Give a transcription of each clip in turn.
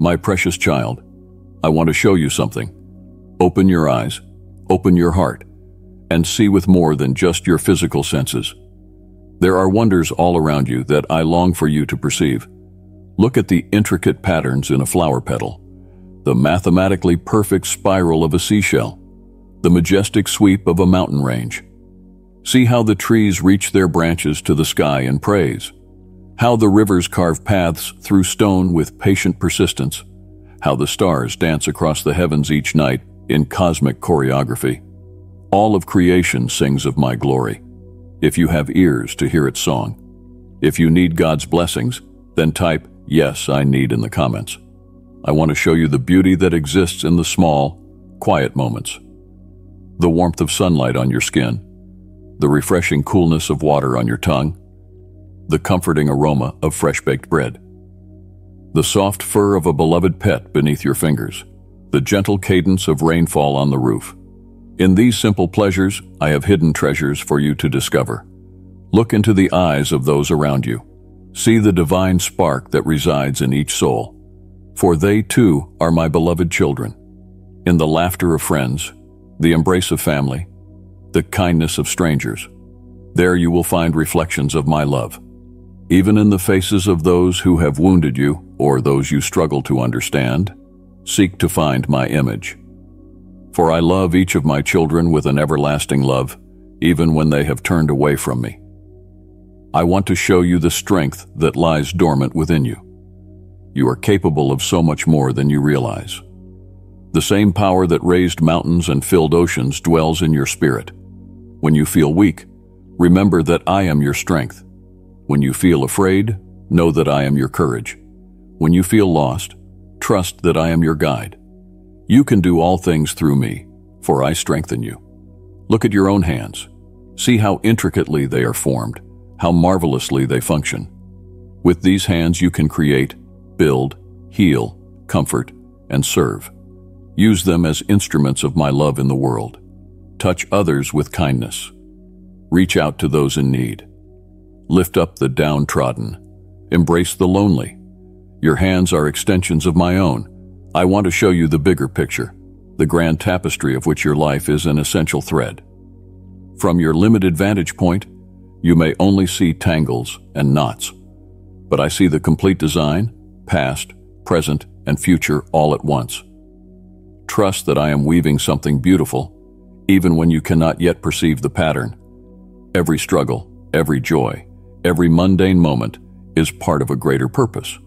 My precious child, I want to show you something. Open your eyes, open your heart, and see with more than just your physical senses. There are wonders all around you that I long for you to perceive. Look at the intricate patterns in a flower petal, the mathematically perfect spiral of a seashell, the majestic sweep of a mountain range. See how the trees reach their branches to the sky in praise, how the rivers carve paths through stone with patient persistence, how the stars dance across the heavens each night in cosmic choreography. All of creation sings of my glory, if you have ears to hear its song. If you need God's blessings, then type, "Yes, I need" in the comments. I want to show you the beauty that exists in the small, quiet moments. The warmth of sunlight on your skin, the refreshing coolness of water on your tongue, the comforting aroma of fresh-baked bread, the soft fur of a beloved pet beneath your fingers, the gentle cadence of rainfall on the roof. In these simple pleasures, I have hidden treasures for you to discover. Look into the eyes of those around you. See the divine spark that resides in each soul, for they too are my beloved children. In the laughter of friends, the embrace of family, the kindness of strangers, there you will find reflections of my love. Even in the faces of those who have wounded you, or those you struggle to understand, seek to find my image. For I love each of my children with an everlasting love, even when they have turned away from me. I want to show you the strength that lies dormant within you. You are capable of so much more than you realize. The same power that raised mountains and filled oceans dwells in your spirit. When you feel weak, remember that I am your strength. When you feel afraid, know that I am your courage. When you feel lost, trust that I am your guide. You can do all things through me, for I strengthen you. Look at your own hands. See how intricately they are formed, how marvelously they function. With these hands you can create, build, heal, comfort, and serve. Use them as instruments of my love in the world. Touch others with kindness. Reach out to those in need. Lift up the downtrodden. Embrace the lonely. Your hands are extensions of my own. I want to show you the bigger picture, the grand tapestry of which your life is an essential thread. From your limited vantage point, you may only see tangles and knots, but I see the complete design, past, present, and future all at once. Trust that I am weaving something beautiful, even when you cannot yet perceive the pattern. Every struggle, every joy, every mundane moment is part of a greater purpose.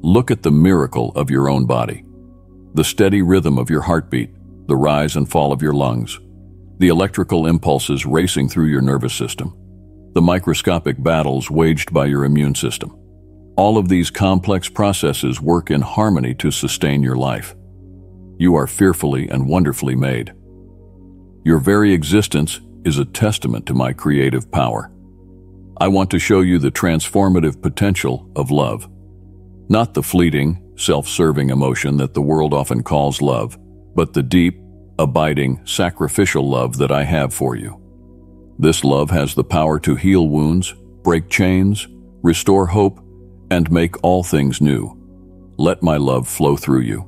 Look at the miracle of your own body, the steady rhythm of your heartbeat, the rise and fall of your lungs, the electrical impulses racing through your nervous system, the microscopic battles waged by your immune system. All of these complex processes work in harmony to sustain your life. You are fearfully and wonderfully made. Your very existence is a testament to my creative power. I want to show you the transformative potential of love. Not the fleeting, self-serving emotion that the world often calls love, but the deep, abiding, sacrificial love that I have for you. This love has the power to heal wounds, break chains, restore hope, and make all things new. Let my love flow through you.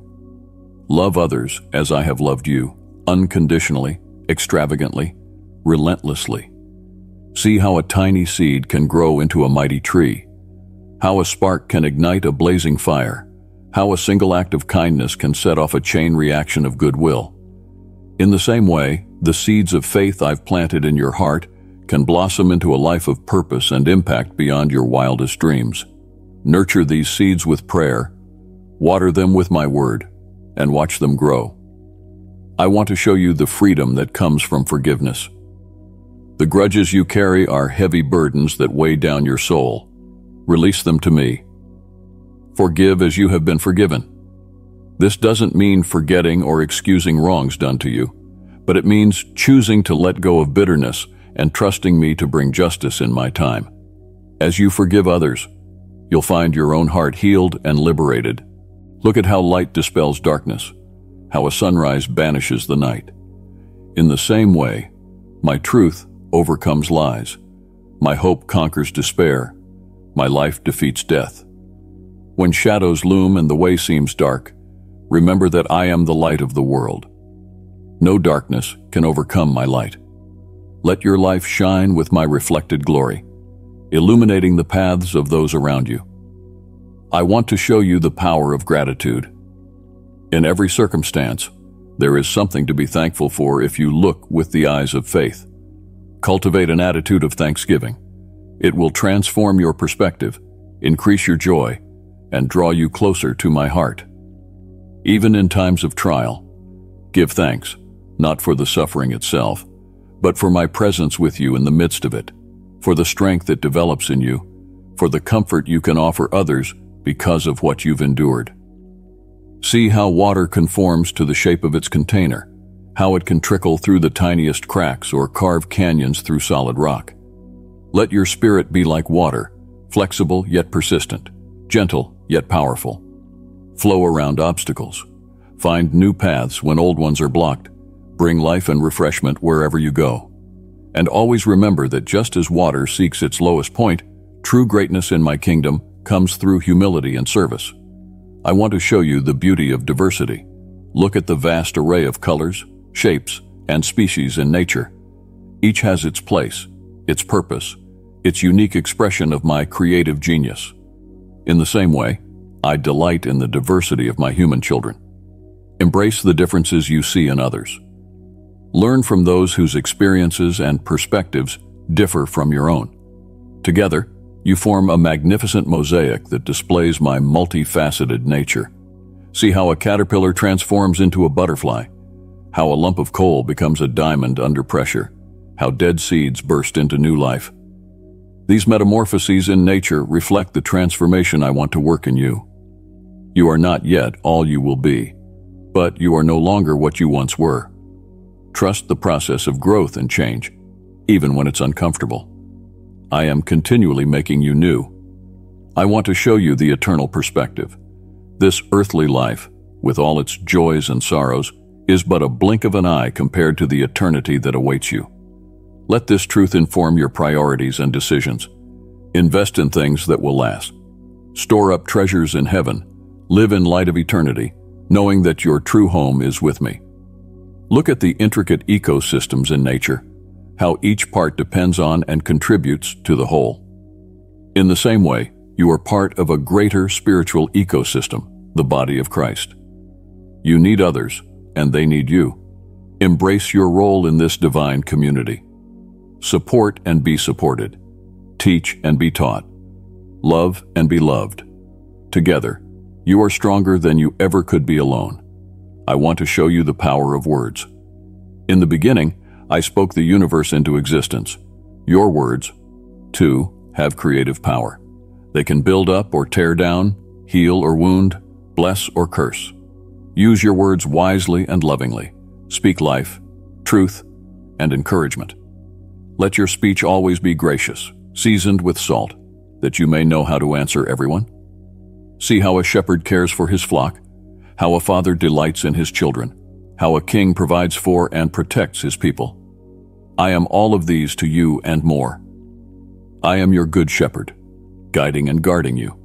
Love others as I have loved you, unconditionally, extravagantly, relentlessly. See how a tiny seed can grow into a mighty tree, how a spark can ignite a blazing fire, how a single act of kindness can set off a chain reaction of goodwill. In the same way, the seeds of faith I've planted in your heart can blossom into a life of purpose and impact beyond your wildest dreams. Nurture these seeds with prayer, water them with my word, and watch them grow. I want to show you the freedom that comes from forgiveness. The grudges you carry are heavy burdens that weigh down your soul. Release them to me. Forgive as you have been forgiven. This doesn't mean forgetting or excusing wrongs done to you, but it means choosing to let go of bitterness and trusting me to bring justice in my time. As you forgive others, you'll find your own heart healed and liberated. Look at how light dispels darkness, how a sunrise banishes the night. In the same way, my truth overcomes lies. My hope conquers despair. My life defeats death. When shadows loom and the way seems dark, remember that I am the light of the world. No darkness can overcome my light. Let your life shine with my reflected glory, illuminating the paths of those around you. I want to show you the power of gratitude. In every circumstance, there is something to be thankful for if you look with the eyes of faith. Cultivate an attitude of thanksgiving. It will transform your perspective, increase your joy, and draw you closer to my heart. Even in times of trial, give thanks, not for the suffering itself, but for my presence with you in the midst of it, for the strength it develops in you, for the comfort you can offer others because of what you've endured. See how water conforms to the shape of its container, how it can trickle through the tiniest cracks or carve canyons through solid rock. Let your spirit be like water, flexible yet persistent, gentle yet powerful. Flow around obstacles. Find new paths when old ones are blocked. Bring life and refreshment wherever you go. And always remember that just as water seeks its lowest point, true greatness in my kingdom comes through humility and service. I want to show you the beauty of diversity. Look at the vast array of colors, shapes, and species in nature. Each has its place, its purpose, its unique expression of my creative genius. In the same way, I delight in the diversity of my human children. Embrace the differences you see in others. Learn from those whose experiences and perspectives differ from your own. Together, you form a magnificent mosaic that displays my multifaceted nature. See how a caterpillar transforms into a butterfly, how a lump of coal becomes a diamond under pressure, how dead seeds burst into new life. These metamorphoses in nature reflect the transformation I want to work in you. You are not yet all you will be, but you are no longer what you once were. Trust the process of growth and change, even when it's uncomfortable. I am continually making you new. I want to show you the eternal perspective. This earthly life, with all its joys and sorrows, is but a blink of an eye compared to the eternity that awaits you. Let this truth inform your priorities and decisions. Invest in things that will last. Store up treasures in heaven. Live in light of eternity, knowing that your true home is with me. Look at the intricate ecosystems in nature, how each part depends on and contributes to the whole. In the same way, you are part of a greater spiritual ecosystem, the body of Christ. You need others, and they need you. Embrace your role in this divine community. Support and be supported. Teach and be taught. Love and be loved. Together, you are stronger than you ever could be alone. I want to show you the power of words. In the beginning, I spoke the universe into existence. Your words, too, have creative power. They can build up or tear down, heal or wound, bless or curse. Use your words wisely and lovingly. Speak life, truth, and encouragement. Let your speech always be gracious, seasoned with salt, that you may know how to answer everyone. See how a shepherd cares for his flock, how a father delights in his children, how a king provides for and protects his people. I am all of these to you and more. I am your good shepherd, guiding and guarding you.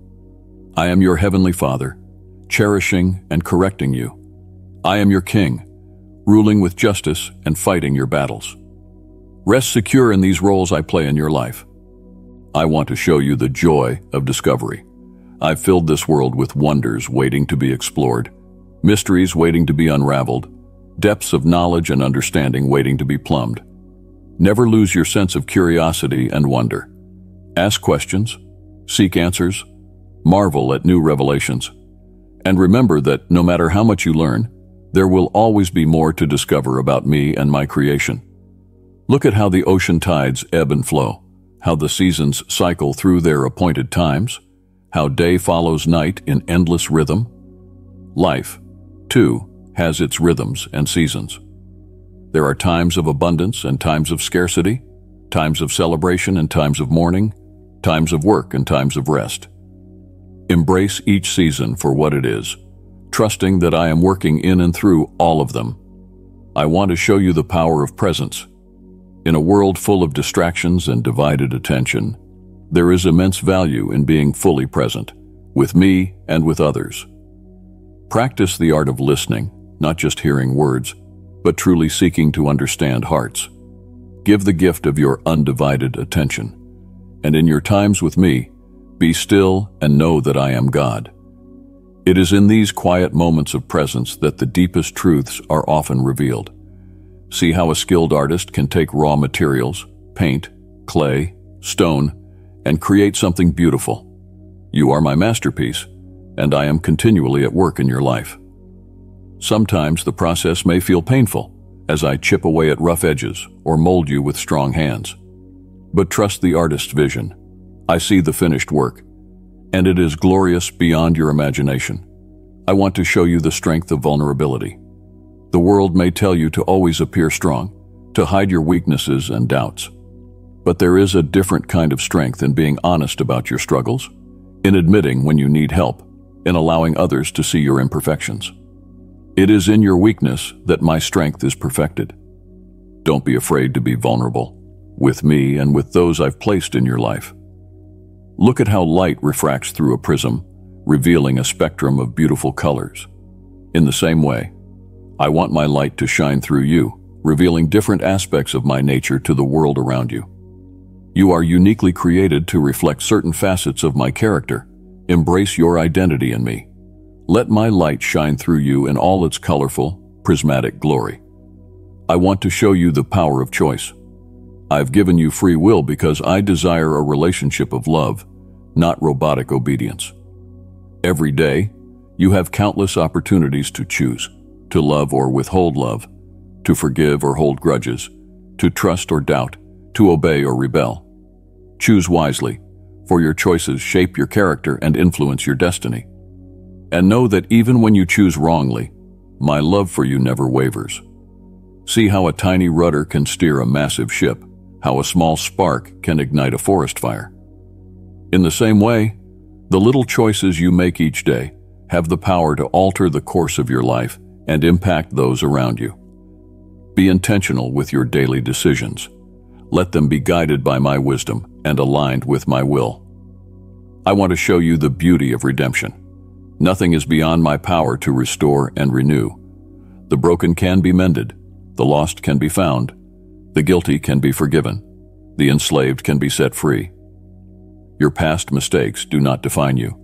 I am your heavenly Father, cherishing and correcting you. I am your king, ruling with justice and fighting your battles. Rest secure in these roles I play in your life. I want to show you the joy of discovery. I've filled this world with wonders waiting to be explored, mysteries waiting to be unraveled, depths of knowledge and understanding waiting to be plumbed. Never lose your sense of curiosity and wonder. Ask questions, seek answers, marvel at new revelations, and remember that no matter how much you learn, there will always be more to discover about me and my creation. Look at how the ocean tides ebb and flow, how the seasons cycle through their appointed times, how day follows night in endless rhythm. Life, too, has its rhythms and seasons. There are times of abundance and times of scarcity, times of celebration and times of mourning, times of work and times of rest. Embrace each season for what it is, trusting that I am working in and through all of them. I want to show you the power of presence. In a world full of distractions and divided attention, there is immense value in being fully present, with me and with others. Practice the art of listening, not just hearing words, but truly seeking to understand hearts. Give the gift of your undivided attention. And in your times with me, be still and know that I am God. It is in these quiet moments of presence that the deepest truths are often revealed. See how a skilled artist can take raw materials, paint, clay, stone, and create something beautiful. You are my masterpiece, and I am continually at work in your life. Sometimes the process may feel painful, as I chip away at rough edges or mold you with strong hands. But trust the artist's vision. I see the finished work, and it is glorious beyond your imagination. I want to show you the strength of vulnerability. The world may tell you to always appear strong, to hide your weaknesses and doubts. But there is a different kind of strength in being honest about your struggles, in admitting when you need help, in allowing others to see your imperfections. It is in your weakness that my strength is perfected. Don't be afraid to be vulnerable, with me and with those I've placed in your life. Look at how light refracts through a prism, revealing a spectrum of beautiful colors. In the same way, I want my light to shine through you, revealing different aspects of my nature to the world around you. You are uniquely created to reflect certain facets of my character. Embrace your identity in me. Let my light shine through you in all its colorful, prismatic glory. I want to show you the power of choice. I've given you free will because I desire a relationship of love, not robotic obedience. Every day, you have countless opportunities to choose, to love or withhold love, to forgive or hold grudges, to trust or doubt, to obey or rebel. Choose wisely, for your choices shape your character and influence your destiny. And know that even when you choose wrongly, my love for you never wavers. See how a tiny rudder can steer a massive ship, how a small spark can ignite a forest fire. In the same way, the little choices you make each day have the power to alter the course of your life and impact those around you. Be intentional with your daily decisions. Let them be guided by my wisdom and aligned with my will. I want to show you the beauty of redemption. Nothing is beyond my power to restore and renew. The broken can be mended, the lost can be found, the guilty can be forgiven, the enslaved can be set free. Your past mistakes do not define you.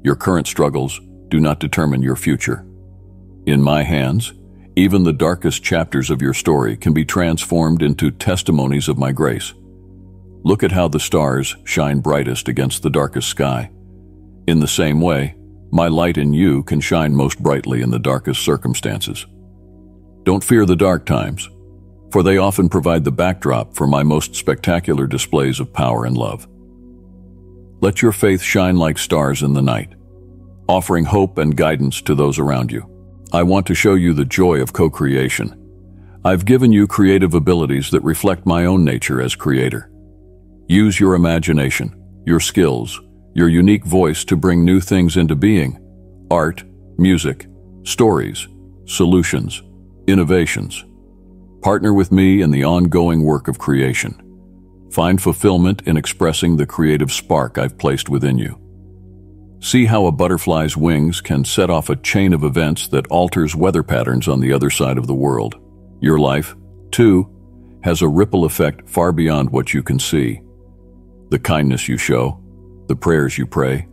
Your current struggles do not determine your future. In my hands, even the darkest chapters of your story can be transformed into testimonies of my grace. Look at how the stars shine brightest against the darkest sky. In the same way, my light in you can shine most brightly in the darkest circumstances. Don't fear the dark times, for they often provide the backdrop for my most spectacular displays of power and love. Let your faith shine like stars in the night, offering hope and guidance to those around you. I want to show you the joy of co-creation. I've given you creative abilities that reflect my own nature as creator. Use your imagination, your skills, your unique voice to bring new things into being: art, music, stories, solutions, innovations. Partner with me in the ongoing work of creation. Find fulfillment in expressing the creative spark I've placed within you. See how a butterfly's wings can set off a chain of events that alters weather patterns on the other side of the world. Your life, too, has a ripple effect far beyond what you can see. The kindness you show, the prayers you pray,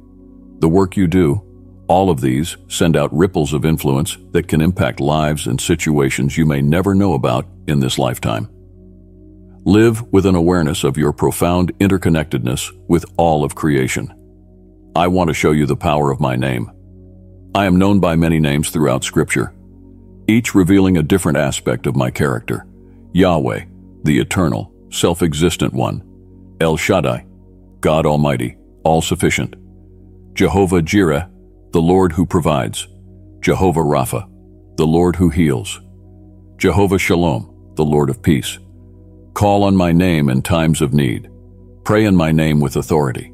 the work you do, all of these send out ripples of influence that can impact lives and situations you may never know about in this lifetime. Live with an awareness of your profound interconnectedness with all of creation. I want to show you the power of my name. I am known by many names throughout Scripture, each revealing a different aspect of my character. Yahweh, the eternal, self-existent one. El Shaddai, God Almighty, all-sufficient. Jehovah Jireh, the Lord who provides. Jehovah Rapha, the Lord who heals. Jehovah Shalom, the Lord of peace. Call on my name in times of need. Pray in my name with authority.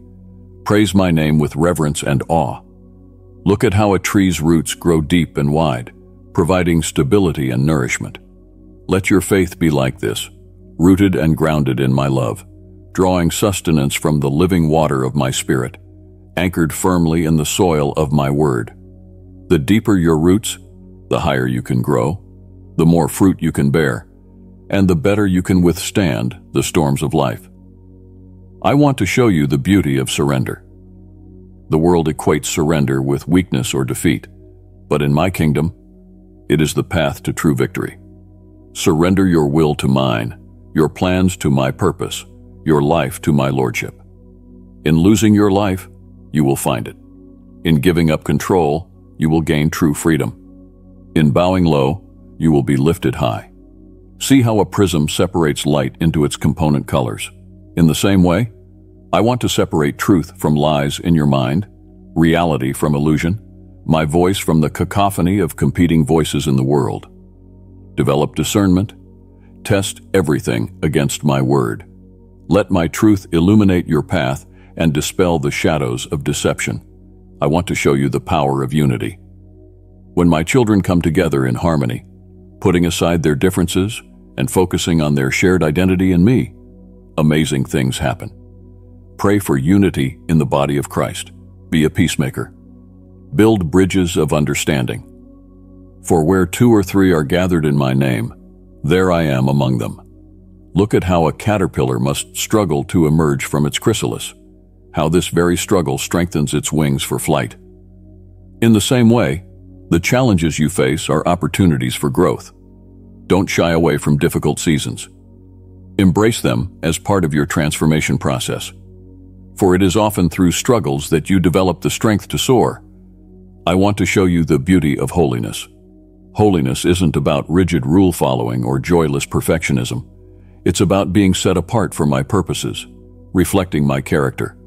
Praise my name with reverence and awe. Look at how a tree's roots grow deep and wide, providing stability and nourishment. Let your faith be like this, rooted and grounded in my love, drawing sustenance from the living water of my spirit, anchored firmly in the soil of my word. The deeper your roots, the higher you can grow, the more fruit you can bear, and the better you can withstand the storms of life. I want to show you the beauty of surrender. The world equates surrender with weakness or defeat, but in my kingdom, it is the path to true victory. Surrender your will to mine, your plans to my purpose, your life to my lordship. In losing your life, you will find it. In giving up control, you will gain true freedom. In bowing low, you will be lifted high. See how a prism separates light into its component colors. In the same way, I want to separate truth from lies in your mind, reality from illusion, my voice from the cacophony of competing voices in the world. Develop discernment. Test everything against my word. Let my truth illuminate your path and dispel the shadows of deception. I want to show you the power of unity. When my children come together in harmony, putting aside their differences and focusing on their shared identity in me, amazing things happen. Pray for unity in the body of Christ. Be a peacemaker. Build bridges of understanding. For where 2 or 3 are gathered in my name, there I am among them. Look at how a caterpillar must struggle to emerge from its chrysalis, how this very struggle strengthens its wings for flight. In the same way, the challenges you face are opportunities for growth. Don't shy away from difficult seasons. Embrace them as part of your transformation process. For it is often through struggles that you develop the strength to soar. I want to show you the beauty of holiness. Holiness isn't about rigid rule following or joyless perfectionism. It's about being set apart for my purposes, reflecting my character,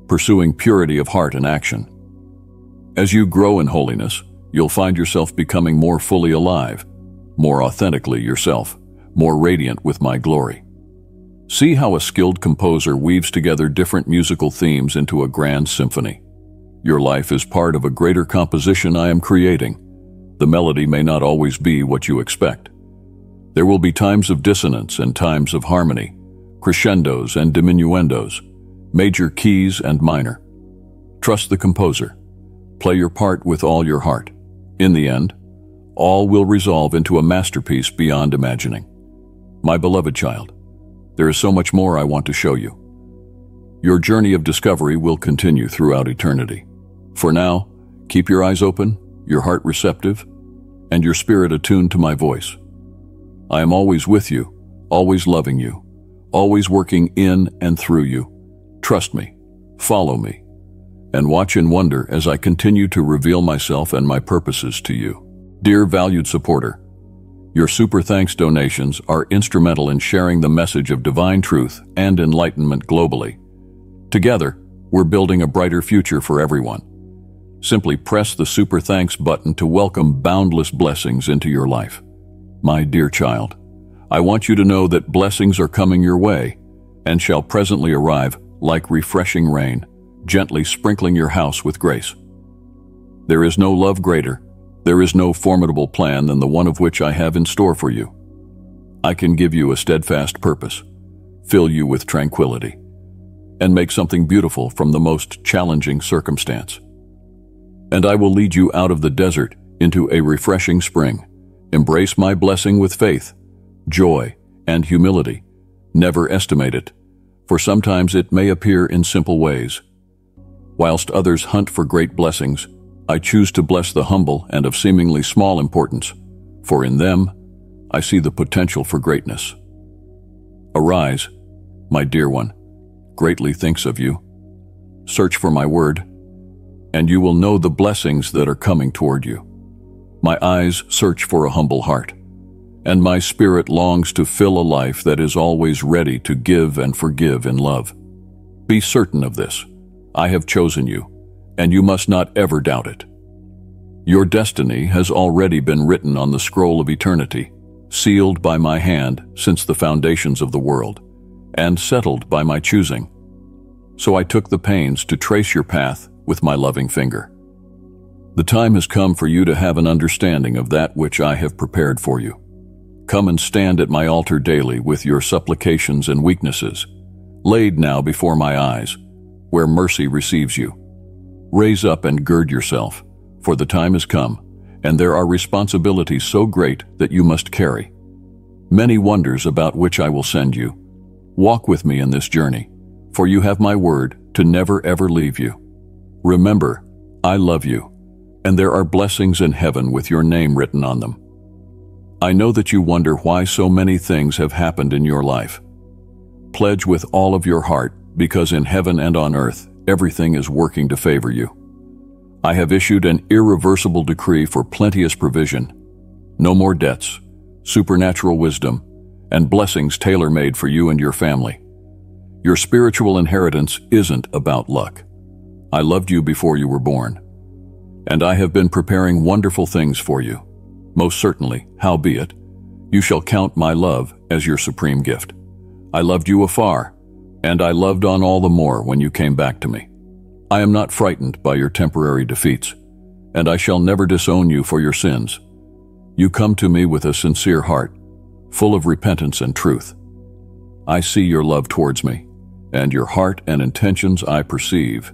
pursuing purity of heart and action. As you grow in holiness, you'll find yourself becoming more fully alive, more authentically yourself, more radiant with my glory. See how a skilled composer weaves together different musical themes into a grand symphony. Your life is part of a greater composition I am creating. The melody may not always be what you expect. There will be times of dissonance and times of harmony, crescendos and diminuendos, major keys and minor. Trust the composer. Play your part with all your heart. In the end, all will resolve into a masterpiece beyond imagining. My beloved child, there is so much more I want to show you. Your journey of discovery will continue throughout eternity. For now, keep your eyes open, your heart receptive, and your spirit attuned to my voice. I am always with you, always loving you, always working in and through you. Trust me, follow me, and watch in wonder as I continue to reveal myself and my purposes to you. Dear valued supporter, your super thanks donations are instrumental in sharing the message of divine truth and enlightenment globally. Together, we're building a brighter future for everyone. Simply press the super thanks button to welcome boundless blessings into your life. My dear child, I want you to know that blessings are coming your way and shall presently arrive like refreshing rain, gently sprinkling your house with grace. There is no love greater, there is no formidable plan than the one of which I have in store for you. I can give you a steadfast purpose, fill you with tranquility, and make something beautiful from the most challenging circumstance. And I will lead you out of the desert into a refreshing spring. Embrace my blessing with faith, joy, and humility. Never estimate it, for sometimes it may appear in simple ways. Whilst others hunt for great blessings, I choose to bless the humble and of seemingly small importance, for in them I see the potential for greatness. Arise, my dear one, greatly thinks of you. Search for my word, and you will know the blessings that are coming toward you. My eyes search for a humble heart, and my spirit longs to fill a life that is always ready to give and forgive in love. Be certain of this. I have chosen you, and you must not ever doubt it. Your destiny has already been written on the scroll of eternity, sealed by my hand since the foundations of the world, and settled by my choosing. So I took the pains to trace your path with my loving finger. The time has come for you to have an understanding of that which I have prepared for you. Come and stand at my altar daily with your supplications and weaknesses, laid now before my eyes, where mercy receives you. Raise up and gird yourself, for the time has come, and there are responsibilities so great that you must carry. Many wonders about which I will send you. Walk with me in this journey, for you have my word to never ever leave you. Remember, I love you, and there are blessings in heaven with your name written on them. I know that you wonder why so many things have happened in your life. Pledge with all of your heart, because in heaven and on earth, everything is working to favor you. I have issued an irreversible decree for plenteous provision, no more debts, supernatural wisdom, and blessings tailor-made for you and your family. Your spiritual inheritance isn't about luck. I loved you before you were born, and I have been preparing wonderful things for you. Most certainly, howbeit, you shall count my love as your supreme gift. I loved you afar, and I loved on all the more when you came back to me. I am not frightened by your temporary defeats, and I shall never disown you for your sins. You come to me with a sincere heart, full of repentance and truth. I see your love towards me, and your heart and intentions I perceive.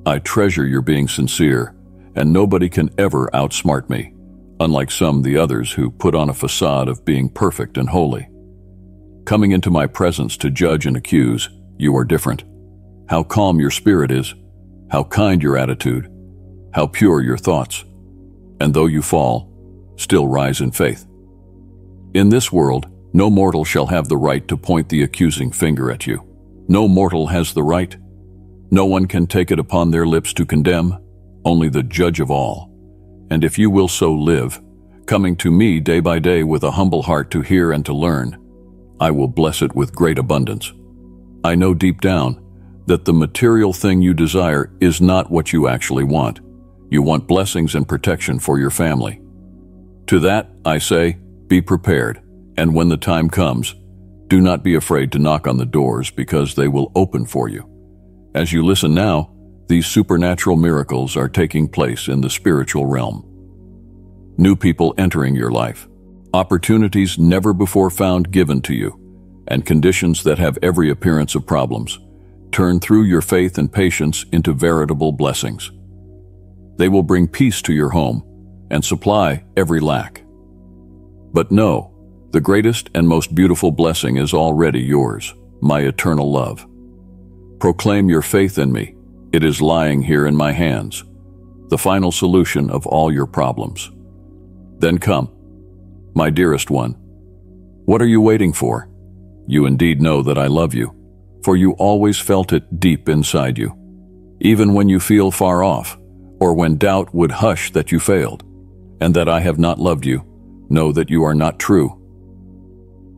I treasure your being sincere, and nobody can ever outsmart me, unlike the others who put on a facade of being perfect and holy. Coming into my presence to judge and accuse, you are different. How calm your spirit is, how kind your attitude, how pure your thoughts, and though you fall, still rise in faith. In this world, no mortal shall have the right to point the accusing finger at you. No mortal has the right. No one can take it upon their lips to condemn, only the judge of all. And if you will so live, coming to me day by day with a humble heart to hear and to learn, I will bless it with great abundance. I know deep down that the material thing you desire is not what you actually want. You want blessings and protection for your family. To that, I say, be prepared, and when the time comes, do not be afraid to knock on the doors, because they will open for you. As you listen now, these supernatural miracles are taking place in the spiritual realm. New people entering your life, opportunities never before found given to you, and conditions that have every appearance of problems turn through your faith and patience into veritable blessings. They will bring peace to your home and supply every lack. But know, the greatest and most beautiful blessing is already yours, my eternal love. Proclaim your faith in me. It is lying here in my hands, the final solution of all your problems. Then come, my dearest one. What are you waiting for? You indeed know that I love you, for you always felt it deep inside you. Even when you feel far off, or when doubt would hush that you failed, and that I have not loved you, know that you are not true.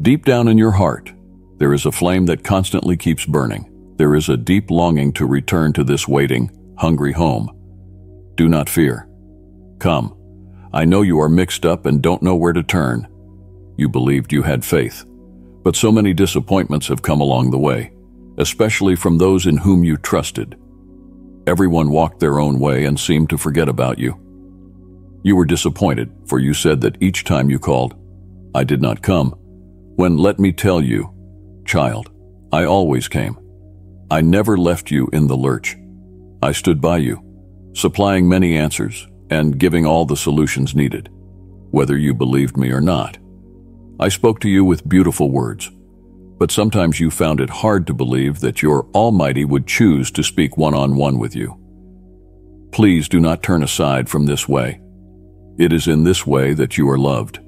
Deep down in your heart, there is a flame that constantly keeps burning. There is a deep longing to return to this waiting, hungry home. Do not fear. Come. I know you are mixed up and don't know where to turn. You believed you had faith, but so many disappointments have come along the way, especially from those in whom you trusted. Everyone walked their own way and seemed to forget about you. You were disappointed, for you said that each time you called, I did not come, when let me tell you, child, I always came. I never left you in the lurch. I stood by you, supplying many answers and giving all the solutions needed, whether you believed me or not. I spoke to you with beautiful words, but sometimes you found it hard to believe that your Almighty would choose to speak one-on-one with you. Please do not turn aside from this way. It is in this way that you are loved.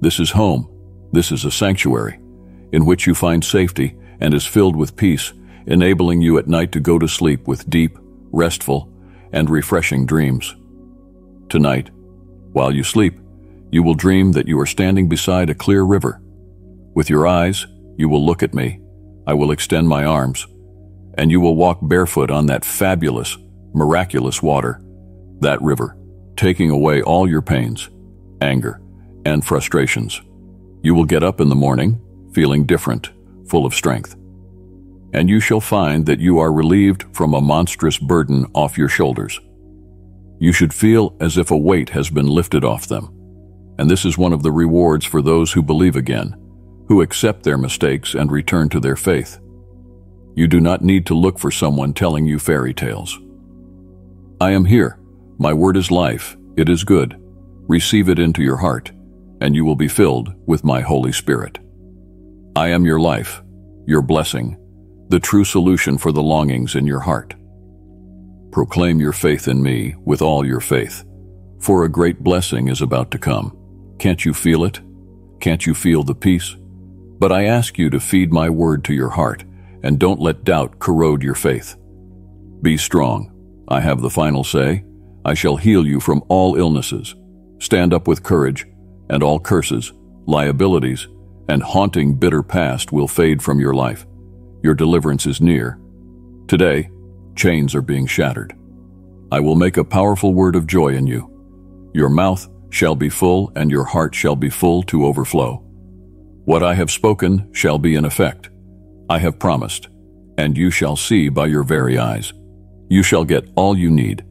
This is home. This is a sanctuary in which you find safety and is filled with peace, enabling you at night to go to sleep with deep, restful, and refreshing dreams. Tonight, while you sleep, you will dream that you are standing beside a clear river. With your eyes, you will look at me. I will extend my arms, and you will walk barefoot on that fabulous, miraculous water, that river, taking away all your pains, anger, and frustrations. You will get up in the morning, feeling different, full of strength. And you shall find that you are relieved from a monstrous burden off your shoulders. You should feel as if a weight has been lifted off them. And this is one of the rewards for those who believe again, who accept their mistakes and return to their faith. You do not need to look for someone telling you fairy tales. I am here. My word is life. It is good. Receive it into your heart, and you will be filled with my Holy Spirit. I am your life, your blessing, the true solution for the longings in your heart. Proclaim your faith in me with all your faith, for a great blessing is about to come. Can't you feel it? Can't you feel the peace? But I ask you to feed my word to your heart, and don't let doubt corrode your faith. Be strong. I have the final say. I shall heal you from all illnesses. Stand up with courage, and all curses, liabilities, and haunting bitter past will fade from your life. Your deliverance is near. Today, chains are being shattered. I will make a powerful word of joy in you. Your mouth shall be full, and your heart shall be full to overflow. What I have spoken shall be in effect. I have promised, and you shall see by your very eyes. You shall get all you need,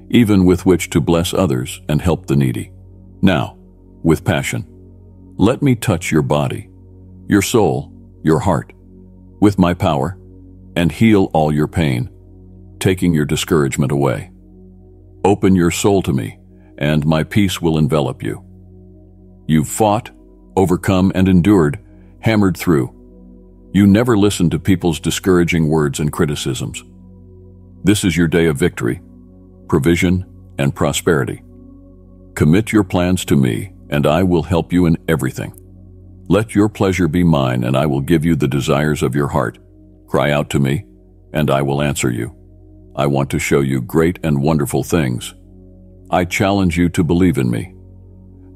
even with which to bless others and help the needy. Now, with passion, let me touch your body, your soul, your heart, with my power, and heal all your pain, taking your discouragement away. Open your soul to me, and my peace will envelop you. You've fought, overcome, and endured, hammered through. You never listened to people's discouraging words and criticisms. This is your day of victory, provision, and prosperity. Commit your plans to me, and I will help you in everything. Let your pleasure be mine, and I will give you the desires of your heart. Cry out to me, and I will answer you. I want to show you great and wonderful things. I challenge you to believe in me.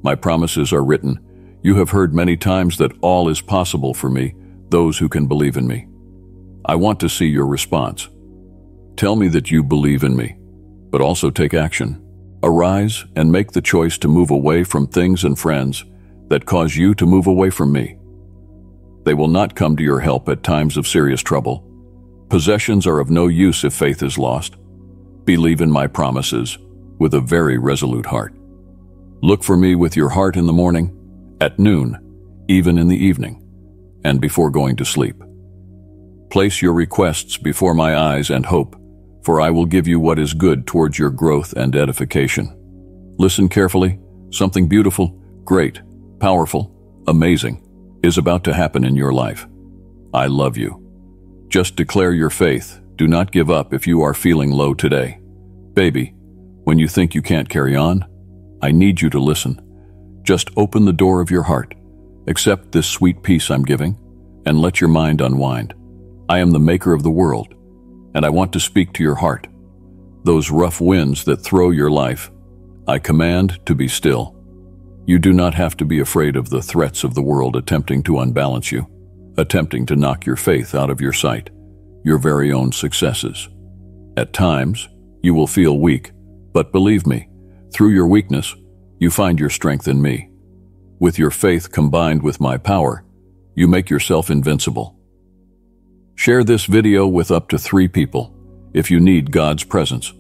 My promises are written. You have heard many times that all is possible for me, those who can believe in me. I want to see your response. Tell me that you believe in me, but also take action. Arise and make the choice to move away from things and friends that cause you to move away from me. They will not come to your help at times of serious trouble. Possessions are of no use if faith is lost. Believe in my promises with a very resolute heart. Look for me with your heart in the morning, at noon, even in the evening, and before going to sleep. Place your requests before my eyes and hope, for I will give you what is good towards your growth and edification. Listen carefully. Something beautiful, great, powerful, amazing is about to happen in your life. I love you. Just declare your faith. Do not give up if you are feeling low today. Baby, when you think you can't carry on, I need you to listen. Just open the door of your heart. Accept this sweet peace I'm giving, and let your mind unwind. I am the maker of the world, and I want to speak to your heart. Those rough winds that throw your life, I command to be still. You do not have to be afraid of the threats of the world attempting to unbalance you, attempting to knock your faith out of your sight, your very own successes. At times, you will feel weak, but believe me, through your weakness, you find your strength in me. With your faith combined with my power, you make yourself invincible. Share this video with up to 3 people if you need God's presence.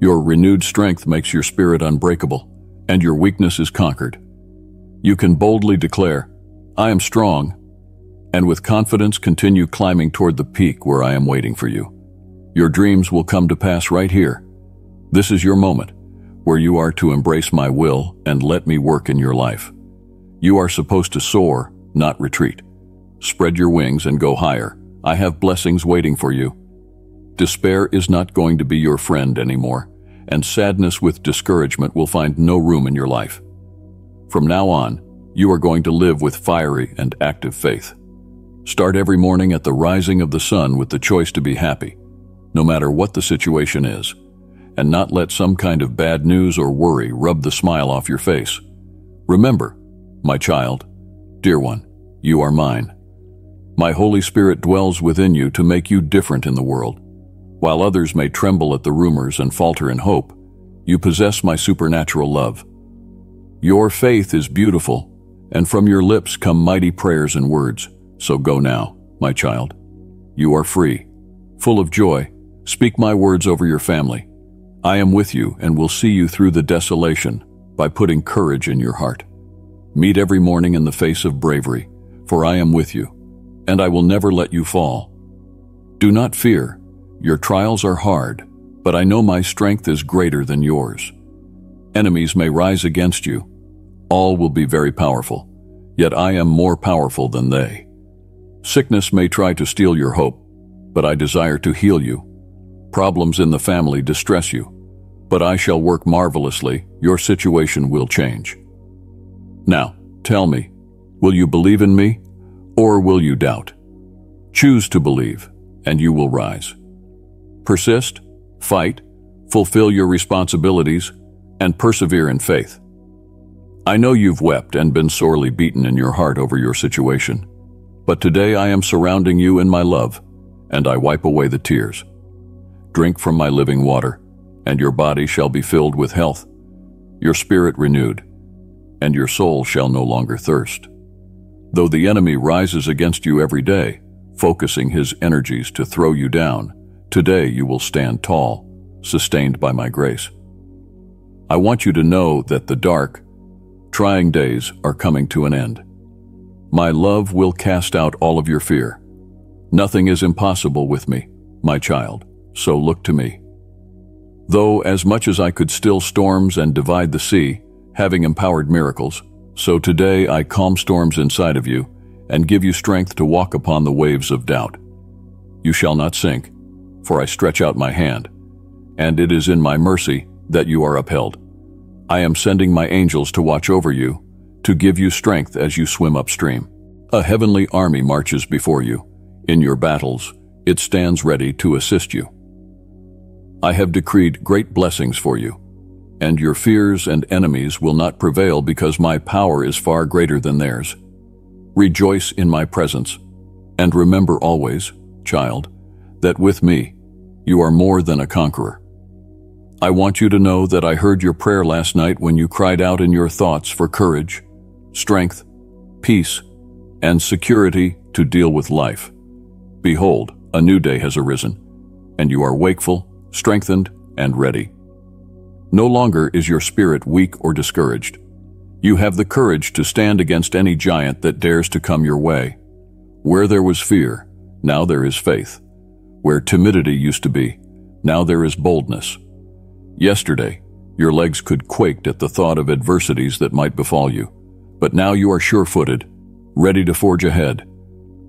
Your renewed strength makes your spirit unbreakable, and your weakness is conquered. You can boldly declare, I am strong, and with confidence continue climbing toward the peak where I am waiting for you. Your dreams will come to pass right here. This is your moment, where you are to embrace my will and let me work in your life. You are supposed to soar, not retreat. Spread your wings and go higher. I have blessings waiting for you. Despair is not going to be your friend anymore, and sadness with discouragement will find no room in your life. From now on, you are going to live with fiery and active faith. Start every morning at the rising of the sun with the choice to be happy, no matter what the situation is, and not let some kind of bad news or worry rub the smile off your face. Remember, my child, dear one, you are mine. My Holy Spirit dwells within you to make you different in the world. While others may tremble at the rumors and falter in hope, you possess my supernatural love. Your faith is beautiful, and from your lips come mighty prayers and words. So go now, my child. You are free, full of joy. Speak my words over your family. I am with you and will see you through the desolation by putting courage in your heart. Meet every morning in the face of bravery, for I am with you, and I will never let you fall. Do not fear. Your trials are hard, but I know my strength is greater than yours. Enemies may rise against you. All will be very powerful, yet I am more powerful than they. Sickness may try to steal your hope, but I desire to heal you. Problems in the family distress you, but I shall work marvelously. Your situation will change. Now, tell me, will you believe in me, or will you doubt? Choose to believe, and you will rise. Persist, fight, fulfill your responsibilities, and persevere in faith. I know you've wept and been sorely beaten in your heart over your situation, but today I am surrounding you in my love, and I wipe away the tears. Drink from my living water, and your body shall be filled with health, your spirit renewed, and your soul shall no longer thirst. Though the enemy rises against you every day, focusing his energies to throw you down, today you will stand tall, sustained by my grace. I want you to know that the dark, trying days are coming to an end. My love will cast out all of your fear. Nothing is impossible with me, my child, so look to me. Though as much as I could still storms and divide the sea, having empowered miracles, so today I calm storms inside of you and give you strength to walk upon the waves of doubt. You shall not sink, for I stretch out my hand, and it is in my mercy that you are upheld. I am sending my angels to watch over you, to give you strength as you swim upstream. A heavenly army marches before you. In your battles, it stands ready to assist you. I have decreed great blessings for you, and your fears and enemies will not prevail because my power is far greater than theirs. Rejoice in my presence, and remember always, child, that with me, you are more than a conqueror. I want you to know that I heard your prayer last night when you cried out in your thoughts for courage, strength, peace, and security to deal with life. Behold, a new day has arisen, and you are wakeful, strengthened, and ready. No longer is your spirit weak or discouraged. You have the courage to stand against any giant that dares to come your way. Where there was fear, now there is faith. Where timidity used to be, now there is boldness. Yesterday, your legs could quake at the thought of adversities that might befall you, but now you are sure-footed, ready to forge ahead.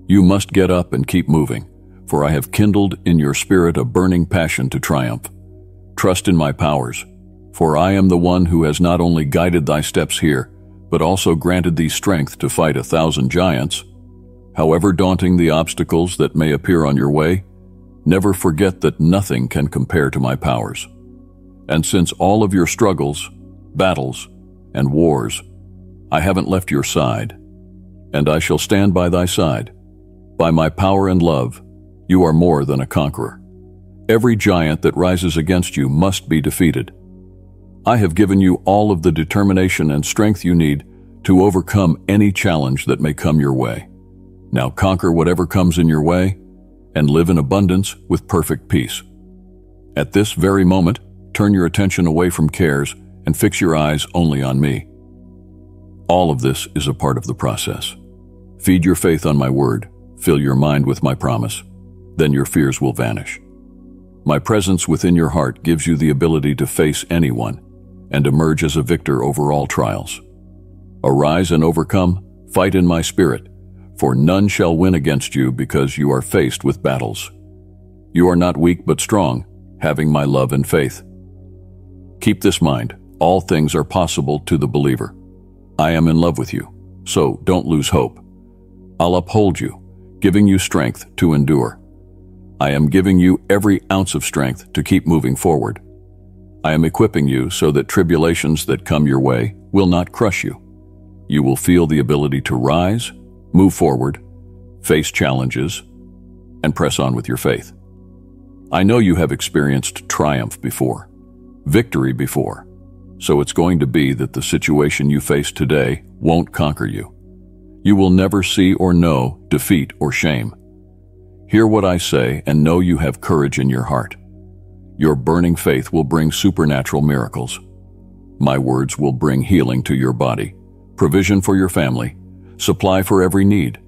You must get up and keep moving, for I have kindled in your spirit a burning passion to triumph. Trust in my powers, for I am the one who has not only guided thy steps here, but also granted thee strength to fight 1,000 giants. However daunting the obstacles that may appear on your way, never forget that nothing can compare to my powers. And since all of your struggles, battles, and wars, I haven't left your side, and I shall stand by thy side. By my power and love, you are more than a conqueror. Every giant that rises against you must be defeated. I have given you all of the determination and strength you need to overcome any challenge that may come your way. Now conquer whatever comes in your way and live in abundance with perfect peace. At this very moment, turn your attention away from cares and fix your eyes only on me. All of this is a part of the process. Feed your faith on my word, fill your mind with my promise, then your fears will vanish. My presence within your heart gives you the ability to face anyone and emerge as a victor over all trials. Arise and overcome, fight in my spirit, for none shall win against you because you are faced with battles. You are not weak but strong, having my love and faith. Keep this mind, all things are possible to the believer. I am in love with you, so don't lose hope. I'll uphold you, giving you strength to endure. I am giving you every ounce of strength to keep moving forward. I am equipping you so that tribulations that come your way will not crush you. You will feel the ability to rise, move forward, face challenges, and press on with your faith. I know you have experienced triumph before, victory before, so it's going to be that the situation you face today won't conquer you. You will never see or know defeat or shame. Hear what I say and know you have courage in your heart. Your burning faith will bring supernatural miracles. My words will bring healing to your body, provision for your family, supply for every need.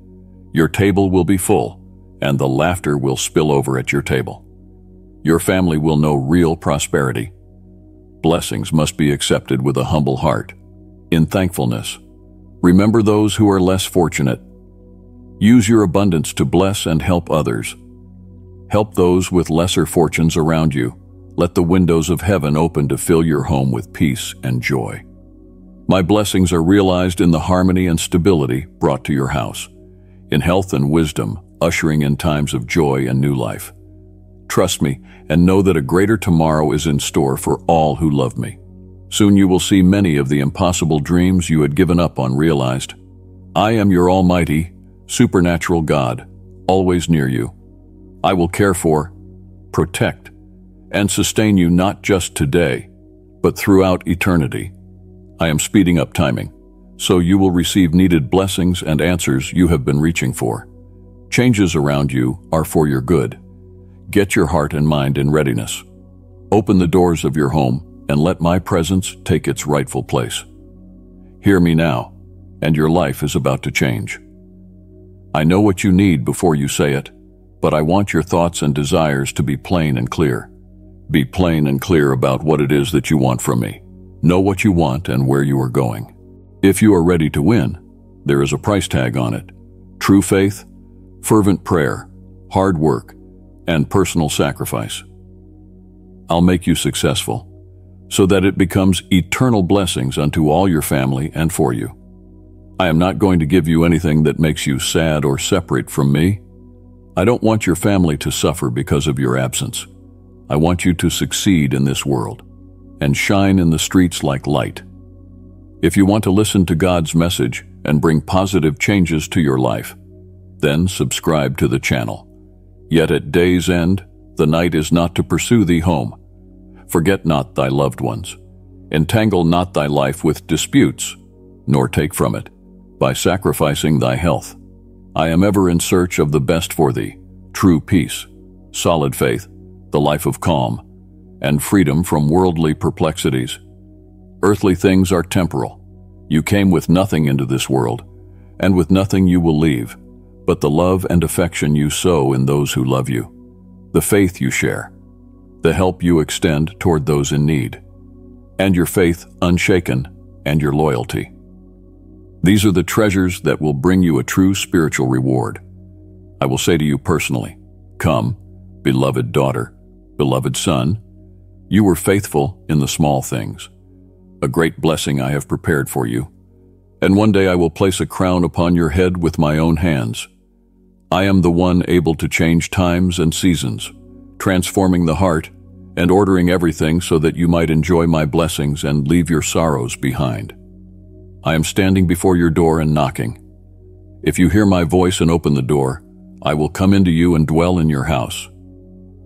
Your table will be full, and the laughter will spill over at your table. your family will know real prosperity. Blessings must be accepted with a humble heart, in thankfulness. Remember those who are less fortunate. Use your abundance to bless and help others. Help those with lesser fortunes around you. Let the windows of heaven open to fill your home with peace and joy. My blessings are realized in the harmony and stability brought to your house, in health and wisdom, ushering in times of joy and new life. Trust me and know that a greater tomorrow is in store for all who love me. Soon you will see many of the impossible dreams you had given up on realized. I am your almighty, supernatural God, always near you. I will care for, protect, and sustain you not just today, but throughout eternity. I am speeding up timing, so you will receive needed blessings and answers you have been reaching for. Changes around you are for your good. Get your heart and mind in readiness. Open the doors of your home and let my presence take its rightful place. Hear me now, and your life is about to change. I know what you need before you say it, but I want your thoughts and desires to be plain and clear. Be plain and clear about what it is that you want from me. Know what you want and where you are going. If you are ready to win, there is a price tag on it. True faith, fervent prayer, hard work, and personal sacrifice. I'll make you successful, so that it becomes eternal blessings unto all your family and for you. I am not going to give you anything that makes you sad or separate from me. I don't want your family to suffer because of your absence. I want you to succeed in this world and shine in the streets like light. If you want to listen to God's message and bring positive changes to your life, then subscribe to the channel. Yet at day's end, the night is not to pursue thee home. Forget not thy loved ones. Entangle not thy life with disputes, nor take from it, by sacrificing thy health. I am ever in search of the best for thee, true peace, solid faith, the life of calm, and freedom from worldly perplexities. Earthly things are temporal. You came with nothing into this world, and with nothing you will leave, but the love and affection you sow in those who love you, the faith you share, the help you extend toward those in need, and your faith unshaken, and your loyalty. These are the treasures that will bring you a true spiritual reward. I will say to you personally, come, beloved daughter, beloved son, you were faithful in the small things. A great blessing I have prepared for you, and one day I will place a crown upon your head with my own hands. I am the one able to change times and seasons, transforming the heart and ordering everything so that you might enjoy my blessings and leave your sorrows behind. I am standing before your door and knocking. If you hear my voice and open the door, I will come into you and dwell in your house.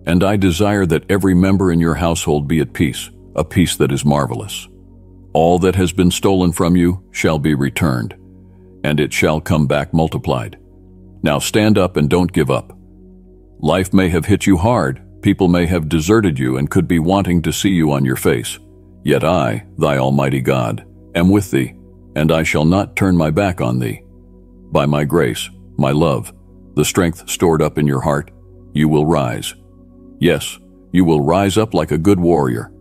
And I desire that every member in your household be at peace, a peace that is marvelous. All that has been stolen from you shall be returned, and it shall come back multiplied. Now stand up and don't give up. Life may have hit you hard, people may have deserted you and could be wanting to see you on your face. Yet I, thy almighty God, am with thee, and I shall not turn my back on thee. By my grace, my love, the strength stored up in your heart, you will rise. Yes, you will rise up like a good warrior.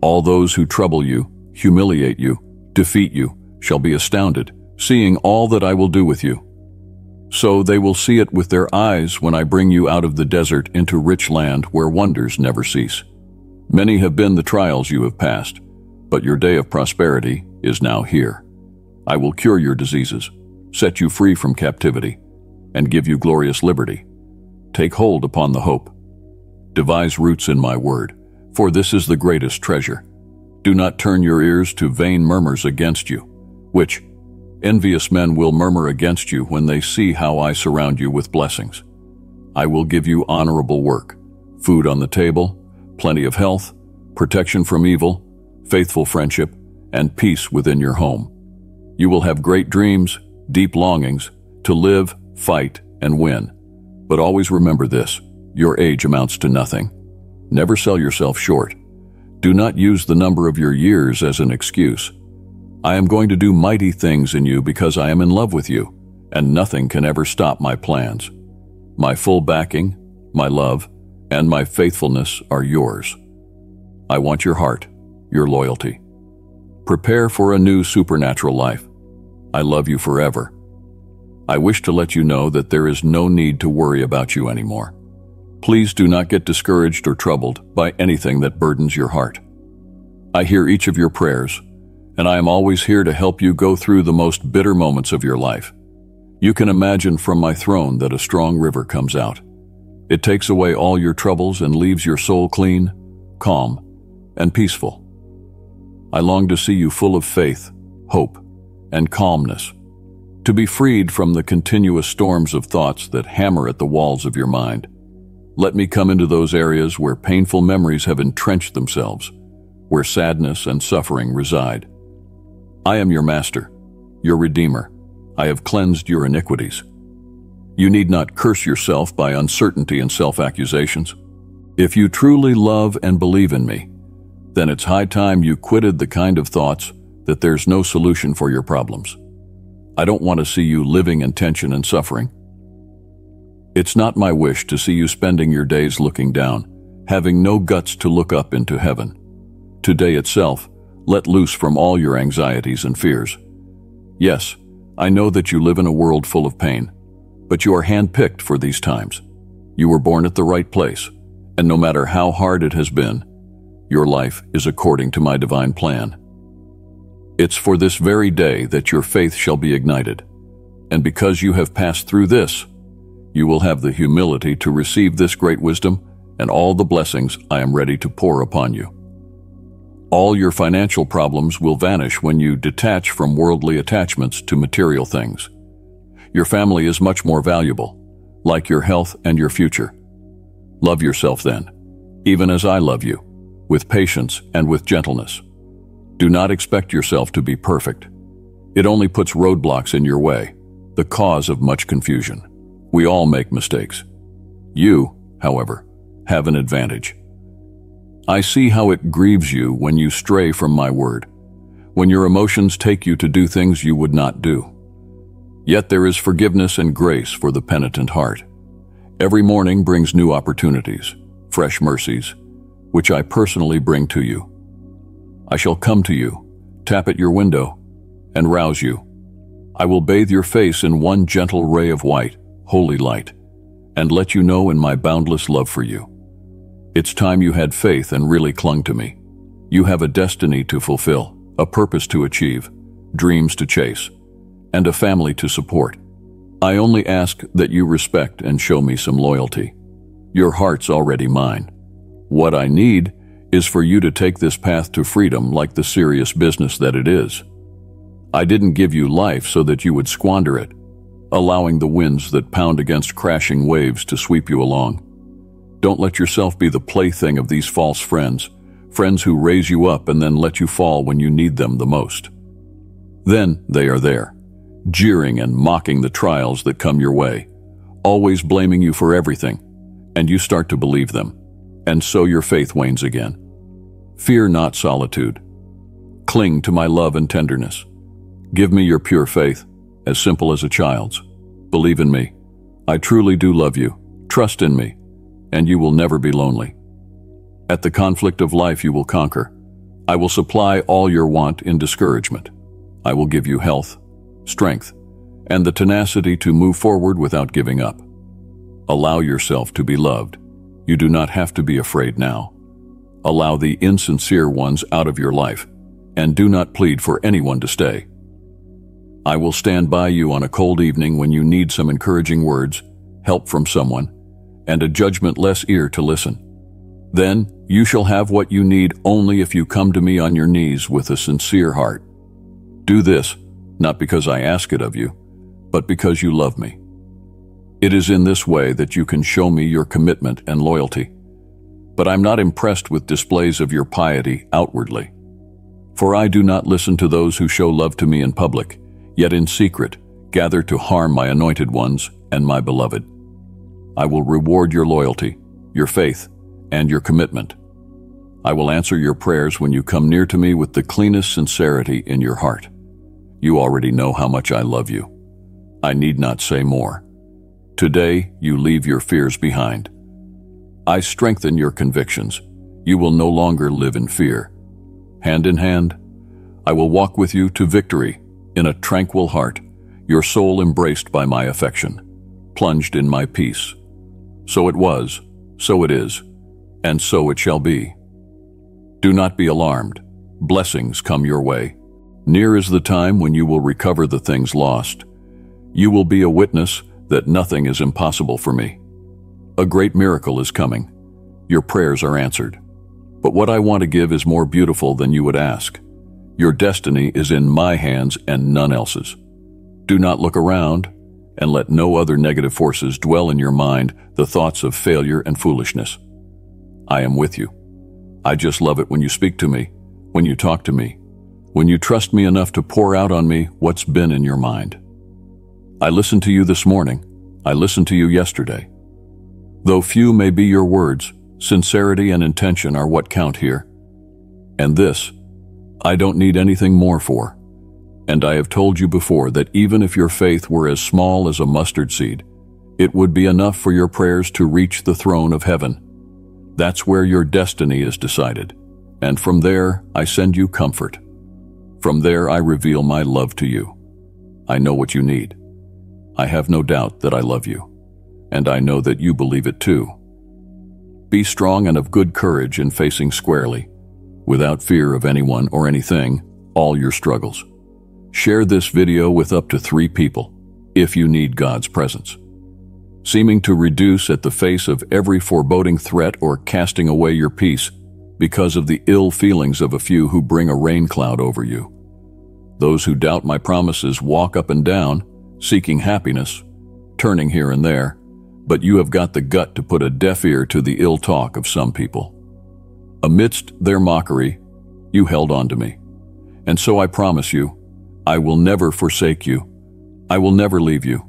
All those who trouble you, humiliate you, defeat you, shall be astounded, seeing all that I will do with you. So they will see it with their eyes when I bring you out of the desert into rich land where wonders never cease. Many have been the trials you have passed, but your day of prosperity is now here. I will cure your diseases, set you free from captivity, and give you glorious liberty. Take hold upon the hope. Devise roots in my word, for this is the greatest treasure. Do not turn your ears to vain murmurs against you, which envious men will murmur against you when they see how I surround you with blessings. I will give you honorable work, food on the table, plenty of health, protection from evil, faithful friendship, and peace within your home. You will have great dreams, deep longings, to live, fight, and win. But always remember this, your age amounts to nothing. Never sell yourself short. Do not use the number of your years as an excuse. I am going to do mighty things in you because I am in love with you, and nothing can ever stop my plans. My full backing, my love, and my faithfulness are yours. I want your heart, your loyalty. Prepare for a new supernatural life. I love you forever. I wish to let you know that there is no need to worry about you anymore. Please do not get discouraged or troubled by anything that burdens your heart. I hear each of your prayers, and I am always here to help you go through the most bitter moments of your life. You can imagine from my throne that a strong river comes out. It takes away all your troubles and leaves your soul clean, calm, and peaceful. I long to see you full of faith, hope, and calmness, to be freed from the continuous storms of thoughts that hammer at the walls of your mind. Let me come into those areas where painful memories have entrenched themselves, where sadness and suffering reside. I am your master, your redeemer. I have cleansed your iniquities. You need not curse yourself by uncertainty and self-accusations. If you truly love and believe in me, then it's high time you quitted the kind of thoughts that there's no solution for your problems. I don't want to see you living in tension and suffering. It's not my wish to see you spending your days looking down, having no guts to look up into heaven. Today itself, let loose from all your anxieties and fears. Yes, I know that you live in a world full of pain, but you are handpicked for these times. You were born at the right place, and no matter how hard it has been, your life is according to my divine plan. It's for this very day that your faith shall be ignited, and because you have passed through this, you will have the humility to receive this great wisdom and all the blessings I am ready to pour upon you. All your financial problems will vanish when you detach from worldly attachments to material things. Your family is much more valuable, like your health and your future. Love yourself then, even as I love you, with patience and with gentleness. Do not expect yourself to be perfect. It only puts roadblocks in your way, the cause of much confusion. We all make mistakes. You, however, have an advantage. I see how it grieves you when you stray from my word, when your emotions take you to do things you would not do. Yet there is forgiveness and grace for the penitent heart. Every morning brings new opportunities, fresh mercies, which I personally bring to you. I shall come to you, tap at your window, and rouse you. I will bathe your face in one gentle ray of white, holy light, and let you know in my boundless love for you. It's time you had faith and really clung to me. You have a destiny to fulfill, a purpose to achieve, dreams to chase, and a family to support. I only ask that you respect and show me some loyalty. Your heart's already mine. What I need is for you to take this path to freedom like the serious business that it is. I didn't give you life so that you would squander it, allowing the winds that pound against crashing waves to sweep you along. Don't let yourself be the plaything of these false friends, friends who raise you up and then let you fall when you need them the most. Then they are there, jeering and mocking the trials that come your way, always blaming you for everything, and you start to believe them, and so your faith wanes again. Fear not solitude. Cling to my love and tenderness. Give me your pure faith, as simple as a child's. Believe in me. I truly do love you. Trust in me, and you will never be lonely. At the conflict of life you will conquer. I will supply all your want in discouragement. I will give you health, strength, and the tenacity to move forward without giving up. Allow yourself to be loved. You do not have to be afraid now. Allow the insincere ones out of your life, and do not plead for anyone to stay. I will stand by you on a cold evening when you need some encouraging words, help from someone, and a judgment-less ear to listen. Then you shall have what you need only if you come to me on your knees with a sincere heart. Do this, not because I ask it of you, but because you love me. It is in this way that you can show me your commitment and loyalty. But I'm not impressed with displays of your piety outwardly. For I do not listen to those who show love to me in public, yet in secret gather to harm my anointed ones and my beloved. I will reward your loyalty, your faith, and your commitment. I will answer your prayers when you come near to me with the cleanest sincerity in your heart. You already know how much I love you. I need not say more. Today, you leave your fears behind. I strengthen your convictions. You will no longer live in fear. Hand in hand, I will walk with you to victory in a tranquil heart, your soul embraced by my affection, plunged in my peace. So it was, so it is, and so it shall be. Do not be alarmed. Blessings come your way. Near is the time when you will recover the things lost. You will be a witness that nothing is impossible for me. A great miracle is coming. Your prayers are answered. But what I want to give is more beautiful than you would ask. Your destiny is in my hands and none else's. Do not look around, and let no other negative forces dwell in your mind the thoughts of failure and foolishness. I am with you. I just love it when you speak to me, when you talk to me, when you trust me enough to pour out on me what's been in your mind. I listened to you this morning. I listened to you yesterday. Though few may be your words, sincerity and intention are what count here. And this, I don't need anything more for. And I have told you before that even if your faith were as small as a mustard seed, it would be enough for your prayers to reach the throne of heaven. That's where your destiny is decided. And from there, I send you comfort. From there, I reveal my love to you. I know what you need. I have no doubt that I love you. And I know that you believe it too. Be strong and of good courage in facing squarely, without fear of anyone or anything, all your struggles. Share this video with up to 3 people, if you need God's presence. Seeming to reduce at the face of every foreboding threat or casting away your peace because of the ill feelings of a few who bring a rain cloud over you. Those who doubt my promises walk up and down, seeking happiness, turning here and there, but you have got the gut to put a deaf ear to the ill talk of some people. Amidst their mockery, you held on to me. And so I promise you, I will never forsake you. I will never leave you.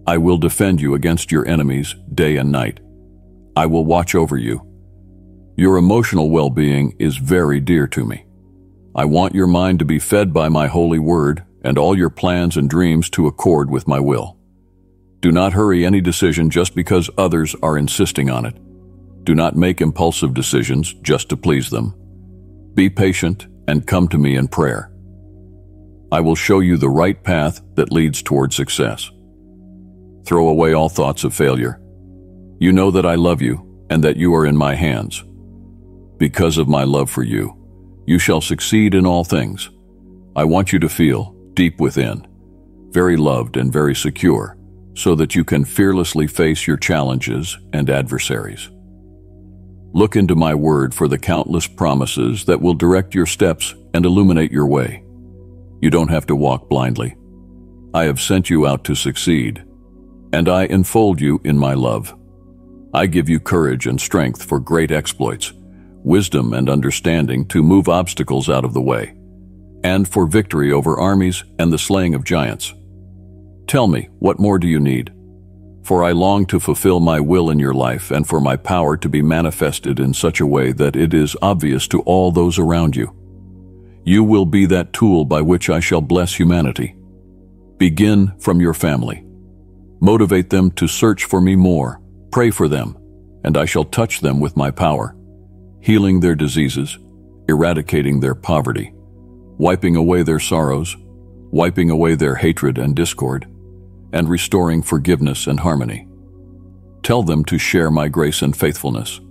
I will defend you against your enemies day and night. I will watch over you. Your emotional well-being is very dear to me. I want your mind to be fed by my holy word and all your plans and dreams to accord with my will. Do not hurry any decision just because others are insisting on it. Do not make impulsive decisions just to please them. Be patient and come to me in prayer. I will show you the right path that leads toward success. Throw away all thoughts of failure. You know that I love you and that you are in my hands. Because of my love for you, you shall succeed in all things. I want you to feel, deep within, very loved and very secure, so that you can fearlessly face your challenges and adversaries. Look into my word for the countless promises that will direct your steps and illuminate your way. You don't have to walk blindly. I have sent you out to succeed, and I enfold you in my love. I give you courage and strength for great exploits, wisdom and understanding to move obstacles out of the way, and for victory over armies and the slaying of giants. Tell me, what more do you need? For I long to fulfill my will in your life and for my power to be manifested in such a way that it is obvious to all those around you. You will be that tool by which I shall bless humanity. Begin from your family. Motivate them to search for me more. Pray for them, and I shall touch them with my power, healing their diseases, eradicating their poverty, wiping away their sorrows, wiping away their hatred and discord, and restoring forgiveness and harmony. Tell them to share my grace and faithfulness.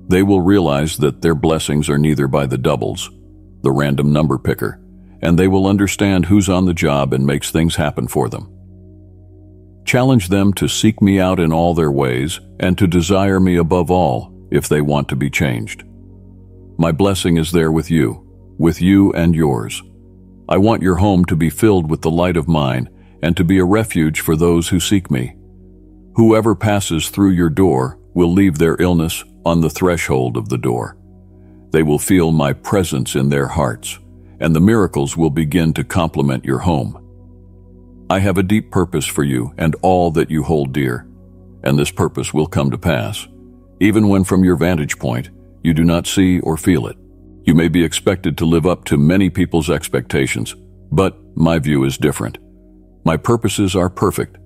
They will realize that their blessings are neither by the doubles, the random number picker, and they will understand who's on the job and makes things happen for them. Challenge them to seek me out in all their ways and to desire me above all if they want to be changed. My blessing is there with you and yours. I want your home to be filled with the light of mine and to be a refuge for those who seek me. Whoever passes through your door will leave their illness on the threshold of the door. They will feel my presence in their hearts, and the miracles will begin to complement your home. I have a deep purpose for you and all that you hold dear, and this purpose will come to pass, even when from your vantage point you do not see or feel it. You may be expected to live up to many people's expectations, but my view is different. My purposes are perfect,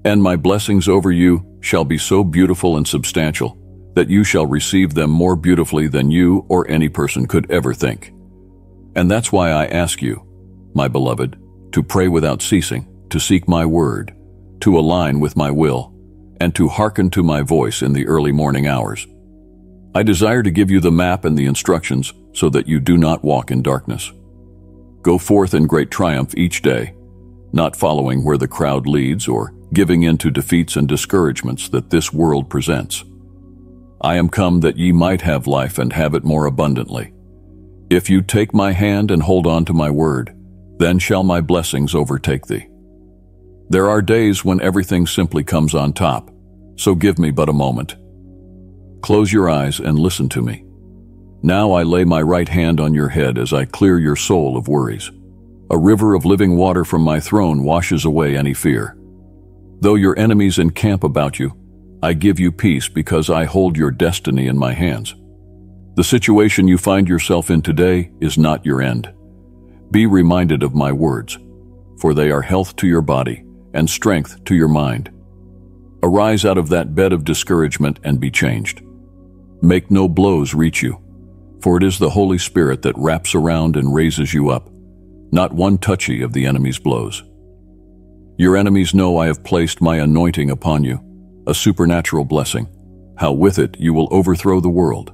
and my blessings over you shall be so beautiful and substantial that you shall receive them more beautifully than you or any person could ever think. And that's why I ask you, my beloved, to pray without ceasing, to seek my word, to align with my will, and to hearken to my voice in the early morning hours. I desire to give you the map and the instructions so that you do not walk in darkness. Go forth in great triumph each day, not following where the crowd leads or giving in to defeats and discouragements that this world presents. I am come that ye might have life and have it more abundantly. If you take my hand and hold on to my word, then shall my blessings overtake thee. There are days when everything simply comes on top, so give me but a moment. Close your eyes and listen to me. Now I lay my right hand on your head as I clear your soul of worries. A river of living water from my throne washes away any fear. Though your enemies encamp about you, I give you peace because I hold your destiny in my hands. The situation you find yourself in today is not your end. Be reminded of my words, for they are health to your body and strength to your mind. Arise out of that bed of discouragement and be changed. Make no blows reach you, for it is the Holy Spirit that wraps around and raises you up, not one touchy of the enemy's blows. Your enemies know I have placed my anointing upon you, a supernatural blessing, how with it you will overthrow the world.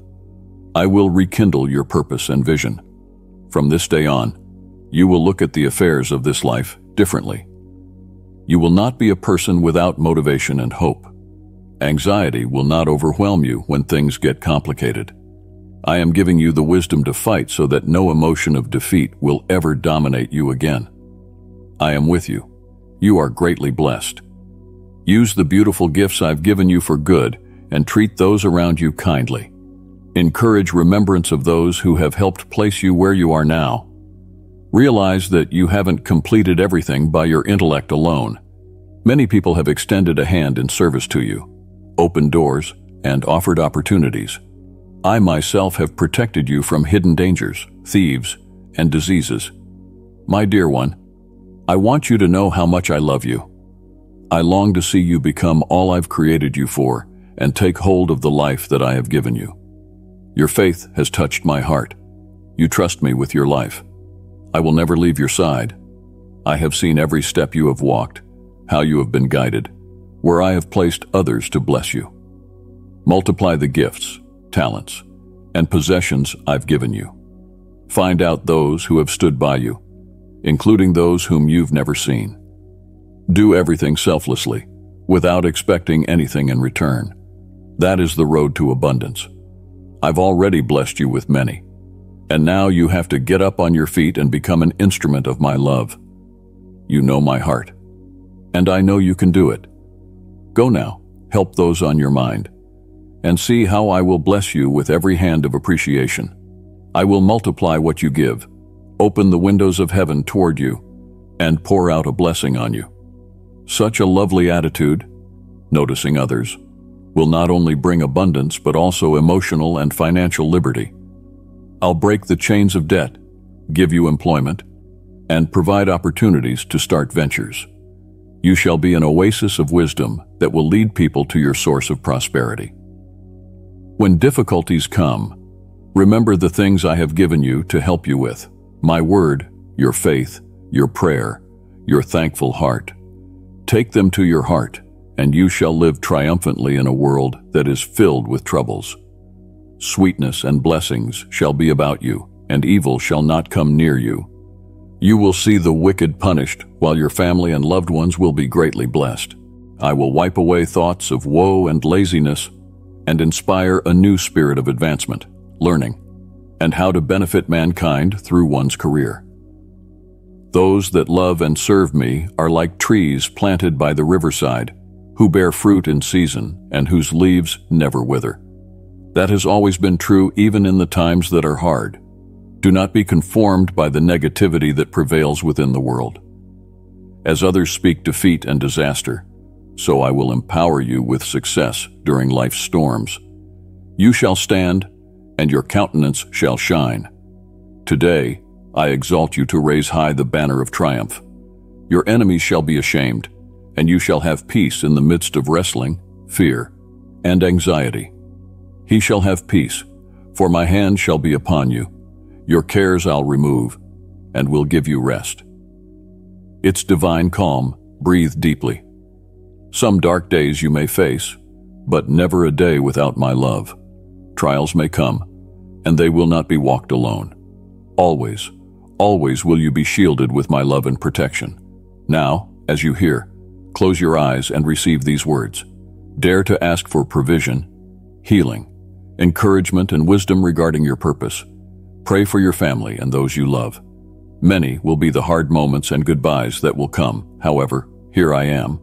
I will rekindle your purpose and vision. From this day on, you will look at the affairs of this life differently. You will not be a person without motivation and hope. Anxiety will not overwhelm you when things get complicated. I am giving you the wisdom to fight so that no emotion of defeat will ever dominate you again. I am with you. You are greatly blessed. Use the beautiful gifts I've given you for good and treat those around you kindly. Encourage remembrance of those who have helped place you where you are now. Realize that you haven't completed everything by your intellect alone. Many people have extended a hand in service to you, opened doors, and offered opportunities. I myself have protected you from hidden dangers, thieves, and diseases. My dear one, I want you to know how much I love you. I long to see you become all I've created you for and take hold of the life that I have given you. Your faith has touched my heart. You trust me with your life. I will never leave your side. I have seen every step you have walked, how you have been guided, where I have placed others to bless you. Multiply the gifts, talents, and possessions I've given you. Find out those who have stood by you, including those whom you've never seen. Do everything selflessly, without expecting anything in return. That is the road to abundance. I've already blessed you with many, and now you have to get up on your feet and become an instrument of my love. You know my heart, and I know you can do it. Go now, help those on your mind, and see how I will bless you with every hand of appreciation. I will multiply what you give, open the windows of heaven toward you, and pour out a blessing on you. Such a lovely attitude, noticing others, will not only bring abundance but also emotional and financial liberty. I'll break the chains of debt, give you employment, and provide opportunities to start ventures. You shall be an oasis of wisdom that will lead people to your source of prosperity. When difficulties come, remember the things I have given you to help you with: my word, your faith, your prayer, your thankful heart. Take them to your heart, and you shall live triumphantly in a world that is filled with troubles. Sweetness and blessings shall be about you, and evil shall not come near you. You will see the wicked punished, while your family and loved ones will be greatly blessed. I will wipe away thoughts of woe and laziness, and inspire a new spirit of advancement, learning, and how to benefit mankind through one's career. Those that love and serve me are like trees planted by the riverside, who bear fruit in season and whose leaves never wither. That has always been true even in the times that are hard. Do not be conformed by the negativity that prevails within the world. As others speak defeat and disaster, so I will empower you with success during life's storms. You shall stand, and your countenance shall shine. Today, I exalt you to raise high the banner of triumph. Your enemies shall be ashamed, and you shall have peace in the midst of wrestling, fear, and anxiety. He shall have peace, for my hand shall be upon you. Your cares I'll remove, and will give you rest. It's divine calm. Breathe deeply. Some dark days you may face, but never a day without my love. Trials may come, and they will not be walked alone. Always, always will you be shielded with my love and protection. Now, as you hear, close your eyes and receive these words. Dare to ask for provision, healing, encouragement, and wisdom regarding your purpose. Pray for your family and those you love. Many will be the hard moments and goodbyes that will come. However, here I am.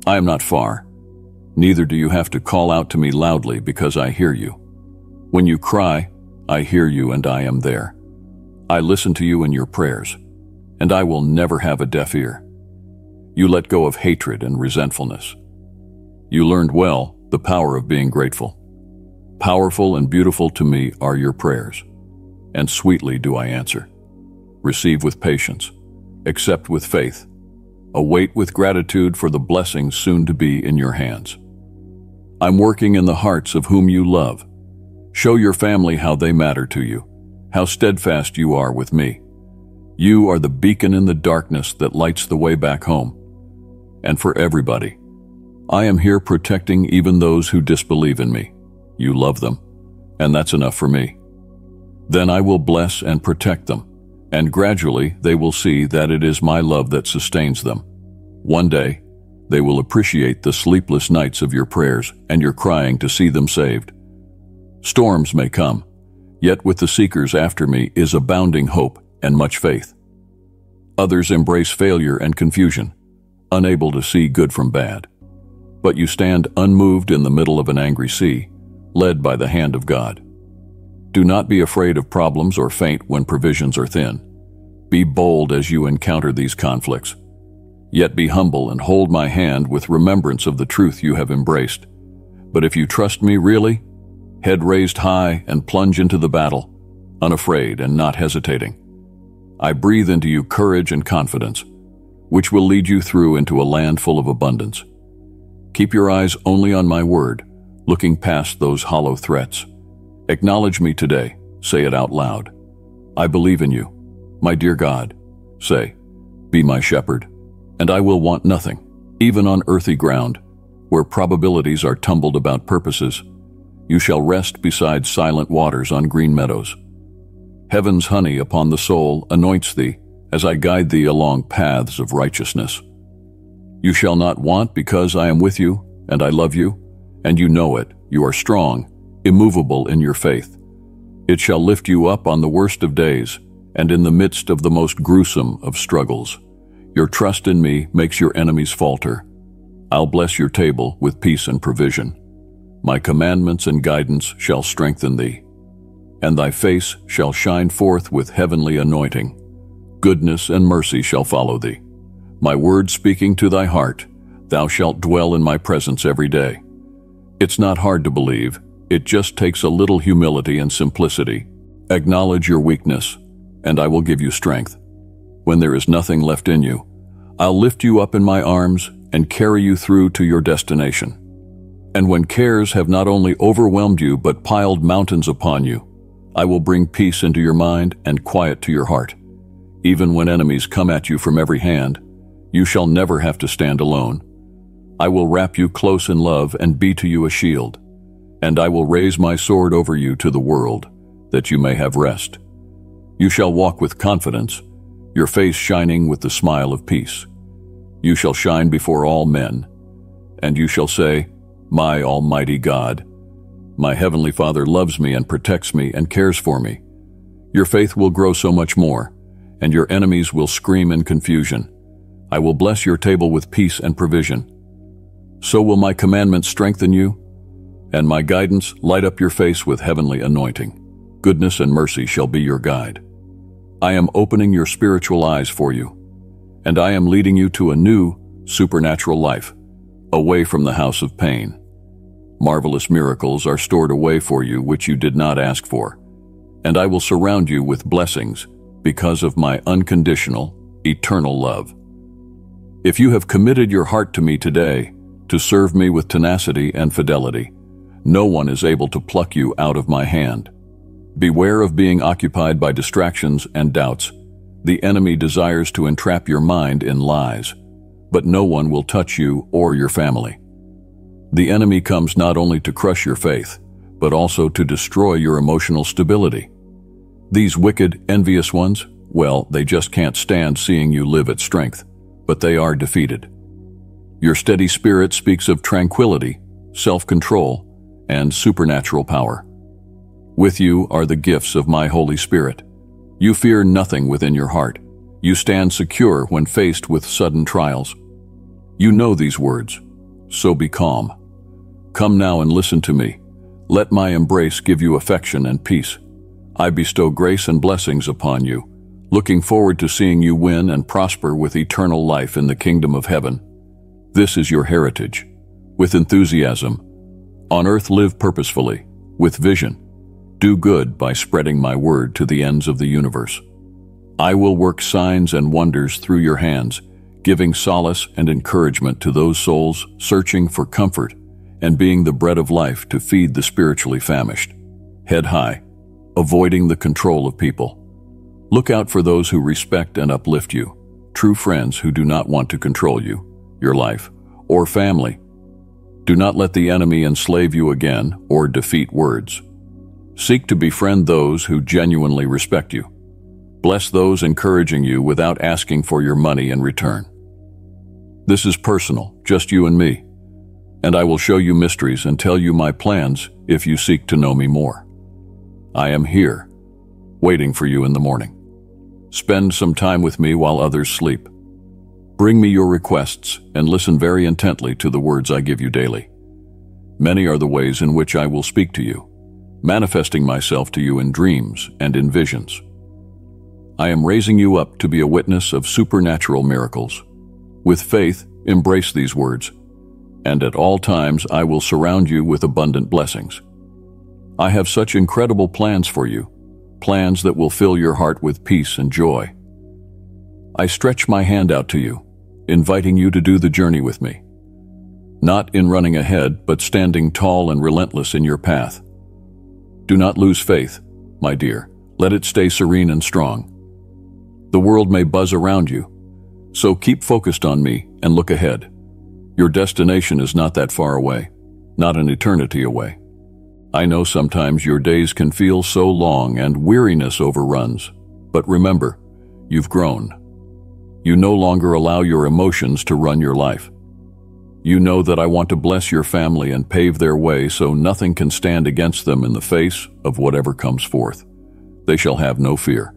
I am not far. Neither do you have to call out to me loudly because I hear you. When you cry, I hear you and I am there. I listen to you in your prayers, and I will never have a deaf ear. You let go of hatred and resentfulness. You learned well the power of being grateful. Powerful and beautiful to me are your prayers, and sweetly do I answer. Receive with patience, accept with faith, await with gratitude for the blessings soon to be in your hands. I'm working in the hearts of whom you love. Show your family how they matter to you, how steadfast you are with me. You are the beacon in the darkness that lights the way back home. And for everybody, I am here protecting even those who disbelieve in me. You love them, and that's enough for me. Then I will bless and protect them, and gradually they will see that it is my love that sustains them. One day, they will appreciate the sleepless nights of your prayers and your crying to see them saved. Storms may come, yet with the seekers after me is abounding hope and much faith. Others embrace failure and confusion, unable to see good from bad. But you stand unmoved in the middle of an angry sea, led by the hand of God. Do not be afraid of problems or faint when provisions are thin. Be bold as you encounter these conflicts. Yet be humble and hold my hand with remembrance of the truth you have embraced. But if you trust me really, head raised high and plunge into the battle, unafraid and not hesitating. I breathe into you courage and confidence, which will lead you through into a land full of abundance. Keep your eyes only on my word, looking past those hollow threats. Acknowledge me today. Say it out loud. I believe in you, my dear God. Say, be my shepherd, and I will want nothing, even on earthy ground, where probabilities are tumbled about purposes. You shall rest beside silent waters on green meadows. Heaven's honey upon the soul anoints thee as I guide thee along paths of righteousness. You shall not want because I am with you, and I love you, and you know it. You are strong, immovable in your faith. It shall lift you up on the worst of days, and in the midst of the most gruesome of struggles. Your trust in me makes your enemies falter. I'll bless your table with peace and provision. My commandments and guidance shall strengthen thee, and thy face shall shine forth with heavenly anointing. Goodness and mercy shall follow thee. My word speaking to thy heart, thou shalt dwell in my presence every day. It's not hard to believe. It just takes a little humility and simplicity. Acknowledge your weakness, and I will give you strength. When there is nothing left in you, I'll lift you up in my arms and carry you through to your destination. And when cares have not only overwhelmed you but piled mountains upon you, I will bring peace into your mind and quiet to your heart. Even when enemies come at you from every hand, you shall never have to stand alone. I will wrap you close in love and be to you a shield, and I will raise my sword over you to the world, that you may have rest. You shall walk with confidence, your face shining with the smile of peace. You shall shine before all men, and you shall say, My Almighty God, my Heavenly Father loves me and protects me and cares for me. Your faith will grow so much more, and your enemies will scream in confusion. I will bless your table with peace and provision. So will my commandments strengthen you, and my guidance light up your face with heavenly anointing. Goodness and mercy shall be your guide. I am opening your spiritual eyes for you, and I am leading you to a new, supernatural life, away from the house of pain. Marvelous miracles are stored away for you which you did not ask for, and I will surround you with blessings because of my unconditional, eternal love. If you have committed your heart to me today, to serve me with tenacity and fidelity, No one is able to pluck you out of my hand. Beware of being occupied by distractions and doubts. The enemy desires to entrap your mind in lies, but no one will touch you or your family. The enemy comes not only to crush your faith, but also to destroy your emotional stability. These wicked, envious ones, well, they just can't stand seeing you live at strength, but they are defeated. Your steady spirit speaks of tranquility, self-control, and supernatural power. With you are the gifts of my Holy Spirit. You fear nothing within your heart. You stand secure when faced with sudden trials. You know these words, so be calm. Come now and listen to me. Let my embrace give you affection and peace. I bestow grace and blessings upon you, looking forward to seeing you win and prosper with eternal life in the kingdom of heaven. This is your heritage. With enthusiasm, on earth live purposefully, with vision. Do good by spreading my word to the ends of the universe. I will work signs and wonders through your hands, giving solace and encouragement to those souls searching for comfort and being the bread of life to feed the spiritually famished. Head high, avoiding the control of people. Look out for those who respect and uplift you, true friends who do not want to control you, your life, or family. Do not let the enemy enslave you again or defeat words. Seek to befriend those who genuinely respect you. Bless those encouraging you without asking for your money in return. This is personal, just you and me, and I will show you mysteries and tell you my plans if you seek to know me more. I am here, waiting for you in the morning. Spend some time with me while others sleep. Bring me your requests and listen very intently to the words I give you daily. Many are the ways in which I will speak to you, manifesting myself to you in dreams and in visions. I am raising you up to be a witness of supernatural miracles. With faith, embrace these words, and at all times I will surround you with abundant blessings. I have such incredible plans for you, plans that will fill your heart with peace and joy. I stretch my hand out to you, inviting you to do the journey with me. Not in running ahead, but standing tall and relentless in your path. Do not lose faith, my dear. Let it stay serene and strong. The world may buzz around you, so keep focused on me and look ahead. Your destination is not that far away, not an eternity away. I know sometimes your days can feel so long and weariness overruns, but remember, you've grown. You no longer allow your emotions to run your life. You know that I want to bless your family and pave their way so nothing can stand against them in the face of whatever comes forth. They shall have no fear,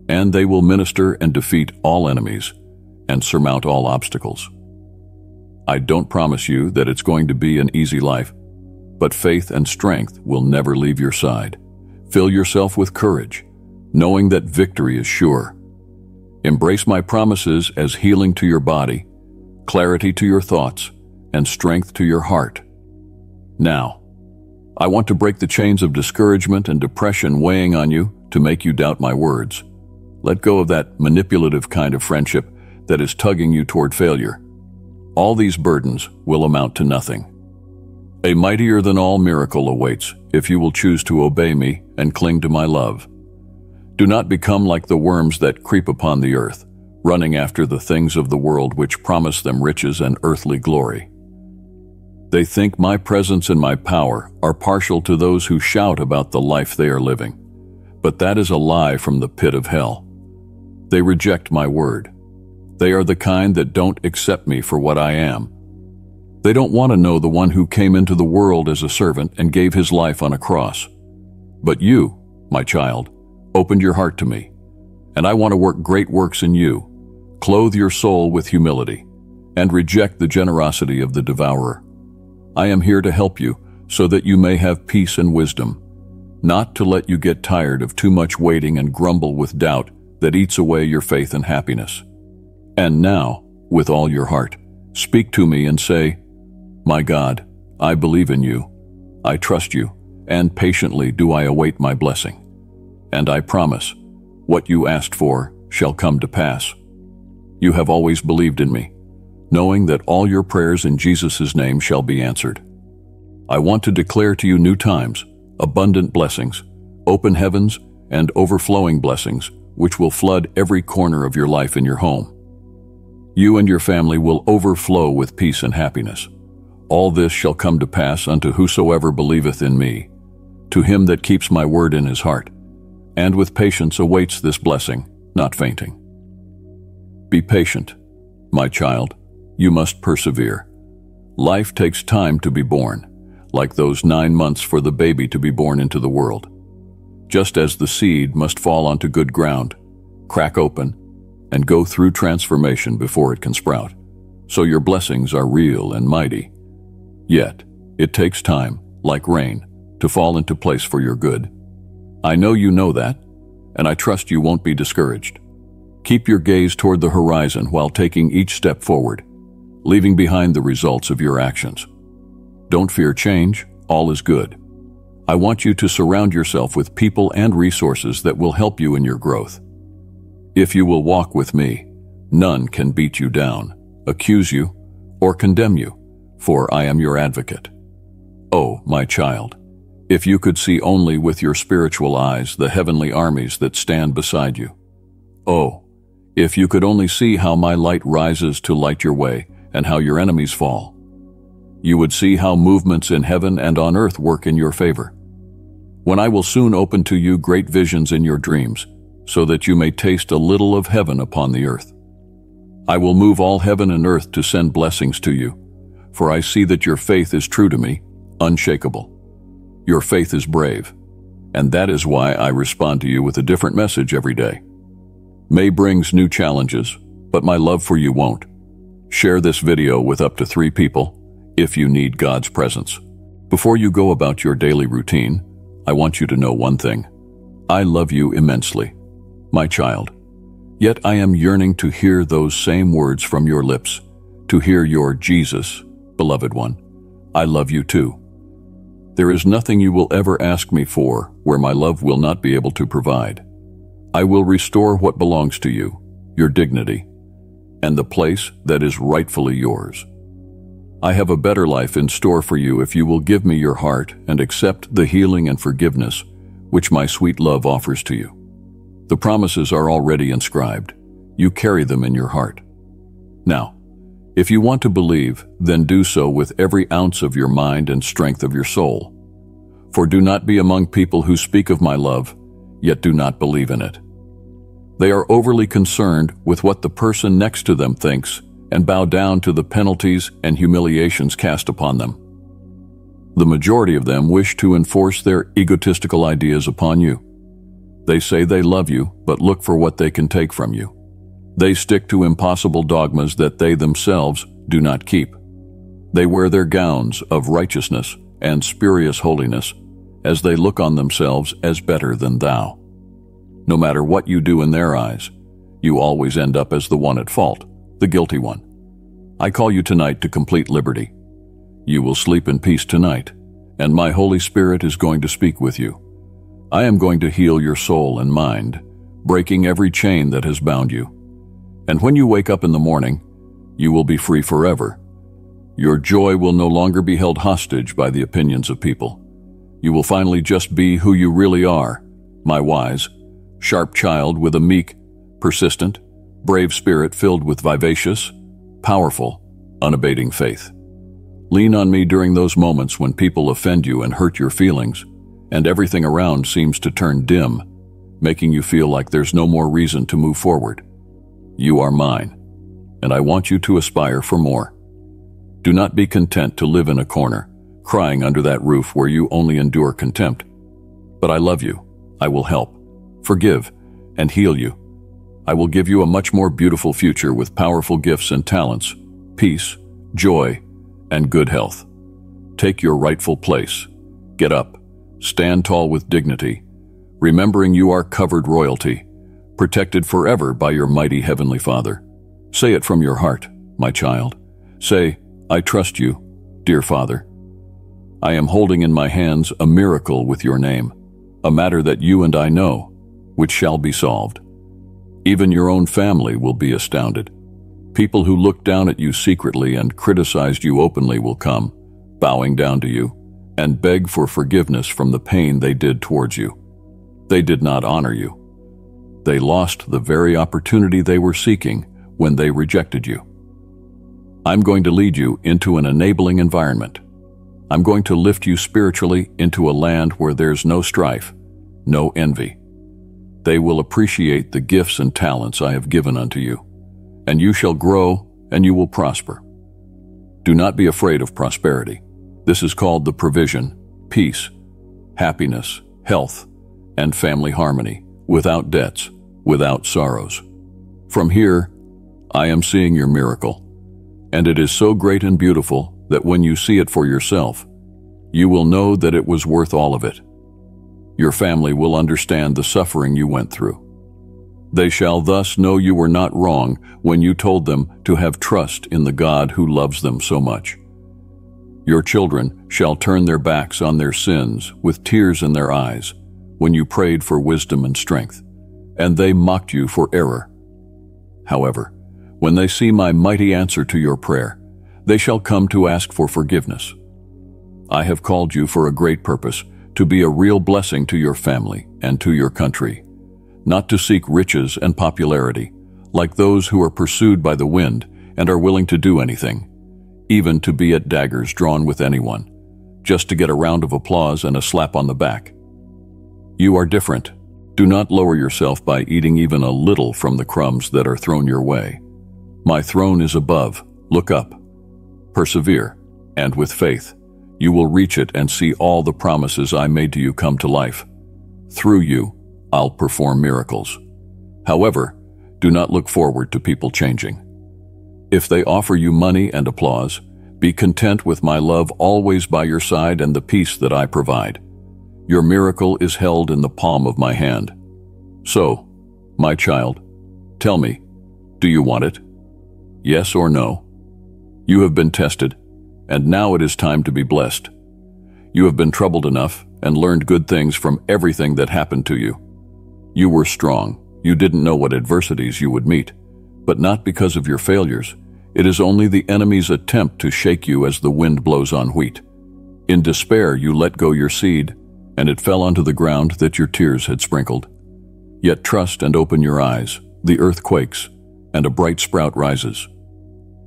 and they will minister and defeat all enemies and surmount all obstacles. I don't promise you that it's going to be an easy life, but faith and strength will never leave your side. Fill yourself with courage, knowing that victory is sure. Embrace my promises as healing to your body, clarity to your thoughts, and strength to your heart. Now, I want to break the chains of discouragement and depression weighing on you to make you doubt my words. Let go of that manipulative kind of friendship that is tugging you toward failure. All these burdens will amount to nothing. A mightier-than-all miracle awaits if you will choose to obey me and cling to my love. Do not become like the worms that creep upon the earth, running after the things of the world which promise them riches and earthly glory. They think my presence and my power are partial to those who shout about the life they are living, but that is a lie from the pit of hell. They reject my word. They are the kind that don't accept me for what I am. They don't want to know the one who came into the world as a servant and gave his life on a cross. But you, my child, opened your heart to me, and I want to work great works in you. Clothe your soul with humility, and reject the generosity of the devourer. I am here to help you so that you may have peace and wisdom, not to let you get tired of too much waiting and grumble with doubt that eats away your faith and happiness. And now, with all your heart, speak to me and say, "My God, I believe in you. I trust you, and patiently do I await my blessing. And I promise, what you asked for shall come to pass. You have always believed in me, knowing that all your prayers in Jesus' name shall be answered. I want to declare to you new times, abundant blessings, open heavens, and overflowing blessings, which will flood every corner of your life and your home. You and your family will overflow with peace and happiness. All this shall come to pass unto whosoever believeth in me, to him that keeps my word in his heart, and with patience awaits this blessing, not fainting. Be patient, my child. You must persevere. Life takes time to be born, like those 9 months for the baby to be born into the world. Just as the seed must fall onto good ground, crack open, and go through transformation before it can sprout, so your blessings are real and mighty. Yet, it takes time, like rain, to fall into place for your good. I know you know that, and I trust you won't be discouraged. Keep your gaze toward the horizon while taking each step forward, leaving behind the results of your actions. Don't fear change, all is good. I want you to surround yourself with people and resources that will help you in your growth. If you will walk with me, none can beat you down, accuse you, or condemn you, for I am your advocate. Oh, my child, if you could see only with your spiritual eyes the heavenly armies that stand beside you. Oh, if you could only see how my light rises to light your way and how your enemies fall. You would see how movements in heaven and on earth work in your favor. When I will soon open to you great visions in your dreams, so that you may taste a little of heaven upon the earth. I will move all heaven and earth to send blessings to you, for I see that your faith is true to me, unshakable. Your faith is brave, and that is why I respond to you with a different message every day. May brings new challenges, but my love for you won't. Share this video with up to 3 people if you need God's presence. Before you go about your daily routine, I want you to know one thing. I love you immensely, my child. Yet I am yearning to hear those same words from your lips, to hear your Jesus, beloved one. I love you too. There is nothing you will ever ask me for where my love will not be able to provide. I will restore what belongs to you, your dignity, and the place that is rightfully yours. I have a better life in store for you if you will give me your heart and accept the healing and forgiveness which my sweet love offers to you. The promises are already inscribed. You carry them in your heart. Now, if you want to believe, then do so with every ounce of your mind and strength of your soul. For do not be among people who speak of my love, yet do not believe in it. They are overly concerned with what the person next to them thinks and bow down to the penalties and humiliations cast upon them. The majority of them wish to enforce their egotistical ideas upon you. They say they love you, but look for what they can take from you. They stick to impossible dogmas that they themselves do not keep. They wear their gowns of righteousness and spurious holiness as they look on themselves as better than thou. No matter what you do in their eyes, you always end up as the one at fault, the guilty one. I call you tonight to complete liberty. You will sleep in peace tonight, and my Holy Spirit is going to speak with you. I am going to heal your soul and mind, breaking every chain that has bound you. And when you wake up in the morning, you will be free forever. Your joy will no longer be held hostage by the opinions of people. You will finally just be who you really are, my wise, sharp child with a meek, persistent, brave spirit filled with vivacious, powerful, unabating faith. Lean on me during those moments when people offend you and hurt your feelings, and everything around seems to turn dim, making you feel like there's no more reason to move forward. You are mine, and I want you to aspire for more. Do not be content to live in a corner, crying under that roof where you only endure contempt. But I love you. I will help, forgive, and heal you. I will give you a much more beautiful future with powerful gifts and talents, peace, joy, and good health. Take your rightful place. Get up. Stand tall with dignity, remembering you are covered royalty, protected forever by your mighty Heavenly Father. Say it from your heart, my child. Say, I trust you, dear Father. I am holding in my hands a miracle with your name, a matter that you and I know, which shall be solved. Even your own family will be astounded. People who looked down at you secretly and criticized you openly will come, bowing down to you, and beg for forgiveness from the pain they did towards you. They did not honor you. They lost the very opportunity they were seeking when they rejected you. I'm going to lead you into an enabling environment. I'm going to lift you spiritually into a land where there's no strife, no envy. They will appreciate the gifts and talents I have given unto you, and you shall grow and you will prosper. Do not be afraid of prosperity. This is called the provision, peace, happiness, health, and family harmony, without debts, without sorrows. From here, I am seeing your miracle, and it is so great and beautiful that when you see it for yourself, you will know that it was worth all of it. Your family will understand the suffering you went through. They shall thus know you were not wrong when you told them to have trust in the God who loves them so much. Your children shall turn their backs on their sins with tears in their eyes when you prayed for wisdom and strength, and they mocked you for error. However, when they see my mighty answer to your prayer, they shall come to ask for forgiveness. I have called you for a great purpose, to be a real blessing to your family and to your country, not to seek riches and popularity, like those who are pursued by the wind and are willing to do anything, even to be at daggers drawn with anyone, just to get a round of applause and a slap on the back. You are different. Do not lower yourself by eating even a little from the crumbs that are thrown your way. My throne is above. Look up. Persevere, and with faith, you will reach it and see all the promises I made to you come to life. Through you, I'll perform miracles. However, do not look forward to people changing. If they offer you money and applause, be content with my love always by your side and the peace that I provide. Your miracle is held in the palm of my hand. So, my child, tell me, do you want it? Yes or no? You have been tested, and now it is time to be blessed. You have been troubled enough and learned good things from everything that happened to you. You were strong. You didn't know what adversities you would meet, but not because of your failures. It is only the enemy's attempt to shake you as the wind blows on wheat. In despair, you let go your seed, and it fell onto the ground that your tears had sprinkled. Yet trust and open your eyes. The earth quakes, and a bright sprout rises.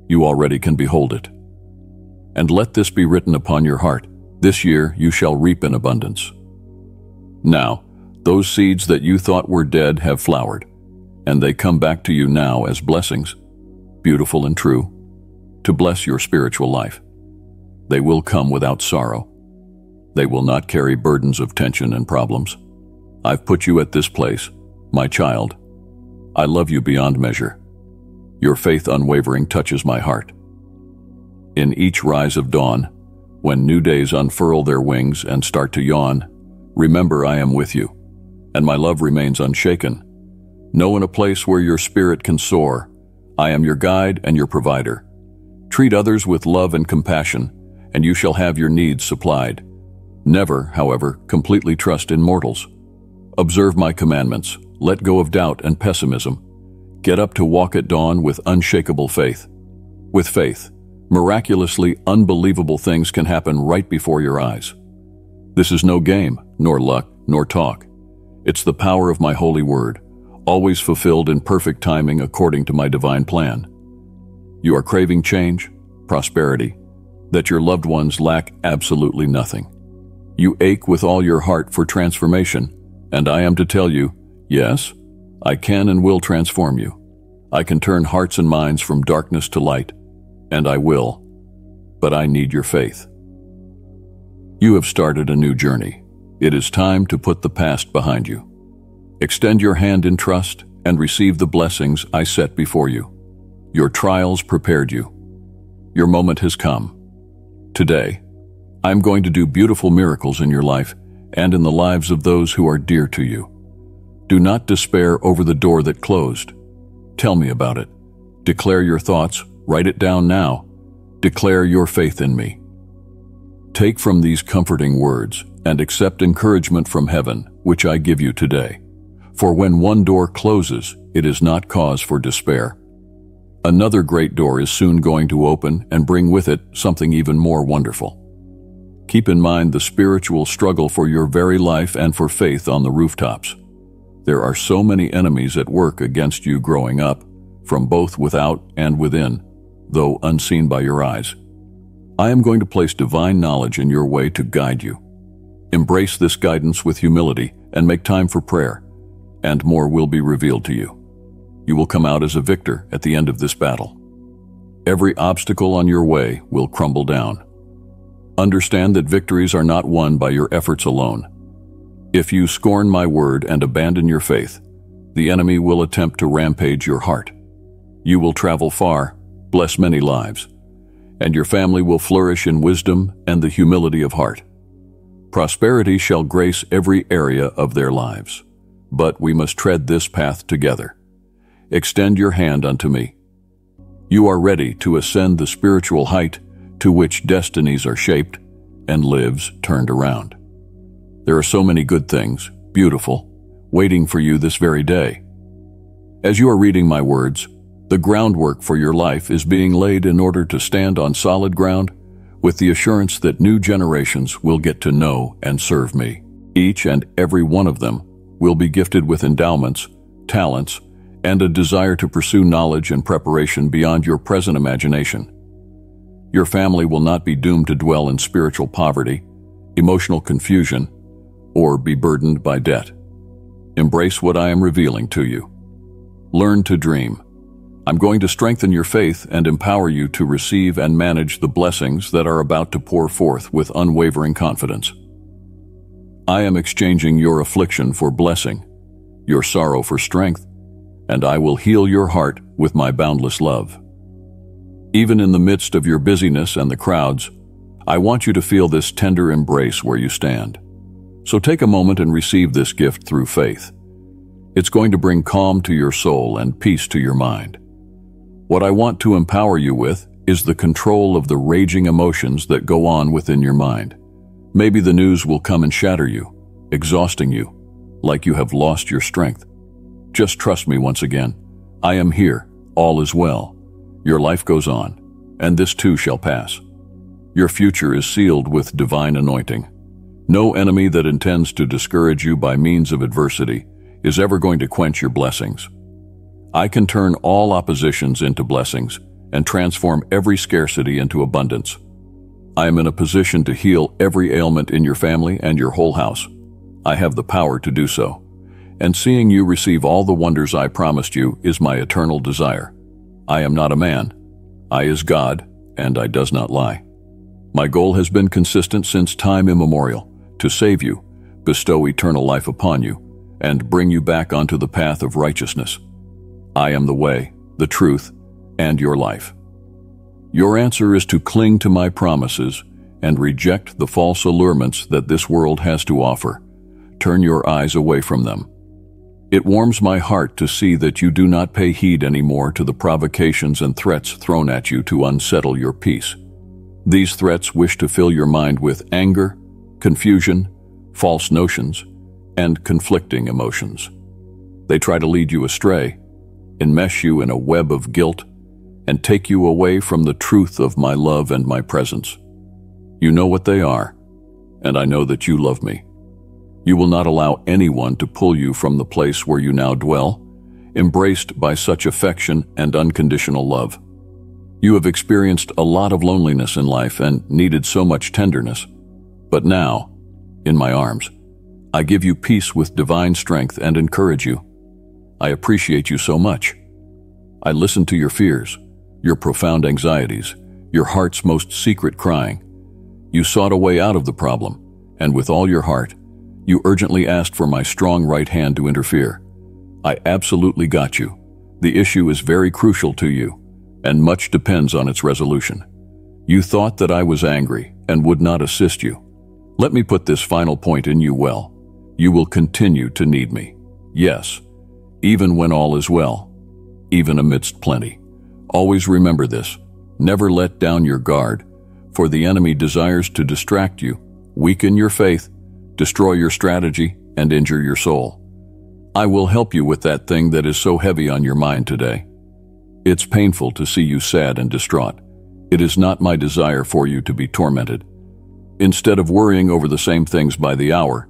You already can behold it. And let this be written upon your heart. This year you shall reap in abundance. Now, those seeds that you thought were dead have flowered, and they come back to you now as blessings, beautiful and true, to bless your spiritual life. They will come without sorrow. They will not carry burdens of tension and problems. I've put you at this place, my child. I love you beyond measure. Your faith unwavering touches my heart. In each rise of dawn, when new days unfurl their wings and start to yawn, remember I am with you, and my love remains unshaken. Know in a place where your spirit can soar, I am your guide and your provider. Treat others with love and compassion, and you shall have your needs supplied. Never, however, completely trust in mortals. Observe my commandments. Let go of doubt and pessimism. Get up to walk at dawn with unshakable faith. With faith, miraculously unbelievable things can happen right before your eyes. This is no game, nor luck, nor talk. It's the power of my holy word, always fulfilled in perfect timing according to my divine plan. You are craving change, prosperity, that your loved ones lack absolutely nothing. You ache with all your heart for transformation, and I am to tell you, yes, I can and will transform you. I can turn hearts and minds from darkness to light, and I will, but I need your faith. You have started a new journey. It is time to put the past behind you. Extend your hand in trust and receive the blessings I set before you. Your trials prepared you. Your moment has come. Today, I'm going to do beautiful miracles in your life and in the lives of those who are dear to you. Do not despair over the door that closed. Tell me about it. Declare your thoughts. Write it down now. Declare your faith in me. Take from these comforting words and accept encouragement from heaven, which I give you today. For when one door closes, it is not cause for despair. Another great door is soon going to open and bring with it something even more wonderful. Keep in mind the spiritual struggle for your very life and for faith on the rooftops. There are so many enemies at work against you growing up, from both without and within, though unseen by your eyes. I am going to place divine knowledge in your way to guide you. Embrace this guidance with humility and make time for prayer, and more will be revealed to you. You will come out as a victor at the end of this battle. Every obstacle on your way will crumble down. Understand that victories are not won by your efforts alone. If you scorn my word and abandon your faith, the enemy will attempt to rampage your heart. You will travel far, bless many lives, and your family will flourish in wisdom and the humility of heart. Prosperity shall grace every area of their lives, but we must tread this path together. Extend your hand unto me. You are ready to ascend the spiritual height to which destinies are shaped and lives turned around. There are so many good things, beautiful, waiting for you this very day. As you are reading my words, the groundwork for your life is being laid in order to stand on solid ground with the assurance that new generations will get to know and serve me. Each and every one of them will be gifted with endowments, talents, and a desire to pursue knowledge and preparation beyond your present imagination. Your family will not be doomed to dwell in spiritual poverty, emotional confusion, or be burdened by debt. Embrace what I am revealing to you. Learn to dream. I'm going to strengthen your faith and empower you to receive and manage the blessings that are about to pour forth with unwavering confidence. I am exchanging your affliction for blessing, your sorrow for strength, and I will heal your heart with my boundless love. Even in the midst of your busyness and the crowds, I want you to feel this tender embrace where you stand. So take a moment and receive this gift through faith. It's going to bring calm to your soul and peace to your mind. What I want to empower you with is the control of the raging emotions that go on within your mind. Maybe the news will come and shatter you, exhausting you, like you have lost your strength. Just trust me once again. I am here. All is well. Your life goes on, and this too shall pass. Your future is sealed with divine anointing. No enemy that intends to discourage you by means of adversity is ever going to quench your blessings. I can turn all oppositions into blessings and transform every scarcity into abundance. I am in a position to heal every ailment in your family and your whole house. I have the power to do so, and seeing you receive all the wonders I promised you is my eternal desire. I am not a man. I is God, and I does not lie. My goal has been consistent since time immemorial, to save you, bestow eternal life upon you, and bring you back onto the path of righteousness. I am the way, the truth, and your life. Your answer is to cling to my promises and reject the false allurements that this world has to offer. Turn your eyes away from them. It warms my heart to see that you do not pay heed anymore to the provocations and threats thrown at you to unsettle your peace. These threats wish to fill your mind with anger, confusion, false notions, and conflicting emotions. They try to lead you astray, enmesh you in a web of guilt, and take you away from the truth of my love and my presence. You know what they are, and I know that you love me. You will not allow anyone to pull you from the place where you now dwell, embraced by such affection and unconditional love. You have experienced a lot of loneliness in life and needed so much tenderness. But now, in my arms, I give you peace with divine strength and encourage you. I appreciate you so much. I listen to your fears, your profound anxieties, your heart's most secret crying. You sought a way out of the problem, and with all your heart, you urgently asked for my strong right hand to interfere. I absolutely got you. The issue is very crucial to you, and much depends on its resolution. You thought that I was angry and would not assist you. Let me put this final point in you well. You will continue to need me. Yes, even when all is well, even amidst plenty. Always remember this. Never let down your guard, for the enemy desires to distract you, weaken your faith, destroy your strategy, and injure your soul. I will help you with that thing that is so heavy on your mind today. It's painful to see you sad and distraught. It is not my desire for you to be tormented. Instead of worrying over the same things by the hour,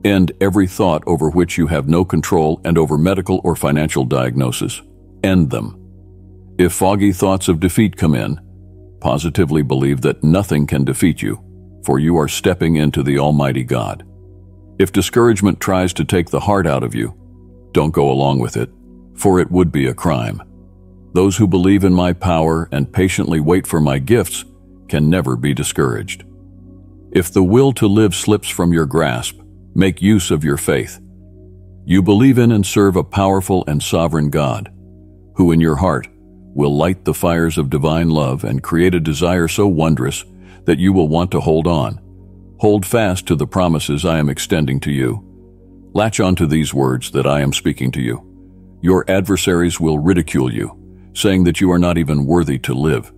end every thought over which you have no control and over medical or financial diagnosis. End them. If foggy thoughts of defeat come in, positively believe that nothing can defeat you, for you are stepping into the Almighty God. If discouragement tries to take the heart out of you, don't go along with it, for it would be a crime. Those who believe in my power and patiently wait for my gifts can never be discouraged. If the will to live slips from your grasp, make use of your faith. You believe in and serve a powerful and sovereign God, who in your heart will light the fires of divine love and create a desire so wondrous that you will want to hold on. Hold fast to the promises I am extending to you. Latch on to these words that I am speaking to you. Your adversaries will ridicule you, saying that you are not even worthy to live.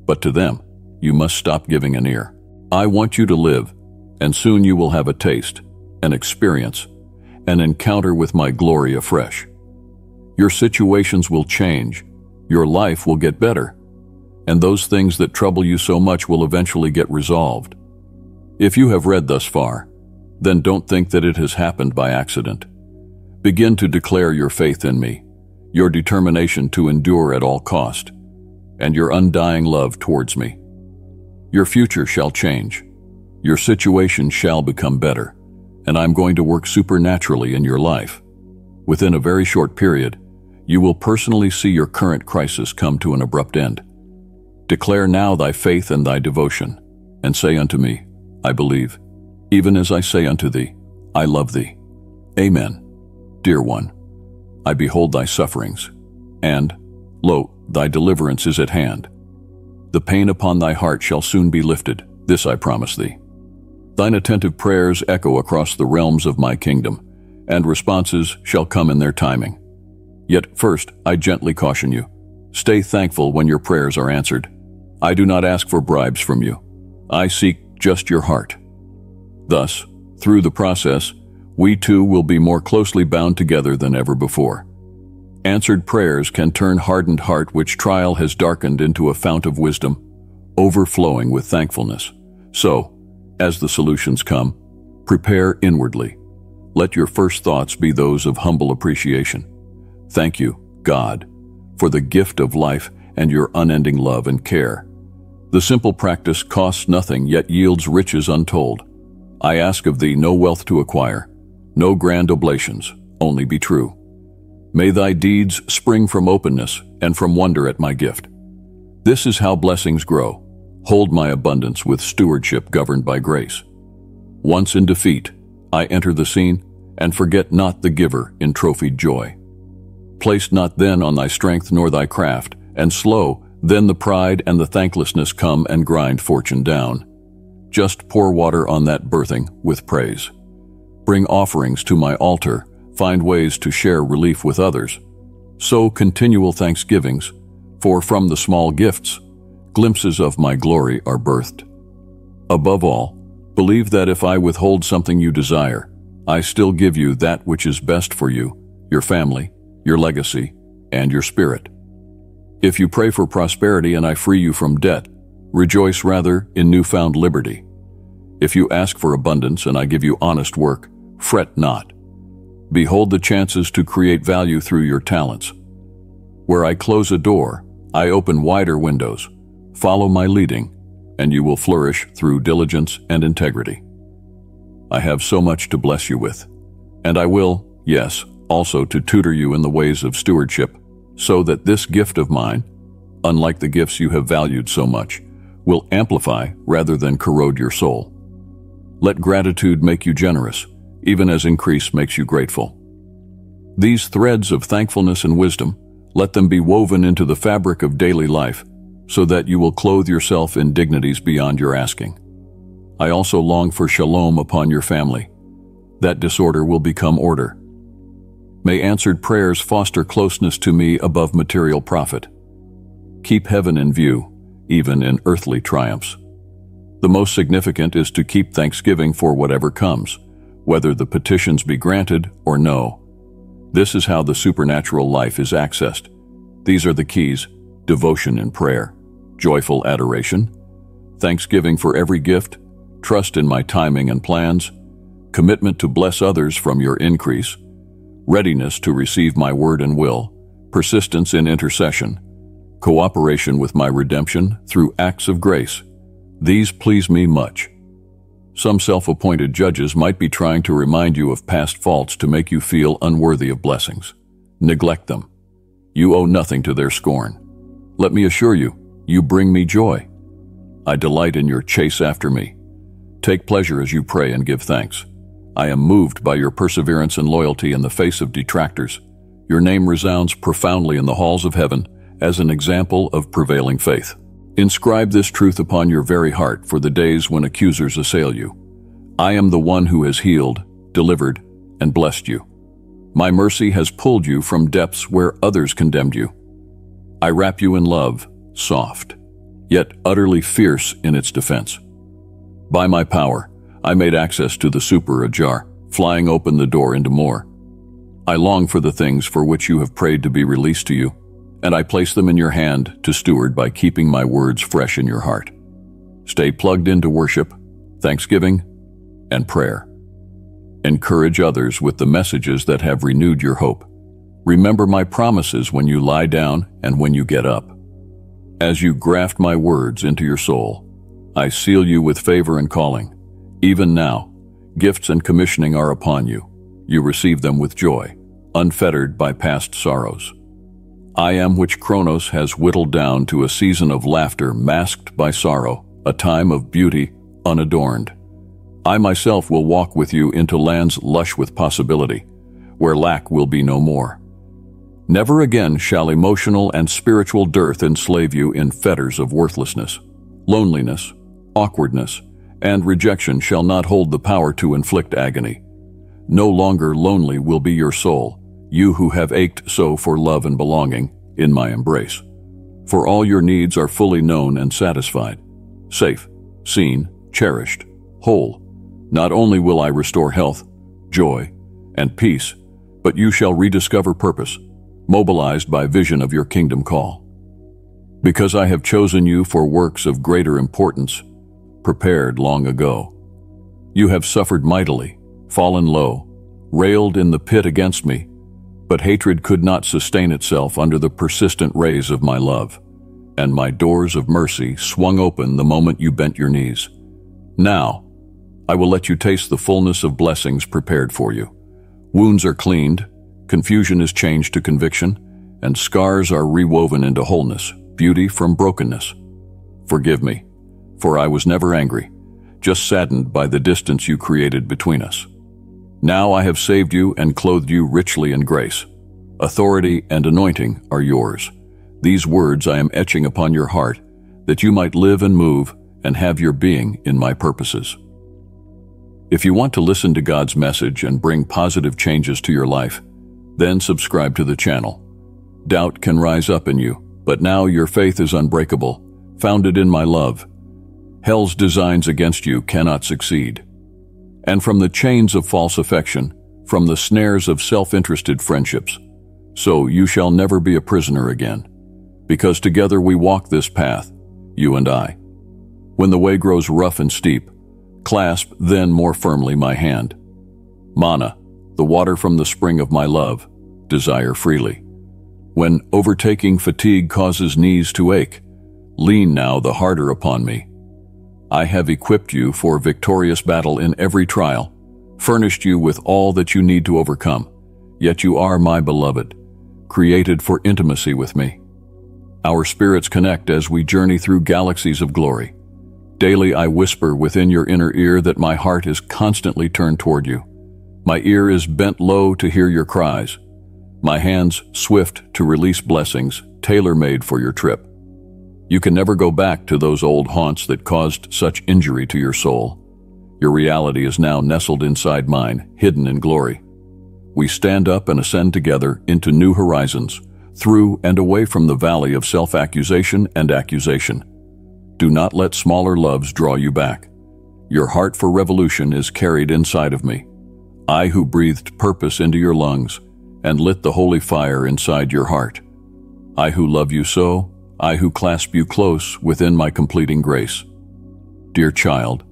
But to them, you must stop giving an ear. I want you to live, and soon you will have a taste, an experience, an encounter with my glory afresh. Your situations will change, your life will get better, and those things that trouble you so much will eventually get resolved. If you have read thus far, then don't think that it has happened by accident. Begin to declare your faith in me, your determination to endure at all cost, and your undying love towards me. Your future shall change, your situation shall become better, and I'm going to work supernaturally in your life. Within a very short period, you will personally see your current crisis come to an abrupt end. Declare now thy faith and thy devotion, and say unto me, I believe, even as I say unto thee, I love thee. Amen. Dear one, I behold thy sufferings, and, lo, thy deliverance is at hand. The pain upon thy heart shall soon be lifted, this I promise thee. Thine attentive prayers echo across the realms of my kingdom, and responses shall come in their timing. Yet first, I gently caution you, stay thankful when your prayers are answered. I do not ask for bribes from you. I seek just your heart. Thus, through the process, we two will be more closely bound together than ever before. Answered prayers can turn hardened heart which trial has darkened into a fount of wisdom, overflowing with thankfulness. So, as the solutions come, prepare inwardly. Let your first thoughts be those of humble appreciation. Thank you, God, for the gift of life and your unending love and care. The simple practice costs nothing yet yields riches untold. I ask of thee no wealth to acquire, no grand oblations, only be true. May thy deeds spring from openness and from wonder at my gift. This is how blessings grow. Hold my abundance with stewardship governed by grace. Once in defeat, I enter the scene and forget not the giver in trophied joy. Place not then on thy strength nor thy craft, and slow, then the pride and the thanklessness come and grind fortune down. Just pour water on that birthing with praise. Bring offerings to my altar, find ways to share relief with others. Sow continual thanksgivings, for from the small gifts, glimpses of my glory are birthed. Above all, believe that if I withhold something you desire, I still give you that which is best for you, your family, your legacy, and your spirit. If you pray for prosperity and I free you from debt, rejoice rather in newfound liberty. If you ask for abundance and I give you honest work, fret not. Behold the chances to create value through your talents. Where I close a door, I open wider windows. Follow my leading, and you will flourish through diligence and integrity. I have so much to bless you with, and I will, yes, also to tutor you in the ways of stewardship, so that this gift of mine, unlike the gifts you have valued so much, will amplify rather than corrode your soul. Let gratitude make you generous, even as increase makes you grateful. These threads of thankfulness and wisdom, let them be woven into the fabric of daily life, so that you will clothe yourself in dignities beyond your asking. I also long for shalom upon your family. That disorder will become order. May answered prayers foster closeness to me above material profit. Keep heaven in view, even in earthly triumphs. The most significant is to keep thanksgiving for whatever comes, whether the petitions be granted or no. This is how the supernatural life is accessed. These are the keys: devotion in prayer, joyful adoration, thanksgiving for every gift, trust in my timing and plans, commitment to bless others from your increase, readiness to receive my word and will, persistence in intercession, cooperation with my redemption through acts of grace. These please me much. Some self-appointed judges might be trying to remind you of past faults to make you feel unworthy of blessings. Neglect them. You owe nothing to their scorn. Let me assure you, you bring me joy. I delight in your chase after me. Take pleasure as you pray and give thanks. I am moved by your perseverance and loyalty in the face of detractors. Your name resounds profoundly in the halls of heaven as an example of prevailing faith. Inscribe this truth upon your very heart for the days when accusers assail you. I am the one who has healed, delivered, and blessed you. My mercy has pulled you from depths where others condemned you. I wrap you in love, soft, yet utterly fierce in its defense. By my power, I made access to the super ajar, flying open the door into more. I long for the things for which you have prayed to be released to you, and I place them in your hand to steward by keeping my words fresh in your heart. Stay plugged into worship, thanksgiving, and prayer. Encourage others with the messages that have renewed your hope. Remember my promises when you lie down and when you get up. As you graft my words into your soul, I seal you with favor and calling. Even now, gifts and commissioning are upon you. You receive them with joy, unfettered by past sorrows. I am which Kronos has whittled down to a season of laughter masked by sorrow, a time of beauty unadorned. I myself will walk with you into lands lush with possibility, where lack will be no more. Never again shall emotional and spiritual dearth enslave you in fetters of worthlessness. Loneliness, awkwardness, and rejection shall not hold the power to inflict agony. No longer lonely will be your soul, you who have ached so for love and belonging in my embrace. For all your needs are fully known and satisfied, safe, seen, cherished, whole. Not only will I restore health, joy, and peace, but you shall rediscover purpose, mobilized by vision of your kingdom call. Because I have chosen you for works of greater importance, prepared long ago. You have suffered mightily, fallen low, railed in the pit against me, but hatred could not sustain itself under the persistent rays of my love, and my doors of mercy swung open the moment you bent your knees. Now, I will let you taste the fullness of blessings prepared for you. Wounds are cleaned, confusion is changed to conviction, and scars are rewoven into wholeness, beauty from brokenness. Forgive me, for I was never angry, just saddened by the distance you created between us. Now I have saved you and clothed you richly in grace. Authority and anointing are yours. These words I am etching upon your heart, that you might live and move and have your being in my purposes. If you want to listen to God's message and bring positive changes to your life, then subscribe to the channel. Doubt can rise up in you, but now your faith is unbreakable, founded in my love. Hell's designs against you cannot succeed. And from the chains of false affection, from the snares of self-interested friendships, so you shall never be a prisoner again, because together we walk this path, you and I. When the way grows rough and steep, clasp then more firmly my hand. Mana, the water from the spring of my love, desire freely. When overtaking fatigue causes knees to ache, lean now the harder upon me. I have equipped you for victorious battle in every trial, furnished you with all that you need to overcome, yet you are my beloved, created for intimacy with me. Our spirits connect as we journey through galaxies of glory. Daily I whisper within your inner ear that my heart is constantly turned toward you. My ear is bent low to hear your cries. My hands swift to release blessings tailor-made for your trip. You can never go back to those old haunts that caused such injury to your soul. Your reality is now nestled inside mine, hidden in glory. We stand up and ascend together into new horizons, through and away from the valley of self-accusation and accusation. Do not let smaller loves draw you back. Your heart for revolution is carried inside of me. I who breathed purpose into your lungs and lit the holy fire inside your heart. I who love you so, I who clasp you close within my completing grace. Dear child,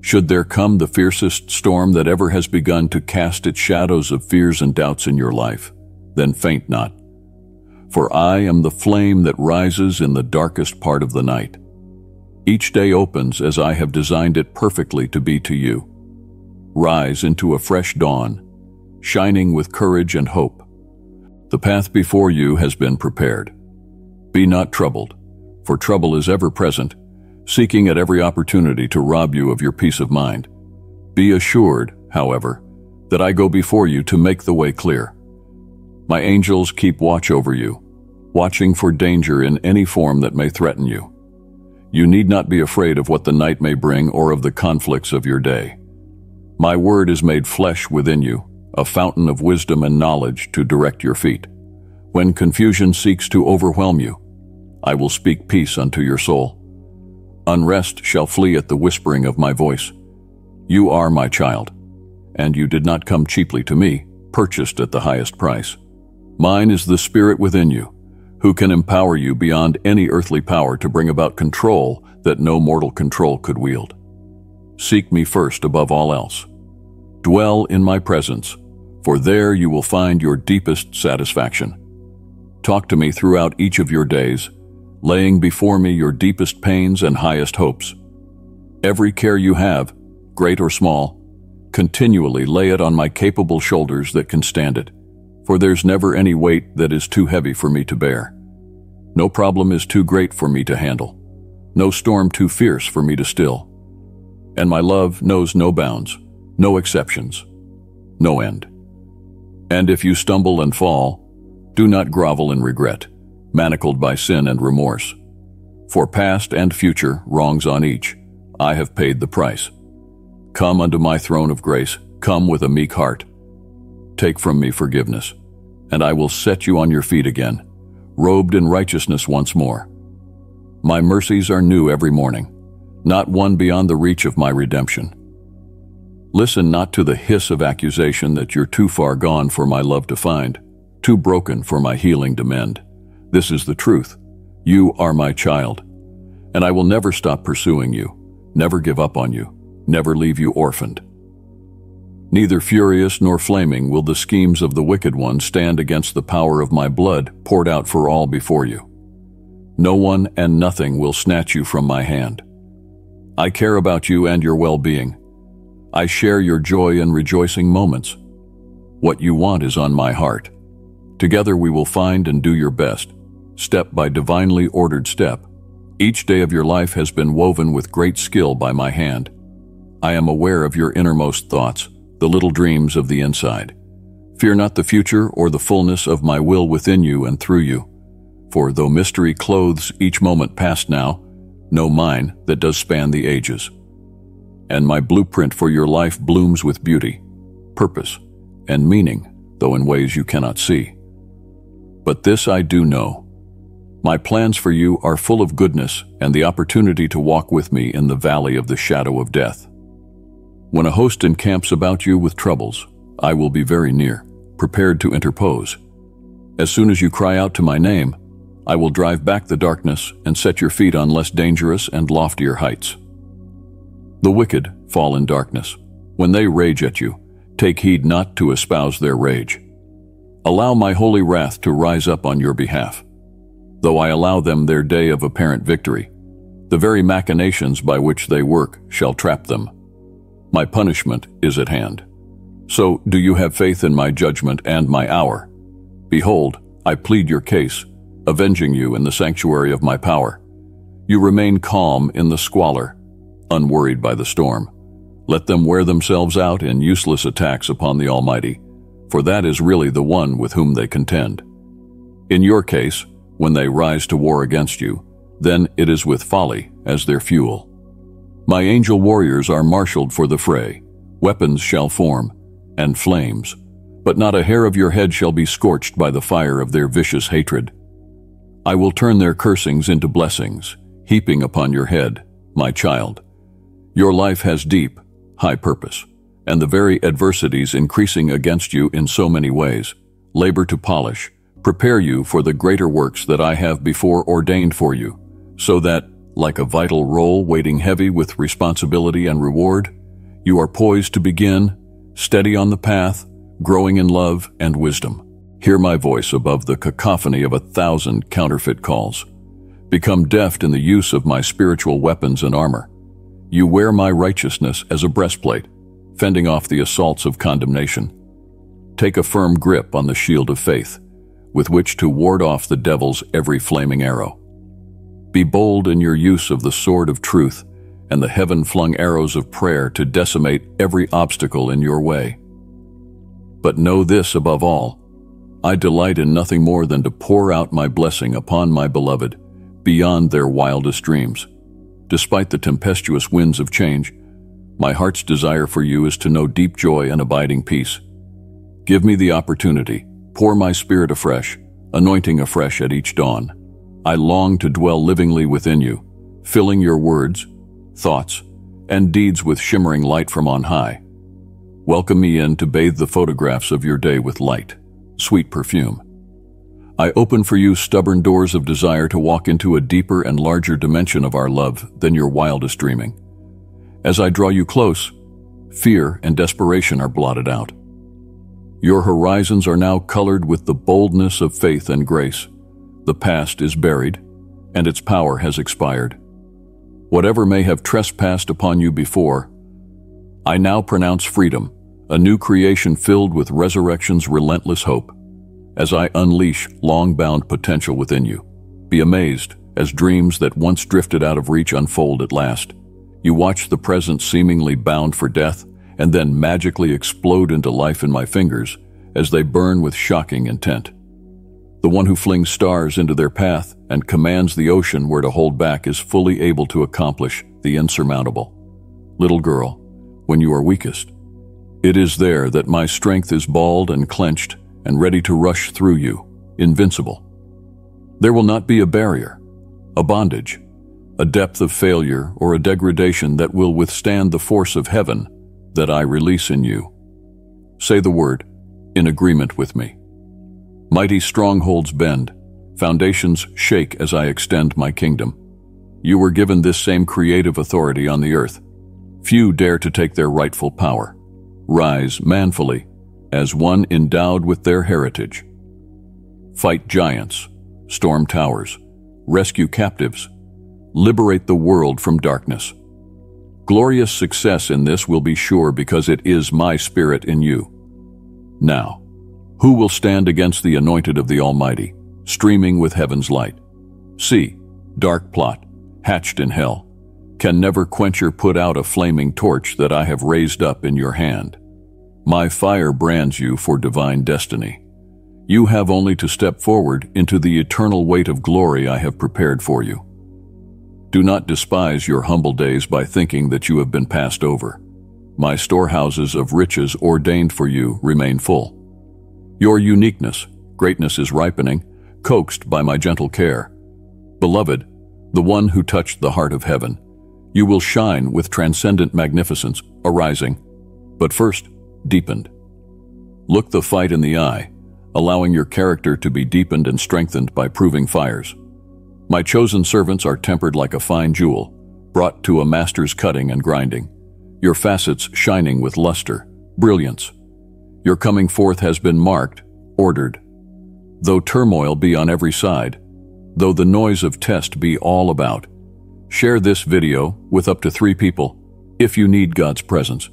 Should there come the fiercest storm that ever has begun to cast its shadows of fears and doubts in your life, then faint not. For I am the flame that rises in the darkest part of the night. Each day opens as I have designed it perfectly to be to you. Rise into a fresh dawn, shining with courage and hope. The path before you has been prepared. Be not troubled, for trouble is ever present, seeking at every opportunity to rob you of your peace of mind. Be assured, however, that I go before you to make the way clear. My angels keep watch over you, watching for danger in any form that may threaten you. You need not be afraid of what the night may bring or of the conflicts of your day. My word is made flesh within you, a fountain of wisdom and knowledge to direct your feet. When confusion seeks to overwhelm you, I will speak peace unto your soul. Unrest shall flee at the whispering of my voice. You are my child, and you did not come cheaply to me, purchased at the highest price. Mine is the spirit within you, who can empower you beyond any earthly power to bring about control that no mortal control could wield. Seek me first above all else. Dwell in my presence, for there you will find your deepest satisfaction. Talk to me throughout each of your days, laying before me your deepest pains and highest hopes. Every care you have, great or small, continually lay it on my capable shoulders that can stand it, for there's never any weight that is too heavy for me to bear. No problem is too great for me to handle, no storm too fierce for me to still. And my love knows no bounds, no exceptions, no end. And if you stumble and fall, do not grovel in regret, manacled by sin and remorse. For past and future wrongs on each, I have paid the price. Come unto my throne of grace, come with a meek heart. Take from me forgiveness, and I will set you on your feet again, robed in righteousness once more. My mercies are new every morning, not one beyond the reach of my redemption. Listen not to the hiss of accusation that you're too far gone for my love to find, too broken for my healing to mend. This is the truth. You are my child, and I will never stop pursuing you, never give up on you, never leave you orphaned. Neither furious nor flaming will the schemes of the wicked one stand against the power of my blood poured out for all before you. No one and nothing will snatch you from my hand. I care about you and your well-being. I share your joy and rejoicing moments. What you want is on my heart. Together we will find and do your best, step by divinely ordered step. Each day of your life has been woven with great skill by my hand. I am aware of your innermost thoughts, the little dreams of the inside. Fear not the future or the fullness of my will within you and through you. For though mystery clothes each moment past now, know mine that does span the ages. And my blueprint for your life blooms with beauty, purpose, and meaning, though in ways you cannot see. But this I do know. My plans for you are full of goodness and the opportunity to walk with me in the valley of the shadow of death. When a host encamps about you with troubles, I will be very near, prepared to interpose. As soon as you cry out to my name, I will drive back the darkness and set your feet on less dangerous and loftier heights. The wicked fall in darkness. When they rage at you, take heed not to espouse their rage. Allow my holy wrath to rise up on your behalf. Though I allow them their day of apparent victory, the very machinations by which they work shall trap them. My punishment is at hand. So do you have faith in my judgment and my hour? Behold, I plead your case, avenging you in the sanctuary of my power. You remain calm in the squalor, unworried by the storm. Let them wear themselves out in useless attacks upon the Almighty, for that is really the one with whom they contend. In your case, when they rise to war against you, then it is with folly as their fuel. My angel warriors are marshaled for the fray. Weapons shall form, and flames, but not a hair of your head shall be scorched by the fire of their vicious hatred. I will turn their cursings into blessings, heaping upon your head, my child. Your life has deep, high purpose, and the very adversities increasing against you in so many ways labor to polish, prepare you for the greater works that I have before ordained for you, so that, like a vital role weighting heavy with responsibility and reward. You are poised to begin, steady on the path, growing in love and wisdom. Hear my voice above the cacophony of 1,000 counterfeit calls. Become deft in the use of my spiritual weapons and armor. You wear my righteousness as a breastplate, fending off the assaults of condemnation. Take a firm grip on the shield of faith, with which to ward off the devil's every flaming arrow. Be bold in your use of the sword of truth and the heaven-flung arrows of prayer to decimate every obstacle in your way. But know this above all, I delight in nothing more than to pour out my blessing upon my beloved, beyond their wildest dreams. Despite the tempestuous winds of change, my heart's desire for you is to know deep joy and abiding peace. Give me the opportunity, pour my spirit afresh, anointing afresh at each dawn. I long to dwell livingly within you, filling your words, thoughts, and deeds with shimmering light from on high. Welcome me in to bathe the photographs of your day with light, sweet perfume. I open for you stubborn doors of desire to walk into a deeper and larger dimension of our love than your wildest dreaming. As I draw you close, fear and desperation are blotted out. Your horizons are now colored with the boldness of faith and grace. The past is buried, and its power has expired. Whatever may have trespassed upon you before, I now pronounce freedom, a new creation filled with resurrection's relentless hope. As I unleash long-bound potential within you, be amazed as dreams that once drifted out of reach unfold at last. You watch the present seemingly bound for death, and then magically explode into life in my fingers as they burn with shocking intent. The one who flings stars into their path and commands the ocean where to hold back is fully able to accomplish the insurmountable. Little girl, when you are weakest, it is there that my strength is balled and clenched and ready to rush through you, invincible. There will not be a barrier, a bondage, a depth of failure or a degradation that will withstand the force of heaven that I release in you. Say the word, in agreement with me. Mighty strongholds bend, foundations shake as I extend my kingdom. You were given this same creative authority on the earth. Few dare to take their rightful power. Rise manfully, as one endowed with their heritage. Fight giants, storm towers, rescue captives, liberate the world from darkness. Glorious success in this will be sure because it is my spirit in you. Now, who will stand against the anointed of the Almighty, streaming with heaven's light? See, dark plot, hatched in hell, can never quench or put out a flaming torch that I have raised up in your hand. My fire brands you for divine destiny. You have only to step forward into the eternal weight of glory I have prepared for you. Do not despise your humble days by thinking that you have been passed over. My storehouses of riches ordained for you remain full. Your uniqueness, greatness is ripening, coaxed by my gentle care. Beloved, the one who touched the heart of heaven, you will shine with transcendent magnificence, arising, but first, deepened. Look the fight in the eye, allowing your character to be deepened and strengthened by proving fires. My chosen servants are tempered like a fine jewel, brought to a master's cutting and grinding, your facets shining with luster, brilliance. Your coming forth has been marked, ordered. Though turmoil be on every side, though the noise of test be all about, share this video with up to 3 people if you need God's presence.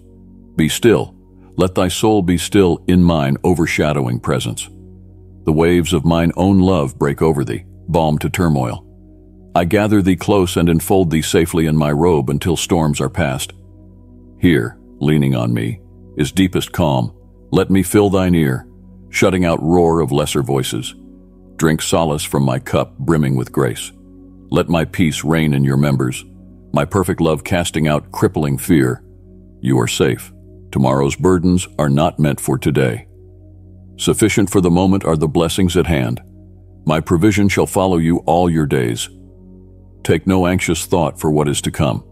Be still. Let thy soul be still in mine overshadowing presence. The waves of mine own love break over thee, balm to turmoil. I gather thee close and enfold thee safely in my robe until storms are past. Here, leaning on me, is deepest calm. Let me fill thine ear, shutting out roar of lesser voices. Drink solace from my cup brimming with grace. Let my peace reign in your members, my perfect love casting out crippling fear. You are safe. Tomorrow's burdens are not meant for today. Sufficient for the moment are the blessings at hand. My provision shall follow you all your days. Take no anxious thought for what is to come.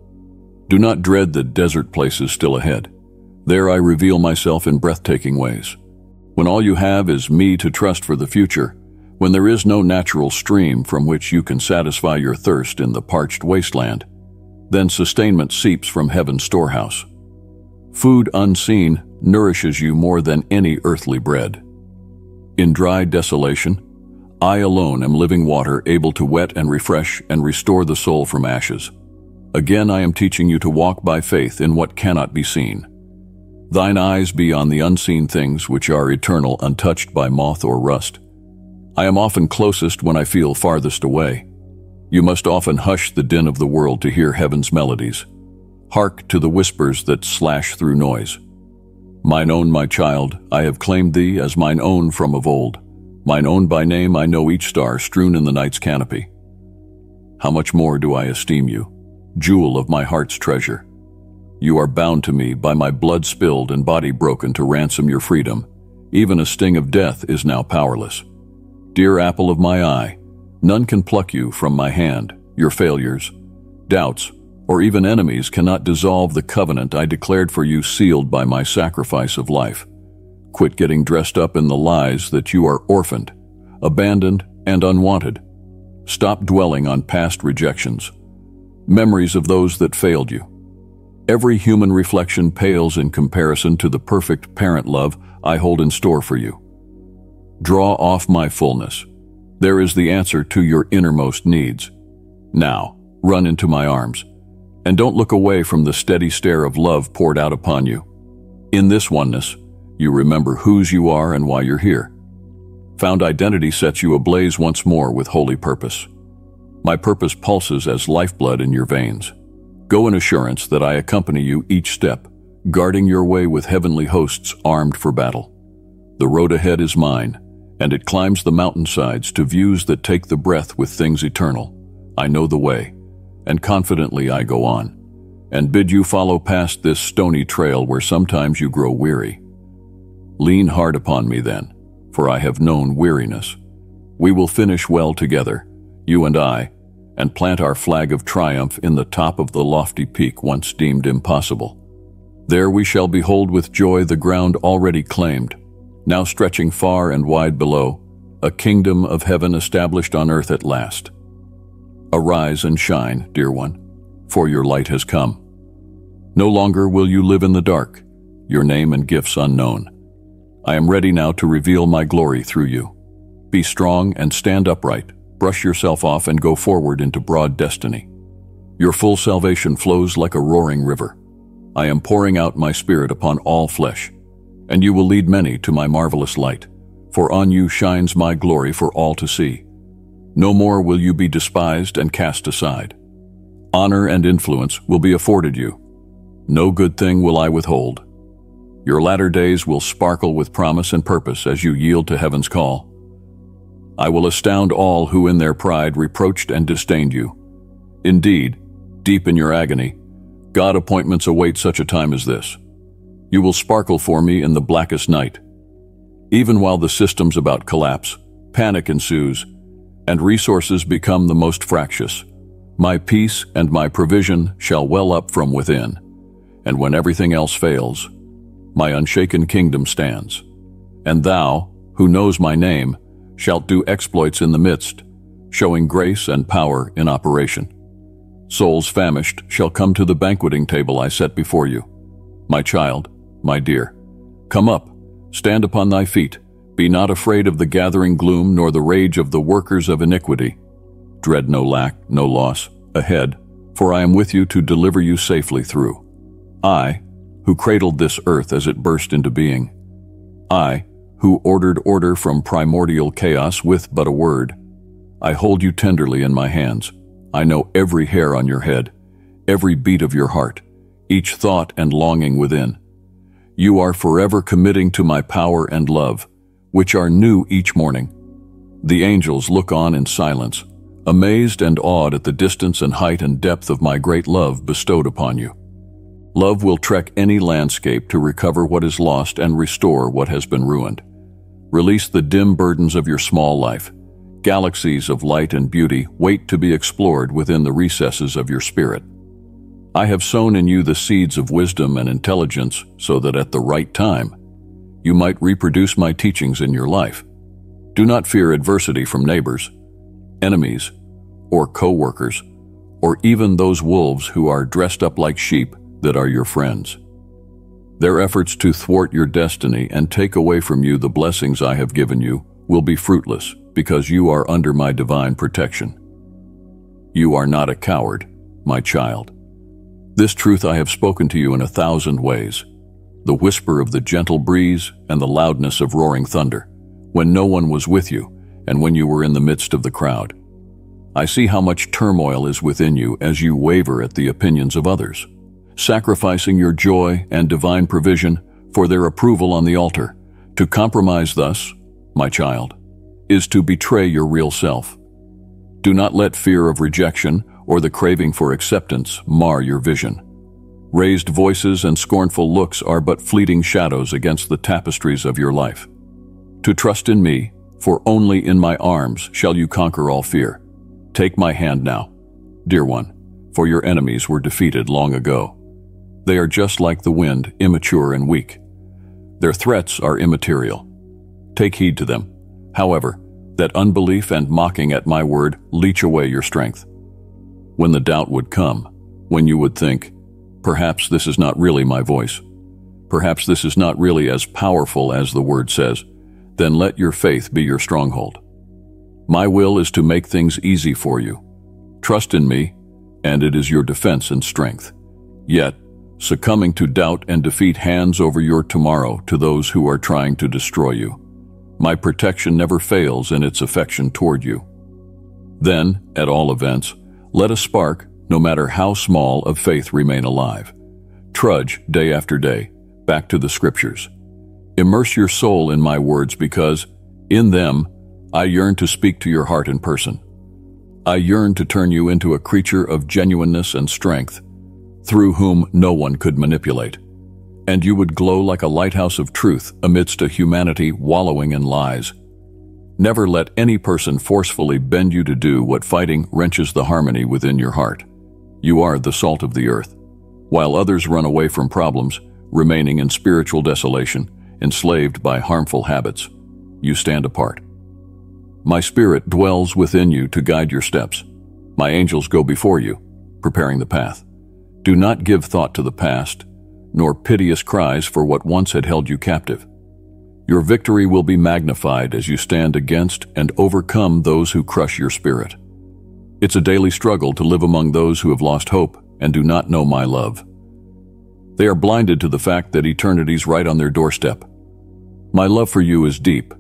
Do not dread the desert places still ahead. There I reveal myself in breathtaking ways. When all you have is me to trust for the future, when there is no natural stream from which you can satisfy your thirst in the parched wasteland, then sustainment seeps from heaven's storehouse. Food unseen nourishes you more than any earthly bread. In dry desolation, I alone am living water able to wet and refresh and restore the soul from ashes. Again I am teaching you to walk by faith in what cannot be seen. Thine eyes be on the unseen things which are eternal, untouched by moth or rust. I am often closest when I feel farthest away. You must often hush the din of the world to hear heaven's melodies. Hark to the whispers that slash through noise. Mine own, my child, I have claimed thee as mine own from of old. Mine own by name, I know each star strewn in the night's canopy. How much more do I esteem you, jewel of my heart's treasure. You are bound to me by my blood spilled and body broken to ransom your freedom. Even a sting of death is now powerless. Dear apple of my eye, none can pluck you from my hand. Your failures, doubts, or even enemies cannot dissolve the covenant I declared for you, sealed by my sacrifice of life. Quit getting dressed up in the lies that you are orphaned, abandoned, and unwanted. Stop dwelling on past rejections, memories of those that failed you. Every human reflection pales in comparison to the perfect parent love I hold in store for you. Draw off my fullness. There is the answer to your innermost needs. Now, run into my arms, and don't look away from the steady stare of love poured out upon you. In this oneness, you remember whose you are and why you're here. Found identity sets you ablaze once more with holy purpose. My purpose pulses as lifeblood in your veins. Go in assurance that I accompany you each step, guarding your way with heavenly hosts armed for battle. The road ahead is mine, and it climbs the mountainsides to views that take the breath with things eternal. I know the way, and confidently I go on, and bid you follow past this stony trail where sometimes you grow weary. Lean hard upon me then, for I have known weariness. We will finish well together, you and I, and plant our flag of triumph in the top of the lofty peak once deemed impossible. There we shall behold with joy the ground already claimed, now stretching far and wide below, a kingdom of heaven established on earth at last. Arise and shine, dear one, for your light has come. No longer will you live in the dark, your name and gifts unknown. I am ready now to reveal my glory through you. Be strong and stand upright. Brush yourself off and go forward into broad destiny. Your full salvation flows like a roaring river. I am pouring out my spirit upon all flesh, and you will lead many to my marvelous light, for on you shines my glory for all to see. No more will you be despised and cast aside. Honor and influence will be afforded you. No good thing will I withhold. Your latter days will sparkle with promise and purpose as you yield to heaven's call. I will astound all who in their pride reproached and disdained you. Indeed, deep in your agony, God appointments await such a time as this. You will sparkle for me in the blackest night. Even while the system's about collapse, panic ensues, and resources become the most fractious, my peace and my provision shall well up from within, and when everything else fails, my unshaken kingdom stands. And thou, who knows my name, shalt do exploits in the midst, showing grace and power in operation. Souls famished shall come to the banqueting table I set before you. My child, my dear, come up, stand upon thy feet, be not afraid of the gathering gloom nor the rage of the workers of iniquity. Dread no lack, no loss, ahead, for I am with you to deliver you safely through. I, who cradled this earth as it burst into being. I, who ordered order from primordial chaos with but a word. I hold you tenderly in my hands. I know every hair on your head, every beat of your heart, each thought and longing within. You are forever committing to my power and love, which are new each morning. The angels look on in silence, amazed and awed at the distance and height and depth of my great love bestowed upon you. Love will trek any landscape to recover what is lost and restore what has been ruined. Release the dim burdens of your small life. Galaxies of light and beauty wait to be explored within the recesses of your spirit. I have sown in you the seeds of wisdom and intelligence so that at the right time, you might reproduce my teachings in your life. Do not fear adversity from neighbors, enemies, or co-workers, or even those wolves who are dressed up like sheep that are your friends. Their efforts to thwart your destiny and take away from you the blessings I have given you will be fruitless because you are under my divine protection. You are not a coward, my child. This truth I have spoken to you in 1,000 ways, the whisper of the gentle breeze and the loudness of roaring thunder, when no one was with you and when you were in the midst of the crowd. I see how much turmoil is within you as you waver at the opinions of others, sacrificing your joy and divine provision for their approval on the altar. To compromise thus, my child, is to betray your real self. Do not let fear of rejection or the craving for acceptance mar your vision. Raised voices and scornful looks are but fleeting shadows against the tapestries of your life. To trust in me, for only in my arms shall you conquer all fear. Take my hand now, dear one, for your enemies were defeated long ago. They are just like the wind, immature and weak. Their threats are immaterial. Take heed to them, however, that unbelief and mocking at my word leech away your strength. When the doubt would come, when you would think, perhaps this is not really my voice, perhaps this is not really as powerful as the word says, then let your faith be your stronghold. My will is to make things easy for you. Trust in me, and it is your defense and strength. Yet, succumbing to doubt and defeat hands over your tomorrow to those who are trying to destroy you. My protection never fails in its affection toward you. Then, at all events, let a spark, no matter how small, of faith remain alive. Trudge day after day, back to the scriptures. Immerse your soul in my words because, in them, I yearn to speak to your heart in person. I yearn to turn you into a creature of genuineness and strength, through whom no one could manipulate, and you would glow like a lighthouse of truth amidst a humanity wallowing in lies. Never let any person forcefully bend you to do what fighting wrenches the harmony within your heart. You are the salt of the earth. While others run away from problems, remaining in spiritual desolation, enslaved by harmful habits, you stand apart. My spirit dwells within you to guide your steps. My angels go before you, preparing the path. Do not give thought to the past, nor piteous cries for what once had held you captive. Your victory will be magnified as you stand against and overcome those who crush your spirit. It's a daily struggle to live among those who have lost hope and do not know my love. They are blinded to the fact that eternity's right on their doorstep. My love for you is deep,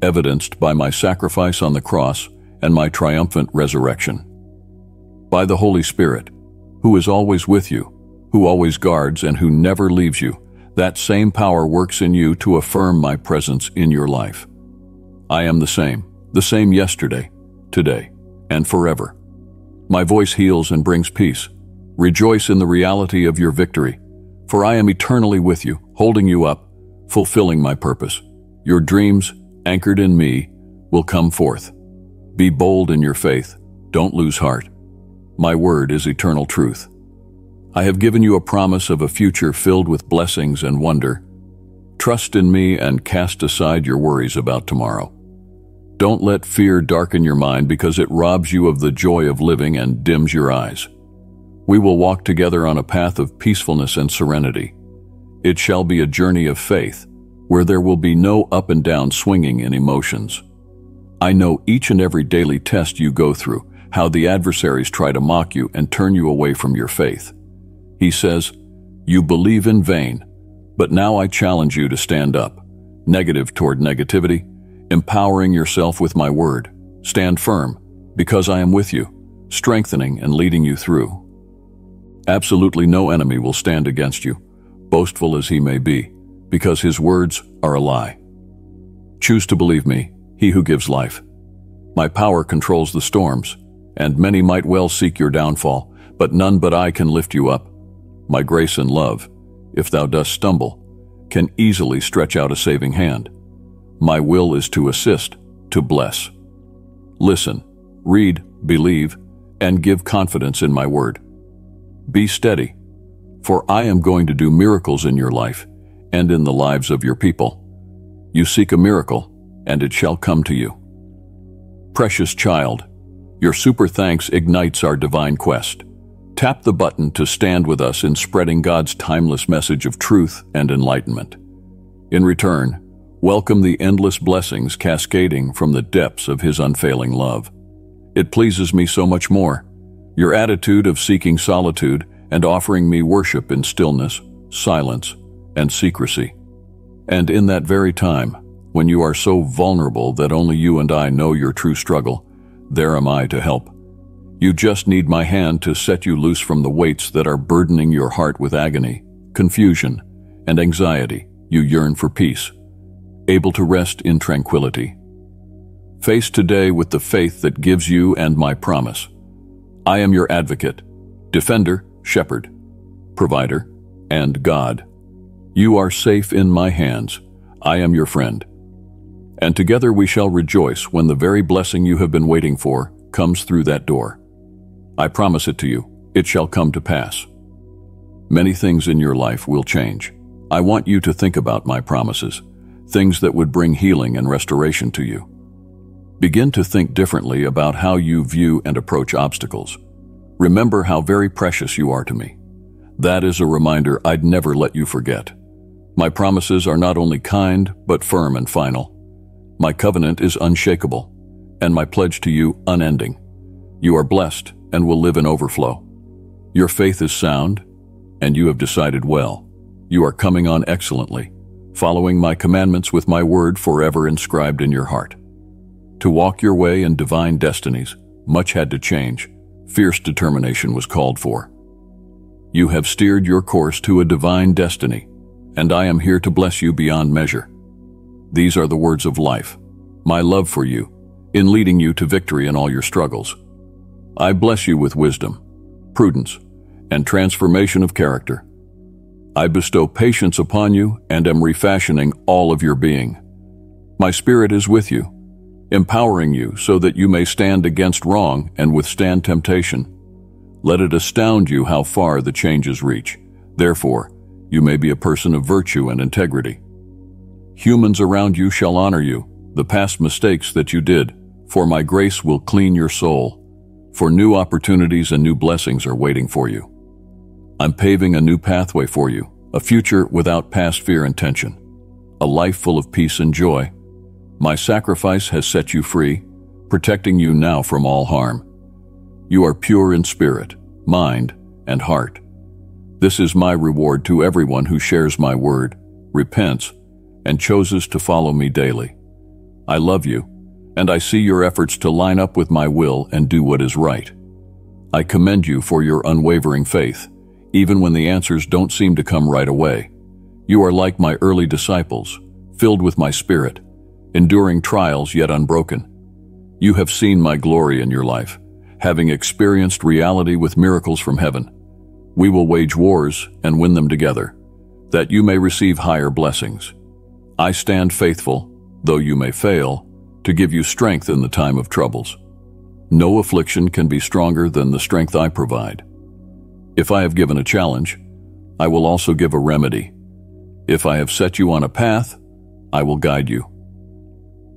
evidenced by my sacrifice on the cross and my triumphant resurrection. By the Holy Spirit, who is always with you, who always guards and who never leaves you, that same power works in you to affirm my presence in your life. I am the same yesterday, today, and forever. My voice heals and brings peace. Rejoice in the reality of your victory, for I am eternally with you, holding you up, fulfilling my purpose. Your dreams, anchored in me, will come forth. Be bold in your faith. Don't lose heart. My word is eternal truth. I have given you a promise of a future filled with blessings and wonder. Trust in me and cast aside your worries about tomorrow. Don't let fear darken your mind because it robs you of the joy of living and dims your eyes. We will walk together on a path of peacefulness and serenity. It shall be a journey of faith, where there will be no up and down swinging in emotions. I know each and every daily test you go through, how the adversaries try to mock you and turn you away from your faith. He says, you believe in vain, but now I challenge you to stand up, negative toward negativity, empowering yourself with my word. Stand firm, because I am with you, strengthening and leading you through. Absolutely no enemy will stand against you, boastful as he may be, because his words are a lie. Choose to believe me, he who gives life. My power controls the storms, and many might well seek your downfall, but none but I can lift you up. My grace and love, if thou dost stumble, can easily stretch out a saving hand. My will is to assist, to bless. Listen, read, believe, and give confidence in my word. Be steady, for I am going to do miracles in your life and in the lives of your people. You seek a miracle, and it shall come to you. precious child, your super thanks ignites our divine quest. Tap the button to stand with us in spreading God's timeless message of truth and enlightenment. In return, welcome the endless blessings cascading from the depths of His unfailing love. It pleases me so much more, your attitude of seeking solitude and offering me worship in stillness, silence, and secrecy. And in that very time, when you are so vulnerable that only you and I know your true struggle, there am I to help. You just need my hand to set you loose from the weights that are burdening your heart with agony, confusion, and anxiety. You yearn for peace, able to rest in tranquility. Face today with the faith that gives you and my promise. I am your advocate, defender, shepherd, provider, and God. You are safe in my hands. I am your friend. And together we shall rejoice when the very blessing you have been waiting for comes through that door. I promise it to you, it shall come to pass. Many things in your life will change. I want you to think about my promises, things that would bring healing and restoration to you. Begin to think differently about how you view and approach obstacles. Remember how very precious you are to me. That is a reminder I'd never let you forget. My promises are not only kind, but firm and final. My covenant is unshakable, and my pledge to you unending. You are blessed and will live in overflow. Your faith is sound, and you have decided well. You are coming on excellently, following my commandments with my word forever inscribed in your heart. To walk your way in divine destinies, much had to change. Fierce determination was called for. You have steered your course to a divine destiny, and I am here to bless you beyond measure. These are the words of life, my love for you, in leading you to victory in all your struggles. I bless you with wisdom, prudence, and transformation of character. I bestow patience upon you and am refashioning all of your being. My spirit is with you, empowering you so that you may stand against wrong and withstand temptation. Let it astound you how far the changes reach. Therefore, you may be a person of virtue and integrity. Humans around you shall honor you, the past mistakes that you did, for my grace will clean your soul. For new opportunities and new blessings are waiting for you. I'm paving a new pathway for you, a future without past fear and tension, a life full of peace and joy. My sacrifice has set you free, protecting you now from all harm. You are pure in spirit, mind, and heart. This is my reward to everyone who shares my word, repents, and chooses to follow me daily. I love you, and I see your efforts to line up with my will and do what is right. I commend you for your unwavering faith, even when the answers don't seem to come right away. You are like my early disciples, filled with my spirit, enduring trials yet unbroken. You have seen my glory in your life, having experienced reality with miracles from heaven. We will wage wars and win them together, that you may receive higher blessings. I stand faithful, though you may fail, to give you strength in the time of troubles. No affliction can be stronger than the strength I provide. If I have given a challenge, I will also give a remedy. If I have set you on a path, I will guide you.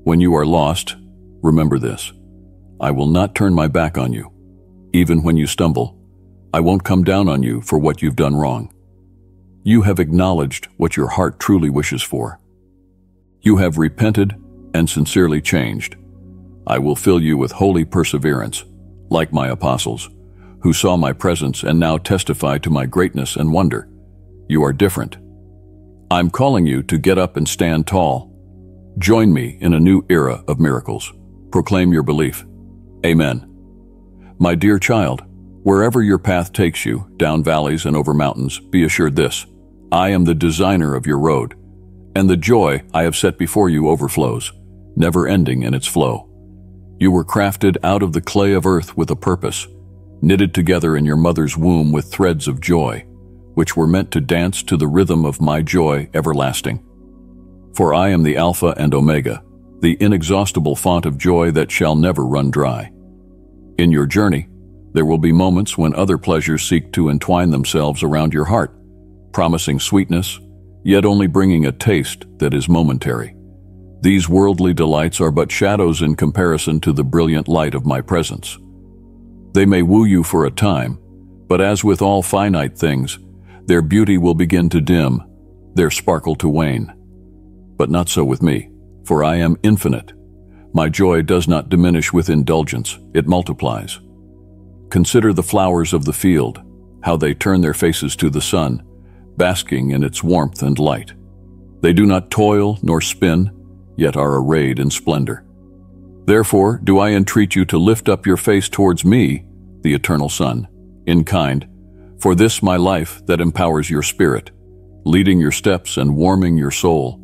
When you are lost, remember this: I will not turn my back on you. Even when you stumble, I won't come down on you for what you've done wrong. You have acknowledged what your heart truly wishes for. You have repented and sincerely changed. I will fill you with holy perseverance, like my apostles, who saw my presence and now testify to my greatness and wonder. You are different. I'm calling you to get up and stand tall. Join me in a new era of miracles. Proclaim your belief. Amen. My dear child, wherever your path takes you, down valleys and over mountains, be assured this: I am the designer of your road, and the joy I have set before you overflows, never ending in its flow. You were crafted out of the clay of earth with a purpose, knitted together in your mother's womb with threads of joy, which were meant to dance to the rhythm of my joy everlasting. For I am the Alpha and Omega, the inexhaustible font of joy that shall never run dry. In your journey, there will be moments when other pleasures seek to entwine themselves around your heart, promising sweetness, yet only bringing a taste that is momentary. These worldly delights are but shadows in comparison to the brilliant light of my presence. They may woo you for a time, but as with all finite things, their beauty will begin to dim, their sparkle to wane. But not so with me, for I am infinite. My joy does not diminish with indulgence, it multiplies. Consider the flowers of the field, how they turn their faces to the sun, basking in its warmth and light. They do not toil nor spin, yet are arrayed in splendor. Therefore do I entreat you to lift up your face towards me, the eternal Sun, in kind, for this my life that empowers your spirit, leading your steps and warming your soul.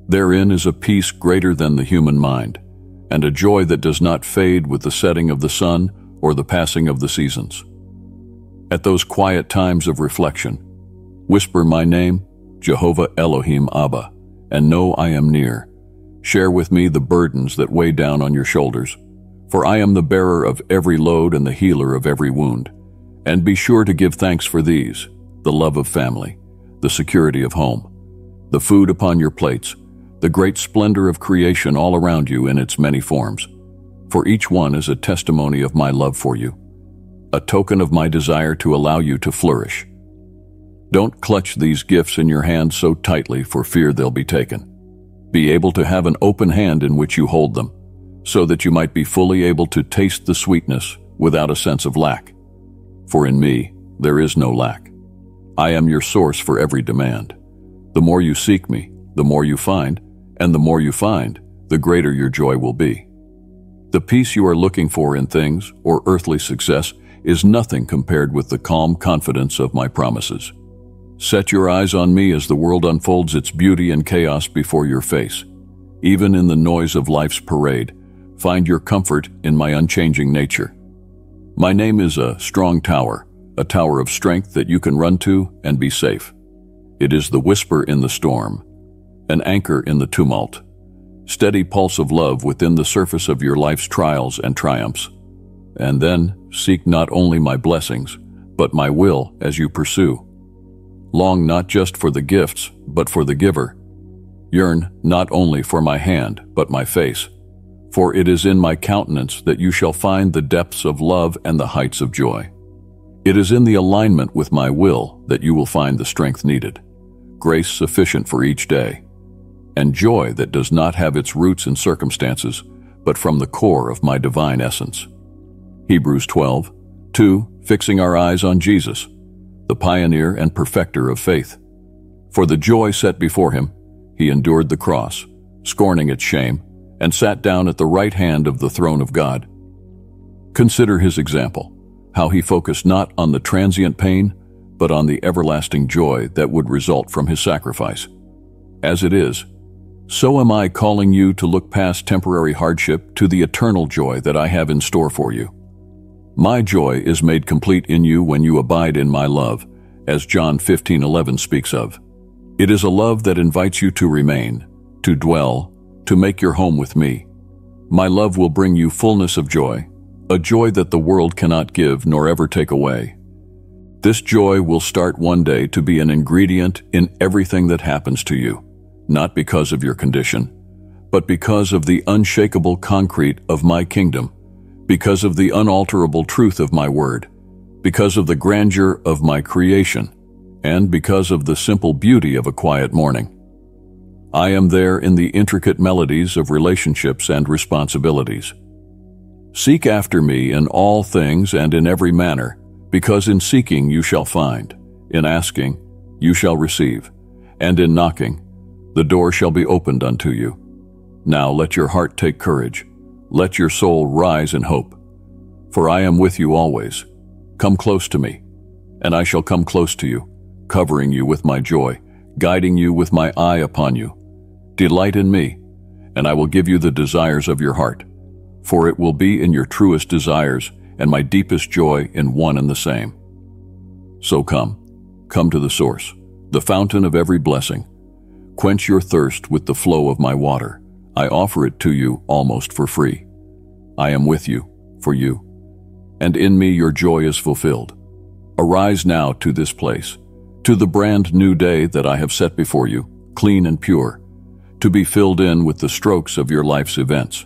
Therein is a peace greater than the human mind, and a joy that does not fade with the setting of the sun or the passing of the seasons. At those quiet times of reflection, whisper my name, Jehovah Elohim Abba, and know I am near. Share with me the burdens that weigh down on your shoulders, for I am the bearer of every load and the healer of every wound. And be sure to give thanks for these: the love of family, the security of home, the food upon your plates, the great splendor of creation all around you in its many forms. For each one is a testimony of my love for you, a token of my desire to allow you to flourish. Don't clutch these gifts in your hand so tightly for fear they'll be taken. Be able to have an open hand in which you hold them, so that you might be fully able to taste the sweetness without a sense of lack. For in me, there is no lack. I am your source for every demand. The more you seek me, the more you find, and the more you find, the greater your joy will be. The peace you are looking for in things or earthly success is nothing compared with the calm confidence of my promises. Set your eyes on me as the world unfolds its beauty and chaos before your face. Even in the noise of life's parade, find your comfort in my unchanging nature. My name is a strong tower, a tower of strength that you can run to and be safe. It is the whisper in the storm, an anchor in the tumult, steady pulse of love within the surface of your life's trials and triumphs. And then seek not only my blessings, but my will as you pursue. Long not just for the gifts, but for the giver. Yearn not only for my hand, but my face. For it is in my countenance that you shall find the depths of love and the heights of joy. It is in the alignment with my will that you will find the strength needed, grace sufficient for each day, and joy that does not have its roots in circumstances, but from the core of my divine essence. Hebrews 12:2, fixing our eyes on Jesus, the pioneer and perfecter of faith. For the joy set before him, he endured the cross, scorning its shame, and sat down at the right hand of the throne of God. Consider his example, how he focused not on the transient pain, but on the everlasting joy that would result from his sacrifice. As it is, so am I calling you to look past temporary hardship to the eternal joy that I have in store for you. My joy is made complete in you when you abide in my love, as John 15:11 speaks of. It is a love that invites you to remain, to dwell, to make your home with me. My love will bring you fullness of joy, a joy that the world cannot give nor ever take away. This joy will start one day to be an ingredient in everything that happens to you, not because of your condition, but because of the unshakable concrete of my kingdom, because of the unalterable truth of my word, because of the grandeur of my creation, and because of the simple beauty of a quiet morning. I am there in the intricate melodies of relationships and responsibilities. Seek after me in all things and in every manner, because in seeking you shall find, in asking you shall receive, and in knocking the door shall be opened unto you. Now let your heart take courage, let your soul rise in hope. For I am with you always. Come close to me, and I shall come close to you, covering you with my joy, guiding you with my eye upon you. Delight in me, and I will give you the desires of your heart, for it will be in your truest desires and my deepest joy in one and the same. So come to the source, the fountain of every blessing. Quench your thirst with the flow of my water. I offer it to you almost for free. I am with you, for you, and in me your joy is fulfilled. Arise now to this place, to the brand new day that I have set before you, clean and pure. to be filled in with the strokes of your life's events.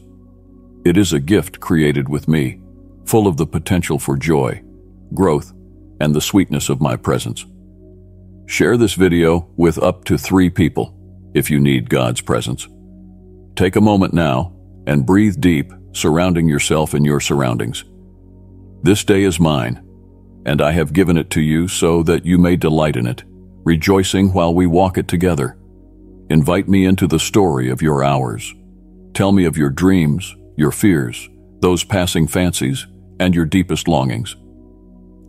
It is a gift created with me, full of the potential for joy, growth, and the sweetness of my presence. Share this video with up to 3 people if you need God's presence. Take a moment now and breathe deep, surrounding yourself in your surroundings. This day is mine, and I have given it to you so that you may delight in it, rejoicing while we walk it together. Invite me into the story of your hours. Tell me of your dreams, your fears, those passing fancies, and your deepest longings.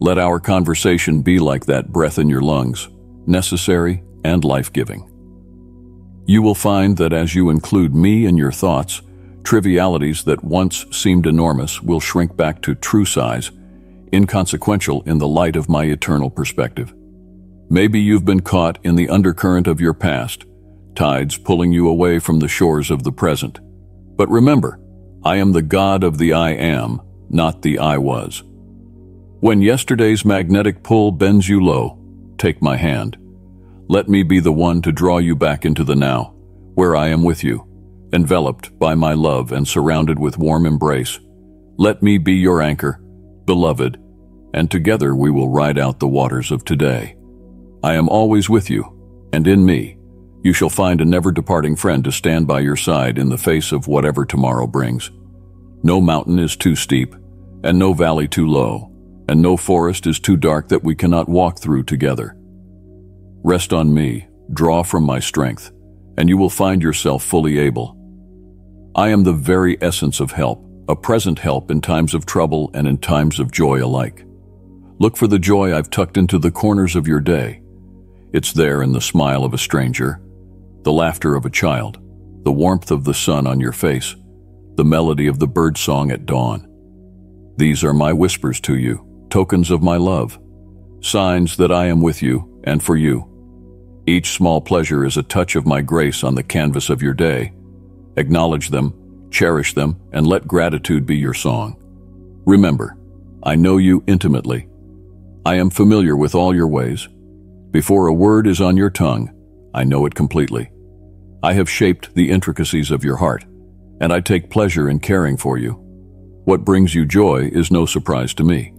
Let our conversation be like that breath in your lungs, necessary and life-giving. You will find that as you include me in your thoughts, trivialities that once seemed enormous will shrink back to true size, inconsequential in the light of my eternal perspective. Maybe you've been caught in the undercurrent of your past, tides pulling you away from the shores of the present. But remember, I am the God of the I am, not the I was. When yesterday's magnetic pull bends you low, take my hand. Let me be the one to draw you back into the now, where I am with you, enveloped by my love and surrounded with warm embrace. Let me be your anchor, beloved, and together we will ride out the waters of today. I am always with you, and in me, you shall find a never-departing friend to stand by your side in the face of whatever tomorrow brings. No mountain is too steep, and no valley too low, and no forest is too dark that we cannot walk through together. Rest on me, draw from my strength, and you will find yourself fully able. I am the very essence of help, a present help in times of trouble and in times of joy alike. Look for the joy I've tucked into the corners of your day. It's there in the smile of a stranger, the laughter of a child, the warmth of the sun on your face, the melody of the bird song at dawn. These are my whispers to you, tokens of my love, signs that I am with you and for you. Each small pleasure is a touch of my grace on the canvas of your day. Acknowledge them, cherish them, and let gratitude be your song. Remember, I know you intimately. I am familiar with all your ways. Before a word is on your tongue, I know it completely. I have shaped the intricacies of your heart, and I take pleasure in caring for you. What brings you joy is no surprise to me.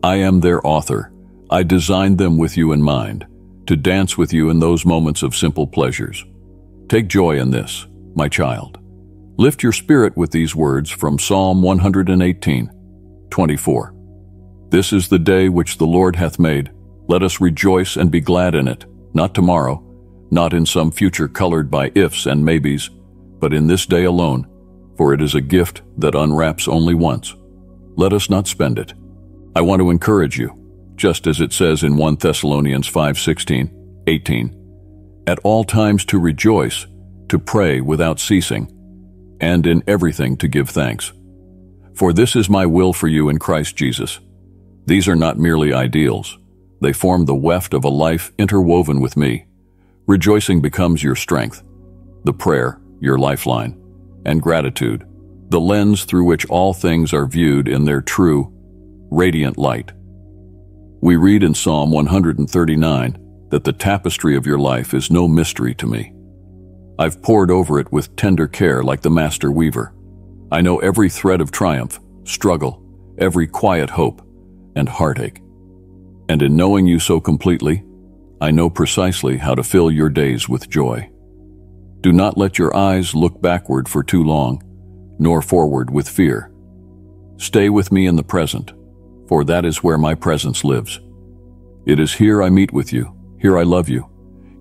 I am their author. I designed them with you in mind, to dance with you in those moments of simple pleasures. Take joy in this, my child. Lift your spirit with these words from Psalm 118:24. This is the day which the Lord hath made. Let us rejoice and be glad in it, not tomorrow, not in some future colored by ifs and maybes, but in this day alone, for it is a gift that unwraps only once. Let us not spend it. I want to encourage you, just as it says in 1 Thessalonians 5:16-18, at all times to rejoice, to pray without ceasing, and in everything to give thanks. For this is my will for you in Christ Jesus. These are not merely ideals. They form the weft of a life interwoven with me. Rejoicing becomes your strength, the prayer, your lifeline, and gratitude, the lens through which all things are viewed in their true, radiant light. We read in Psalm 139 that the tapestry of your life is no mystery to me. I've pored over it with tender care like the master weaver. I know every thread of triumph, struggle, every quiet hope, and heartache. And in knowing you so completely, I know precisely how to fill your days with joy. Do not let your eyes look backward for too long, nor forward with fear. Stay with me in the present, for that is where my presence lives. It is here I meet with you, here I love you,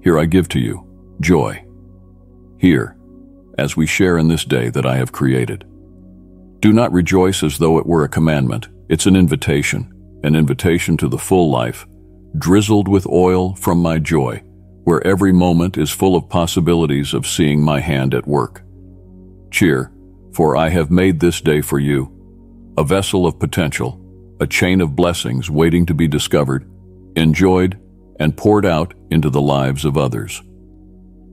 here I give to you joy. Here, as we share in this day that I have created. Do not rejoice as though it were a commandment. It's an invitation to the full life, drizzled with oil from my joy, where every moment is full of possibilities of seeing my hand at work. Cheer, for I have made this day for you, a vessel of potential, a chain of blessings waiting to be discovered, enjoyed, and poured out into the lives of others.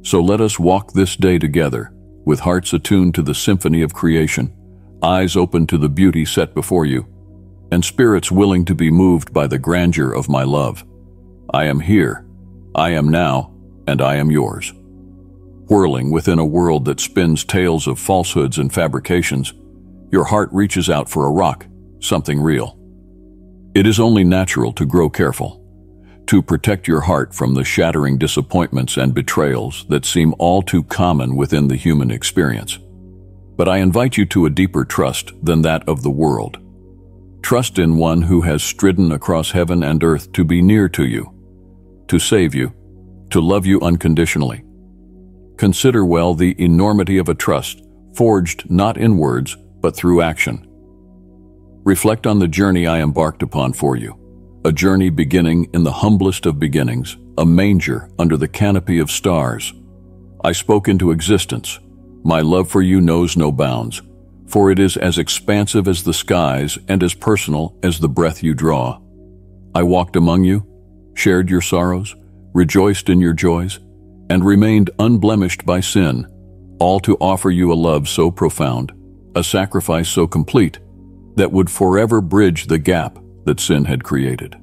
So let us walk this day together, with hearts attuned to the symphony of creation, eyes open to the beauty set before you, and spirits willing to be moved by the grandeur of my love. I am here, I am now, and I am yours. whirling within a world that spins tales of falsehoods and fabrications, your heart reaches out for a rock, something real. It is only natural to grow careful, to protect your heart from the shattering disappointments and betrayals that seem all too common within the human experience. But I invite you to a deeper trust than that of the world. Trust in one who has stridden across heaven and earth to be near to you, to save you, to love you unconditionally. Consider well the enormity of a trust forged not in words, but through action. Reflect on the journey I embarked upon for you, a journey beginning in the humblest of beginnings, a manger under the canopy of stars. I spoke into existence. My love for you knows no bounds, for it is as expansive as the skies and as personal as the breath you draw. I walked among you, shared your sorrows, rejoiced in your joys, and remained unblemished by sin, all to offer you a love so profound, a sacrifice so complete, that would forever bridge the gap that sin had created.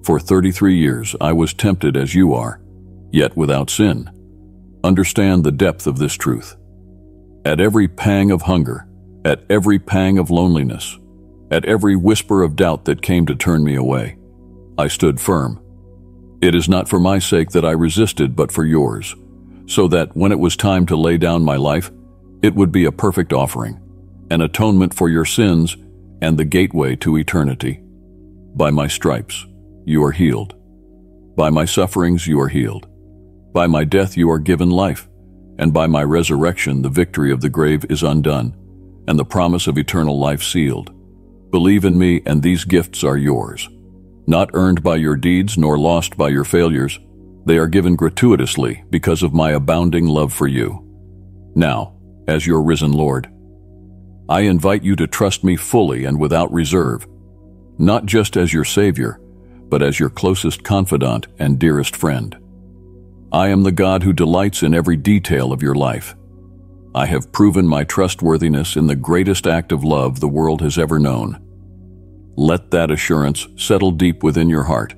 For 33 years I was tempted as you are, yet without sin. Understand the depth of this truth. At every pang of hunger, at every pang of loneliness, at every whisper of doubt that came to turn me away, I stood firm. It is not for my sake that I resisted, but for yours, so that when it was time to lay down my life, it would be a perfect offering, an atonement for your sins and the gateway to eternity. By my stripes, you are healed. By my sufferings, you are healed. By my death, you are given life, and by my resurrection, the victory of the grave is undone, and the promise of eternal life sealed. Believe in me, and these gifts are yours. Not earned by your deeds nor lost by your failures, they are given gratuitously because of my abounding love for you. Now, as your risen Lord, I invite you to trust me fully and without reserve, not just as your Savior, but as your closest confidant and dearest friend. I am the God who delights in every detail of your life. I have proven my trustworthiness in the greatest act of love the world has ever known. Let that assurance settle deep within your heart.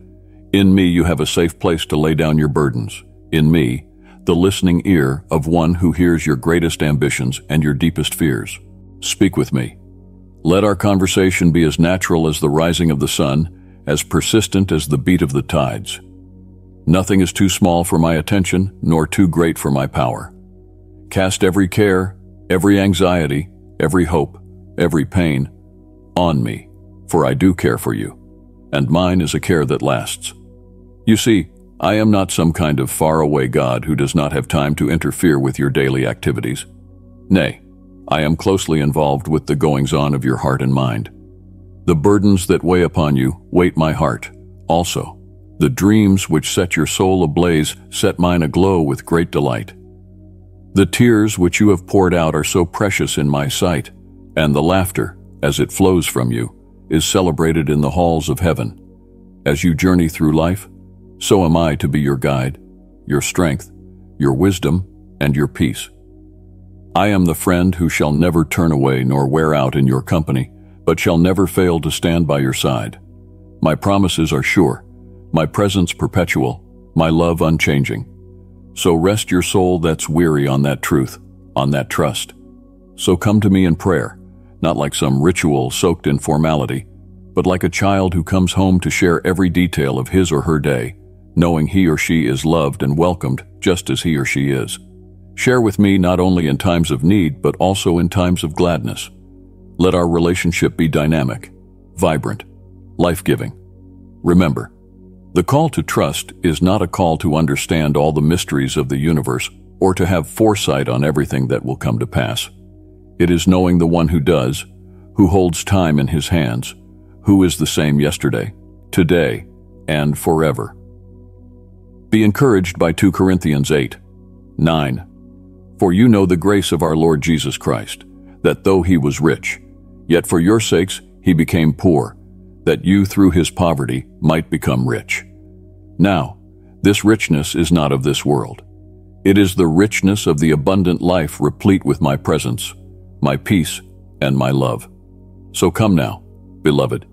In me you have a safe place to lay down your burdens. In me, the listening ear of one who hears your greatest ambitions and your deepest fears. Speak with me. Let our conversation be as natural as the rising of the sun, as persistent as the beat of the tides. Nothing is too small for my attention, nor too great for my power. Cast every care, every anxiety, every hope, every pain on me, for I do care for you, and mine is a care that lasts. You see, I am not some kind of faraway God who does not have time to interfere with your daily activities. Nay, I am closely involved with the goings-on of your heart and mind. The burdens that weigh upon you weight my heart also. The dreams which set your soul ablaze set mine aglow with great delight. The tears which you have poured out are so precious in my sight, and the laughter, as it flows from you, is celebrated in the halls of heaven. As you journey through life, so am I to be your guide, your strength, your wisdom, and your peace. I am the friend who shall never turn away nor wear out in your company, but shall never fail to stand by your side. My promises are sure, my presence perpetual, my love unchanging. So rest your soul that's weary on that truth, on that trust. So come to me in prayer, not like some ritual soaked in formality, but like a child who comes home to share every detail of his or her day, knowing he or she is loved and welcomed just as he or she is. Share with me not only in times of need, but also in times of gladness. Let our relationship be dynamic, vibrant, life-giving. Remember, the call to trust is not a call to understand all the mysteries of the universe or to have foresight on everything that will come to pass. It is knowing the one who does, who holds time in his hands, who is the same yesterday, today, and forever. Be encouraged by 2 Corinthians 8:9. For you know the grace of our Lord Jesus Christ, that though he was rich, yet for your sakes he became poor, that you through his poverty might become rich. Now, this richness is not of this world. It is the richness of the abundant life replete with my presence, my peace, and my love. So come now, beloved,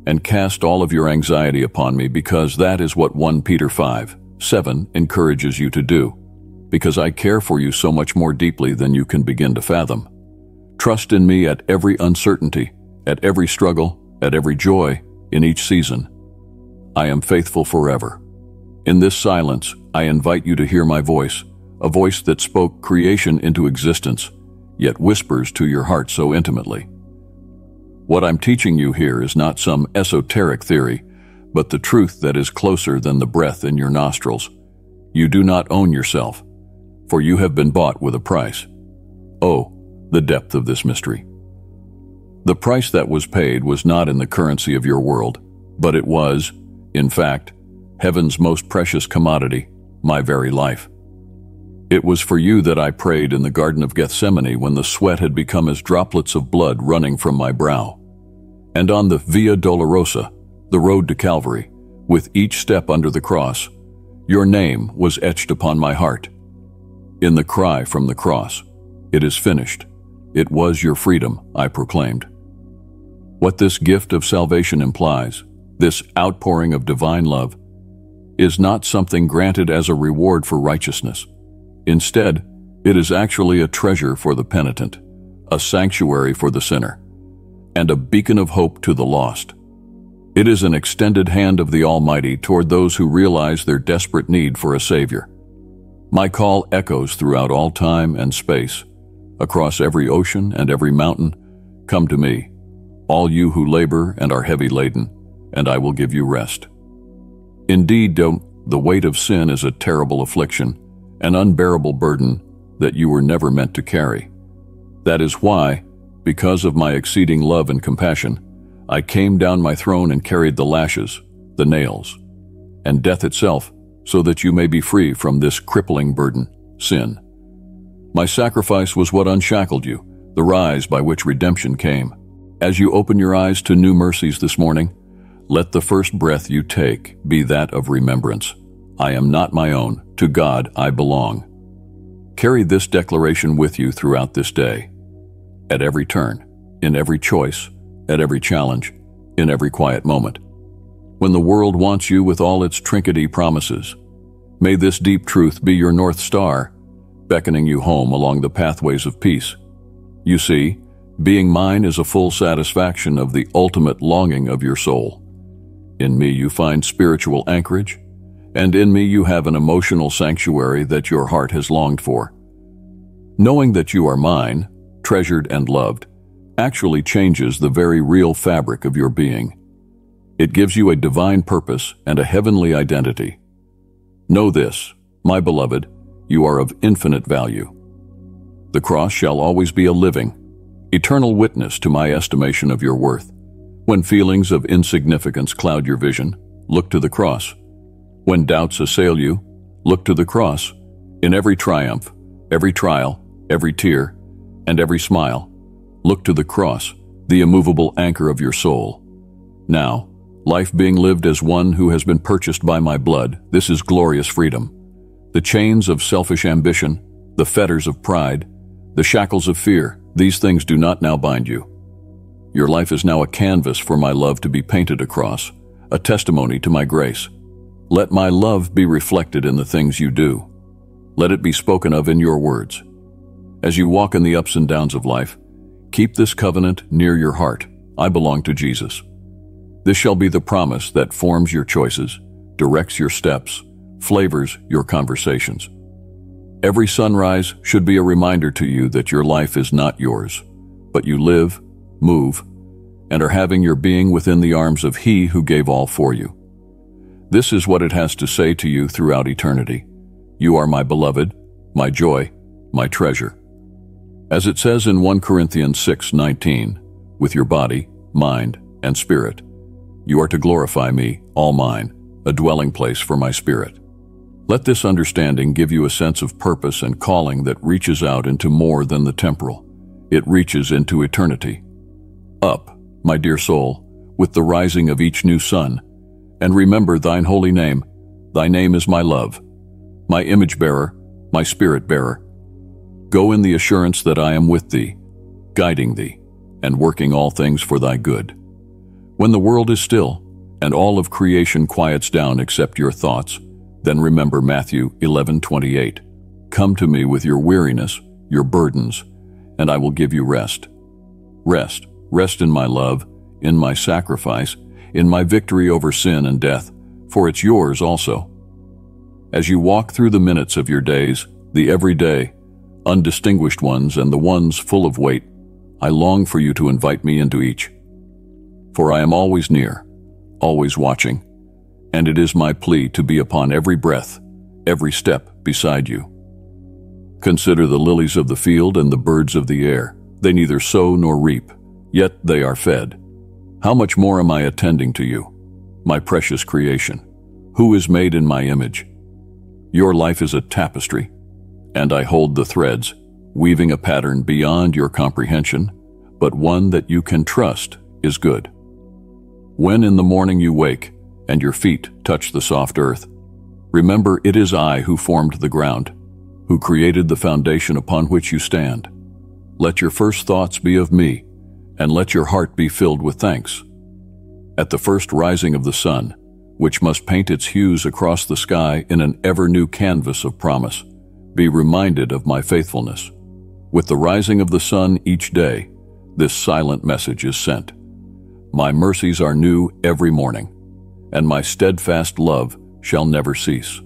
and cast all of your anxiety upon me, because that is what 1 Peter 5:7 encourages you to do. because I care for you so much more deeply than you can begin to fathom. Trust in me at every uncertainty, at every struggle, at every joy, in each season. I am faithful forever. In this silence, I invite you to hear my voice, a voice that spoke creation into existence, yet whispers to your heart so intimately. What I'm teaching you here is not some esoteric theory, but the truth that is closer than the breath in your nostrils. You do not own yourself, for you have been bought with a price. Oh, the depth of this mystery. The price that was paid was not in the currency of your world, but it was, in fact, heaven's most precious commodity, my very life. It was for you that I prayed in the Garden of Gethsemane when the sweat had become as droplets of blood running from my brow. And on the Via Dolorosa, the road to Calvary, with each step under the cross, your name was etched upon my heart. In the cry from the cross, "It is finished," it was your freedom, I proclaimed. What this gift of salvation implies, this outpouring of divine love, is not something granted as a reward for righteousness. Instead, it is actually a treasure for the penitent, a sanctuary for the sinner, and a beacon of hope to the lost. It is an extended hand of the Almighty toward those who realize their desperate need for a Savior. My call echoes throughout all time and space. Across every ocean and every mountain, come to me, all you who labor and are heavy laden, and I will give you rest. Indeed, the weight of sin is a terrible affliction, an unbearable burden that you were never meant to carry. That is why, because of my exceeding love and compassion, I came down my throne and carried the lashes, the nails, and death itself, so that you may be free from this crippling burden, sin. My sacrifice was what unshackled you, the rise by which redemption came. As you open your eyes to new mercies this morning, let the first breath you take be that of remembrance. I am not my own, to God I belong. Carry this declaration with you throughout this day. At every turn, in every choice, at every challenge, in every quiet moment. When the world wants you with all its trinkety promises, may this deep truth be your North Star, beckoning you home along the pathways of peace. You see, being mine is a full satisfaction of the ultimate longing of your soul. In me you find spiritual anchorage, and in me you have an emotional sanctuary that your heart has longed for. Knowing that you are mine, treasured and loved, actually changes the very real fabric of your being. It gives you a divine purpose and a heavenly identity. Know this, my beloved, you are of infinite value. The cross shall always be a living, eternal witness to my estimation of your worth. When feelings of insignificance cloud your vision, look to the cross. When doubts assail you, look to the cross. In every triumph, every trial, every tear, and every smile, look to the cross, the immovable anchor of your soul. Now, life being lived as one who has been purchased by my blood, this is glorious freedom. The chains of selfish ambition, the fetters of pride, the shackles of fear, these things do not now bind you. Your life is now a canvas for my love to be painted across, a testimony to my grace. Let my love be reflected in the things you do. Let it be spoken of in your words. As you walk in the ups and downs of life, keep this covenant near your heart. I belong to Jesus. This shall be the promise that forms your choices, directs your steps, flavors your conversations. Every sunrise should be a reminder to you that your life is not yours, but you live, move, and are having your being within the arms of He who gave all for you. This is what it has to say to you throughout eternity. You are my beloved, my joy, my treasure. As it says in 1 Corinthians 6:19, with your body, mind, and spirit, you are to glorify me, all mine, a dwelling place for my spirit. Let this understanding give you a sense of purpose and calling that reaches out into more than the temporal. It reaches into eternity. Up, my dear soul, with the rising of each new sun, and remember thine holy name. Thy name is my love, my image bearer, my spirit bearer. Go in the assurance that I am with thee, guiding thee, and working all things for thy good. When the world is still, and all of creation quiets down except your thoughts, then remember Matthew 11:28. come to me with your weariness, your burdens, and I will give you rest. Rest. Rest in my love, in my sacrifice, in my victory over sin and death, for it's yours also. As you walk through the minutes of your days, the everyday, undistinguished ones and the ones full of weight, I long for you to invite me into each. For I am always near, always watching, and it is my plea to be upon every breath, every step beside you. Consider the lilies of the field and the birds of the air. They neither sow nor reap, yet they are fed. How much more am I attending to you, my precious creation, who is made in my image? Your life is a tapestry, and I hold the threads, weaving a pattern beyond your comprehension, but one that you can trust is good. When in the morning you wake, and your feet touch the soft earth, remember it is I who formed the ground, who created the foundation upon which you stand. Let your first thoughts be of me, and let your heart be filled with thanks. At the first rising of the sun, which must paint its hues across the sky in an ever-new canvas of promise, be reminded of my faithfulness. With the rising of the sun each day, this silent message is sent. My mercies are new every morning, and my steadfast love shall never cease.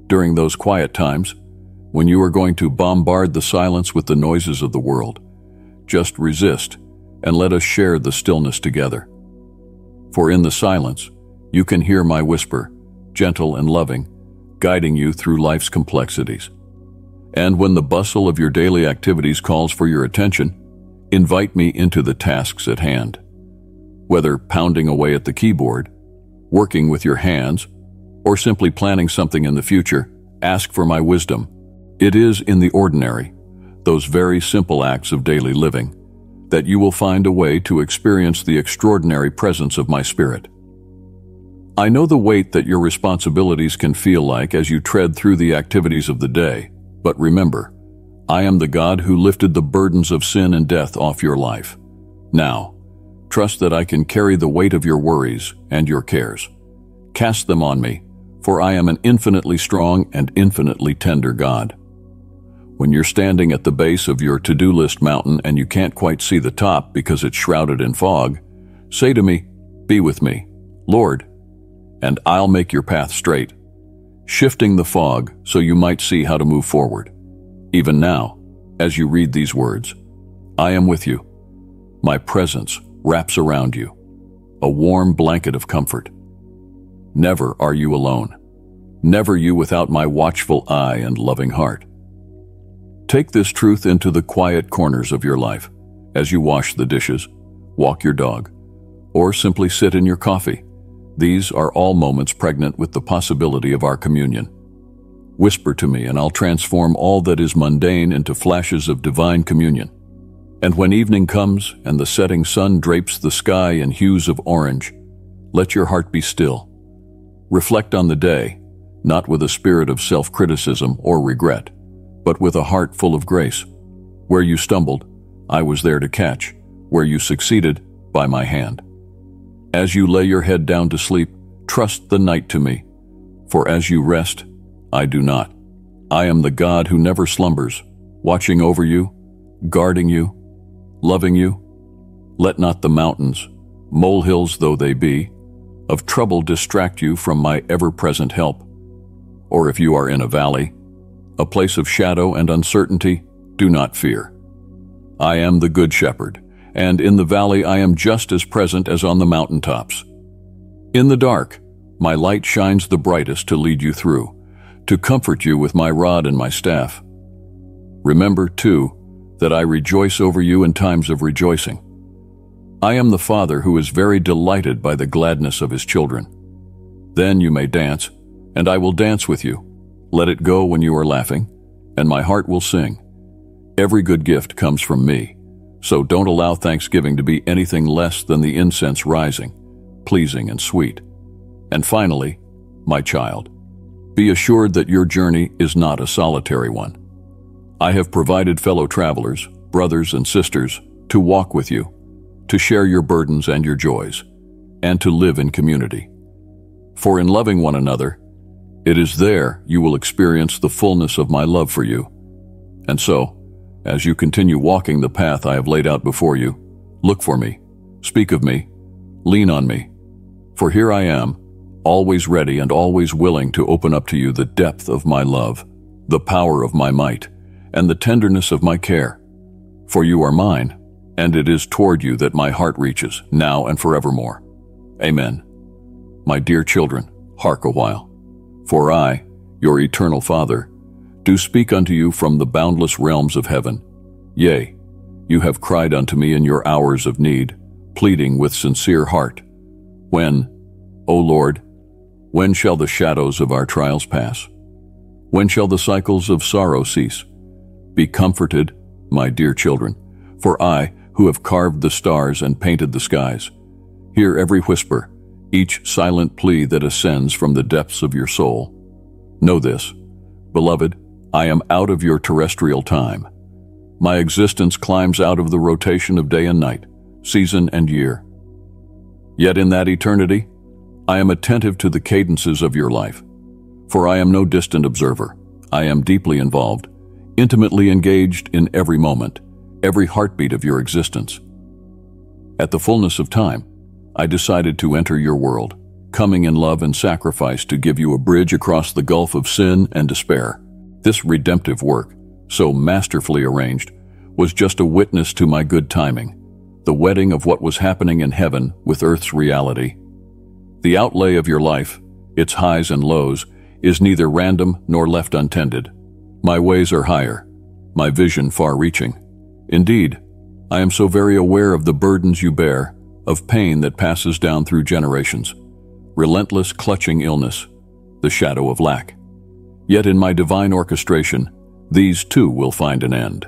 During those quiet times, when you are going to bombard the silence with the noises of the world, just resist and let us share the stillness together. For in the silence, you can hear my whisper, gentle and loving, guiding you through life's complexities. And when the bustle of your daily activities calls for your attention, invite me into the tasks at hand. Whether pounding away at the keyboard, working with your hands, or simply planning something in the future, ask for my wisdom. It is in the ordinary, those very simple acts of daily living, that you will find a way to experience the extraordinary presence of my Spirit. I know the weight that your responsibilities can feel like as you tread through the activities of the day, but remember, I am the God who lifted the burdens of sin and death off your life. Now, trust that I can carry the weight of your worries and your cares. Cast them on me, for I am an infinitely strong and infinitely tender God. When you're standing at the base of your to-do list mountain and you can't quite see the top because it's shrouded in fog, say to me, "Be with me, Lord, and I'll make your path straight," shifting the fog so you might see how to move forward. Even now, as you read these words, I am with you. My presence wraps around you, a warm blanket of comfort. Never are you alone. Never you without my watchful eye and loving heart. Take this truth into the quiet corners of your life, as you wash the dishes, walk your dog, or simply sit in your coffee. These are all moments pregnant with the possibility of our communion. Whisper to me and I'll transform all that is mundane into flashes of divine communion. And when evening comes and the setting sun drapes the sky in hues of orange, let your heart be still. Reflect on the day, not with a spirit of self-criticism or regret, but with a heart full of grace. Where you stumbled, I was there to catch. Where you succeeded, by my hand. As you lay your head down to sleep, trust the night to me. For as you rest, I do not. I am the God who never slumbers, watching over you, guarding you, loving you. Let not the mountains, molehills though they be, of trouble distract you from my ever-present help. Or if you are in a valley, a place of shadow and uncertainty, do not fear. I am the Good Shepherd, and in the valley I am just as present as on the mountaintops. In the dark, my light shines the brightest to lead you through, to comfort you with my rod and my staff. Remember, too, that I rejoice over you in times of rejoicing. I am the Father who is very delighted by the gladness of his children. Then you may dance, and I will dance with you. Let it go when you are laughing, and my heart will sing. Every good gift comes from me, so don't allow Thanksgiving to be anything less than the incense rising, pleasing and sweet. And finally, my child, be assured that your journey is not a solitary one. I have provided fellow travelers, brothers and sisters, to walk with you, to share your burdens and your joys, and to live in community. For in loving one another, It is there you will experience the fullness of my love for you. And so, as you continue walking the path I have laid out before you, look for me, speak of me, lean on me. For here I am, always ready and always willing to open up to you the depth of my love, the power of my might, and the tenderness of my care. For you are mine, and it is toward you that my heart reaches, now and forevermore. Amen. My dear children, hark a while. For I, your eternal Father, do speak unto you from the boundless realms of heaven. Yea, you have cried unto me in your hours of need, pleading with sincere heart. When, O Lord, when shall the shadows of our trials pass? When shall the cycles of sorrow cease? Be comforted, my dear children, for I, who have carved the stars and painted the skies, hear every whisper, each silent plea that ascends from the depths of your soul. Know this, beloved, I am out of your terrestrial time. My existence climbs out of the rotation of day and night, season and year. Yet in that eternity, I am attentive to the cadences of your life. For I am no distant observer. I am deeply involved, intimately engaged in every moment, every heartbeat of your existence. At the fullness of time, I decided to enter your world, coming in love and sacrifice to give you a bridge across the gulf of sin and despair. This redemptive work, so masterfully arranged, was just a witness to my good timing, the wedding of what was happening in heaven with earth's reality. The outlay of your life, its highs and lows, is neither random nor left untended. My ways are higher, my vision far-reaching. Indeed, I am so very aware of the burdens you bear, of pain that passes down through generations, relentless clutching illness, the shadow of lack. Yet in my divine orchestration, these too will find an end.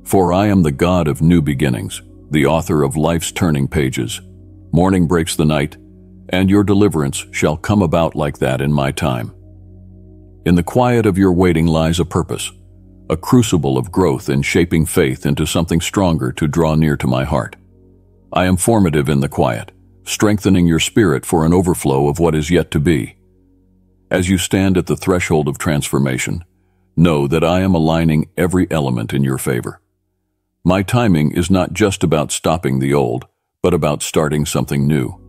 For I am the God of new beginnings, the author of life's turning pages. Morning breaks the night, and your deliverance shall come about like that in my time. In the quiet of your waiting lies a purpose, a crucible of growth in shaping faith into something stronger to draw near to my heart. I am formative in the quiet, strengthening your spirit for an overflow of what is yet to be. As you stand at the threshold of transformation, know that I am aligning every element in your favor. My timing is not just about stopping the old, but about starting something new.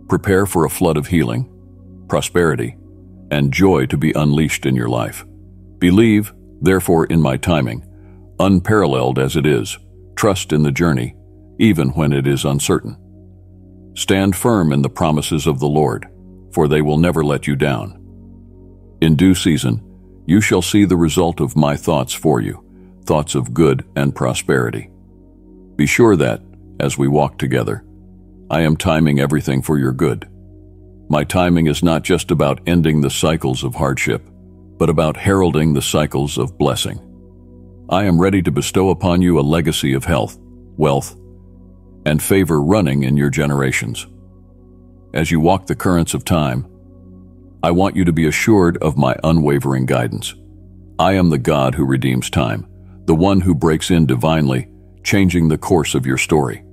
Prepare for a flood of healing, prosperity, and joy to be unleashed in your life. Believe, therefore, in my timing, unparalleled as it is. Trust in the journey, even when it is uncertain. Stand firm in the promises of the Lord, for they will never let you down. In due season, you shall see the result of my thoughts for you, thoughts of good and prosperity. Be sure that, as we walk together, I am timing everything for your good. My timing is not just about ending the cycles of hardship, but about heralding the cycles of blessing. I am ready to bestow upon you a legacy of health, wealth, and favor running in your generations. As you walk the currents of time, I want you to be assured of my unwavering guidance. I am the God who redeems time, the one who breaks in divinely, changing the course of your story.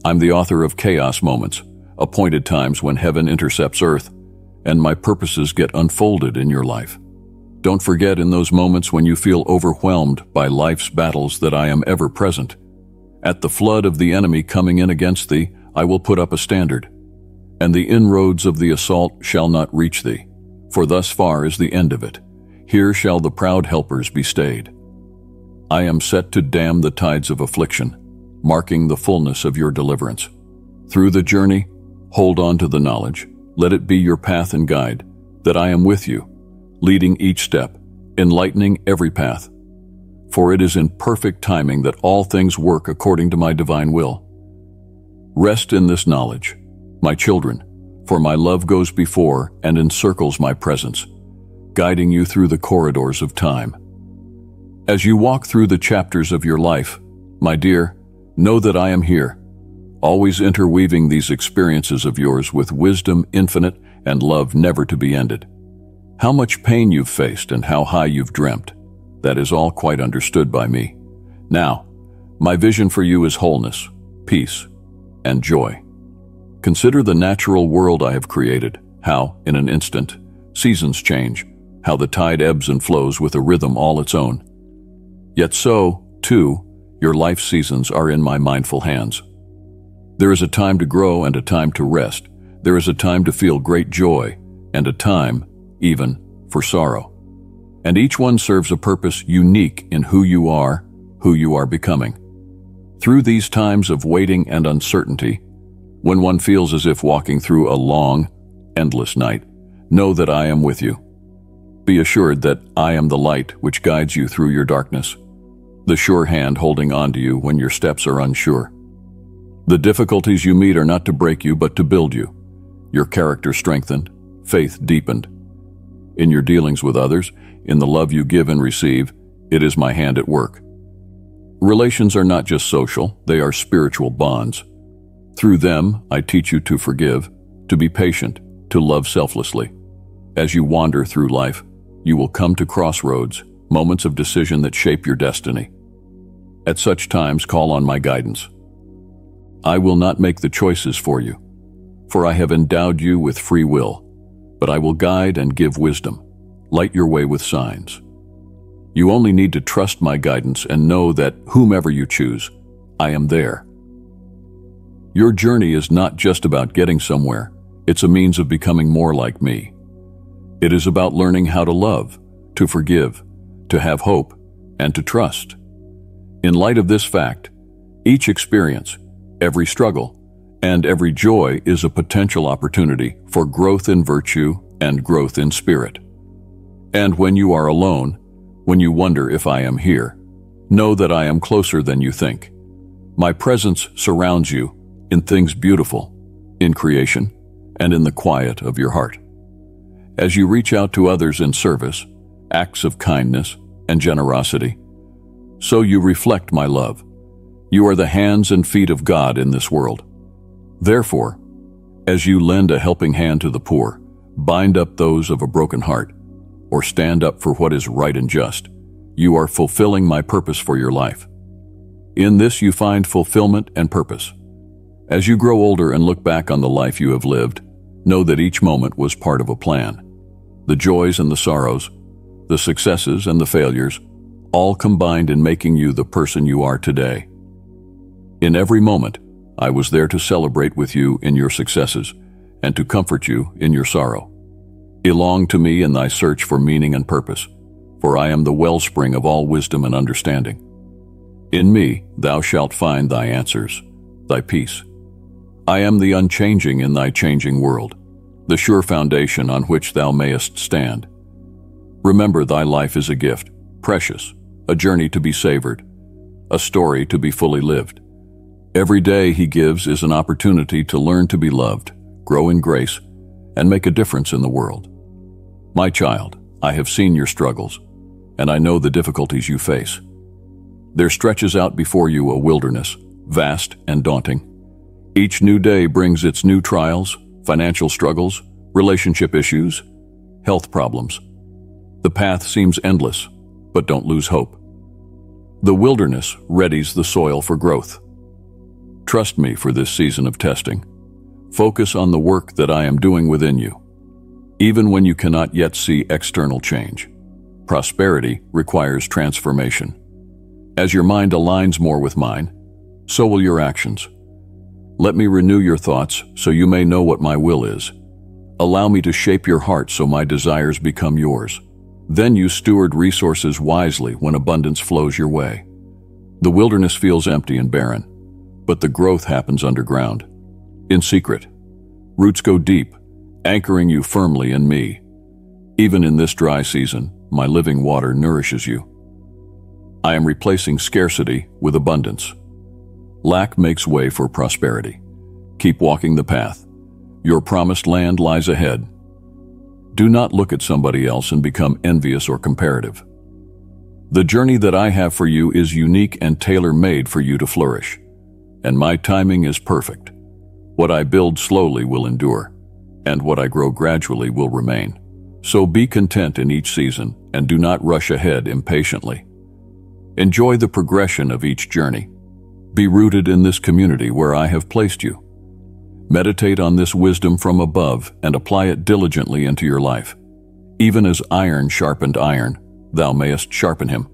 I'm the author of chaos moments, appointed times when heaven intercepts earth, and my purposes get unfolded in your life. Don't forget in those moments when you feel overwhelmed by life's battles that I am ever present. At the flood of the enemy coming in against thee, I will put up a standard, and the inroads of the assault shall not reach thee, for thus far is the end of it. Here shall the proud helpers be stayed. I am set to dam the tides of affliction, marking the fullness of your deliverance. Through the journey, hold on to the knowledge, let it be your path and guide, that I am with you, leading each step, enlightening every path. For it is in perfect timing that all things work according to my divine will. Rest in this knowledge, my children, for my love goes before and encircles my presence, guiding you through the corridors of time. As you walk through the chapters of your life, my dear, know that I am here, always interweaving these experiences of yours with wisdom infinite and love never to be ended. How much pain you've faced and how high you've dreamt, that is all quite understood by me. Now, my vision for you is wholeness, peace, and joy. Consider the natural world I have created, how, in an instant, seasons change, how the tide ebbs and flows with a rhythm all its own. Yet so, too, your life seasons are in my mindful hands. There is a time to grow and a time to rest. There is a time to feel great joy and a time, even, for sorrow. And each one serves a purpose unique in who you are becoming. Through these times of waiting and uncertainty, when one feels as if walking through a long, endless night, know that I am with you. Be assured that I am the light which guides you through your darkness, the sure hand holding on to you when your steps are unsure. The difficulties you meet are not to break you but to build you, your character strengthened, faith deepened. In your dealings with others, in the love you give and receive, it is my hand at work. Relations are not just social, they are spiritual bonds. Through them, I teach you to forgive, to be patient, to love selflessly. As you wander through life, you will come to crossroads, moments of decision that shape your destiny. At such times, call on my guidance. I will not make the choices for you, for I have endowed you with free will, but I will guide and give wisdom, light your way with signs. You only need to trust my guidance and know that whomever you choose, I am there. Your journey is not just about getting somewhere, it's a means of becoming more like me. It is about learning how to love, to forgive, to have hope, and to trust. In light of this fact, each experience, every struggle, and every joy is a potential opportunity for growth in virtue and growth in spirit. And when you are alone, when you wonder if I am here, know that I am closer than you think. My presence surrounds you in things beautiful, in creation, and in the quiet of your heart. As you reach out to others in service, acts of kindness and generosity, so you reflect my love. You are the hands and feet of God in this world. Therefore, as you lend a helping hand to the poor, bind up those of a broken heart, or stand up for what is right and just, you are fulfilling my purpose for your life. In this you find fulfillment and purpose. As you grow older and look back on the life you have lived, know that each moment was part of a plan. The joys and the sorrows, the successes and the failures, all combined in making you the person you are today. In every moment, I was there to celebrate with you in your successes and to comfort you in your sorrow. Belong to me in thy search for meaning and purpose, for I am the wellspring of all wisdom and understanding. In me thou shalt find thy answers, thy peace. I am the unchanging in thy changing world, the sure foundation on which thou mayest stand. Remember thy life is a gift, precious, a journey to be savored, a story to be fully lived. Every day he gives is an opportunity to learn to be loved, grow in grace, and make a difference in the world. My child, I have seen your struggles, and I know the difficulties you face. There stretches out before you a wilderness, vast and daunting. Each new day brings its new trials, financial struggles, relationship issues, health problems. The path seems endless, but don't lose hope. The wilderness readies the soil for growth. Trust me for this season of testing. Focus on the work that I am doing within you, even when you cannot yet see external change. Prosperity requires transformation. As your mind aligns more with mine, so will your actions. Let me renew your thoughts so you may know what my will is. Allow me to shape your heart so my desires become yours. Then you steward resources wisely when abundance flows your way. The wilderness feels empty and barren, but the growth happens underground, in secret. Roots go deep, anchoring you firmly in me. Even in this dry season, my living water nourishes you. I am replacing scarcity with abundance. Lack makes way for prosperity. Keep walking the path. Your promised land lies ahead. Do not look at somebody else and become envious or comparative. The journey that I have for you is unique and tailor-made for you to flourish, and my timing is perfect. What I build slowly will endure, and what I grow gradually will remain. So be content in each season and do not rush ahead impatiently. Enjoy the progression of each journey. Be rooted in this community where I have placed you. Meditate on this wisdom from above and apply it diligently into your life. Even as iron sharpened iron, thou mayest sharpen him.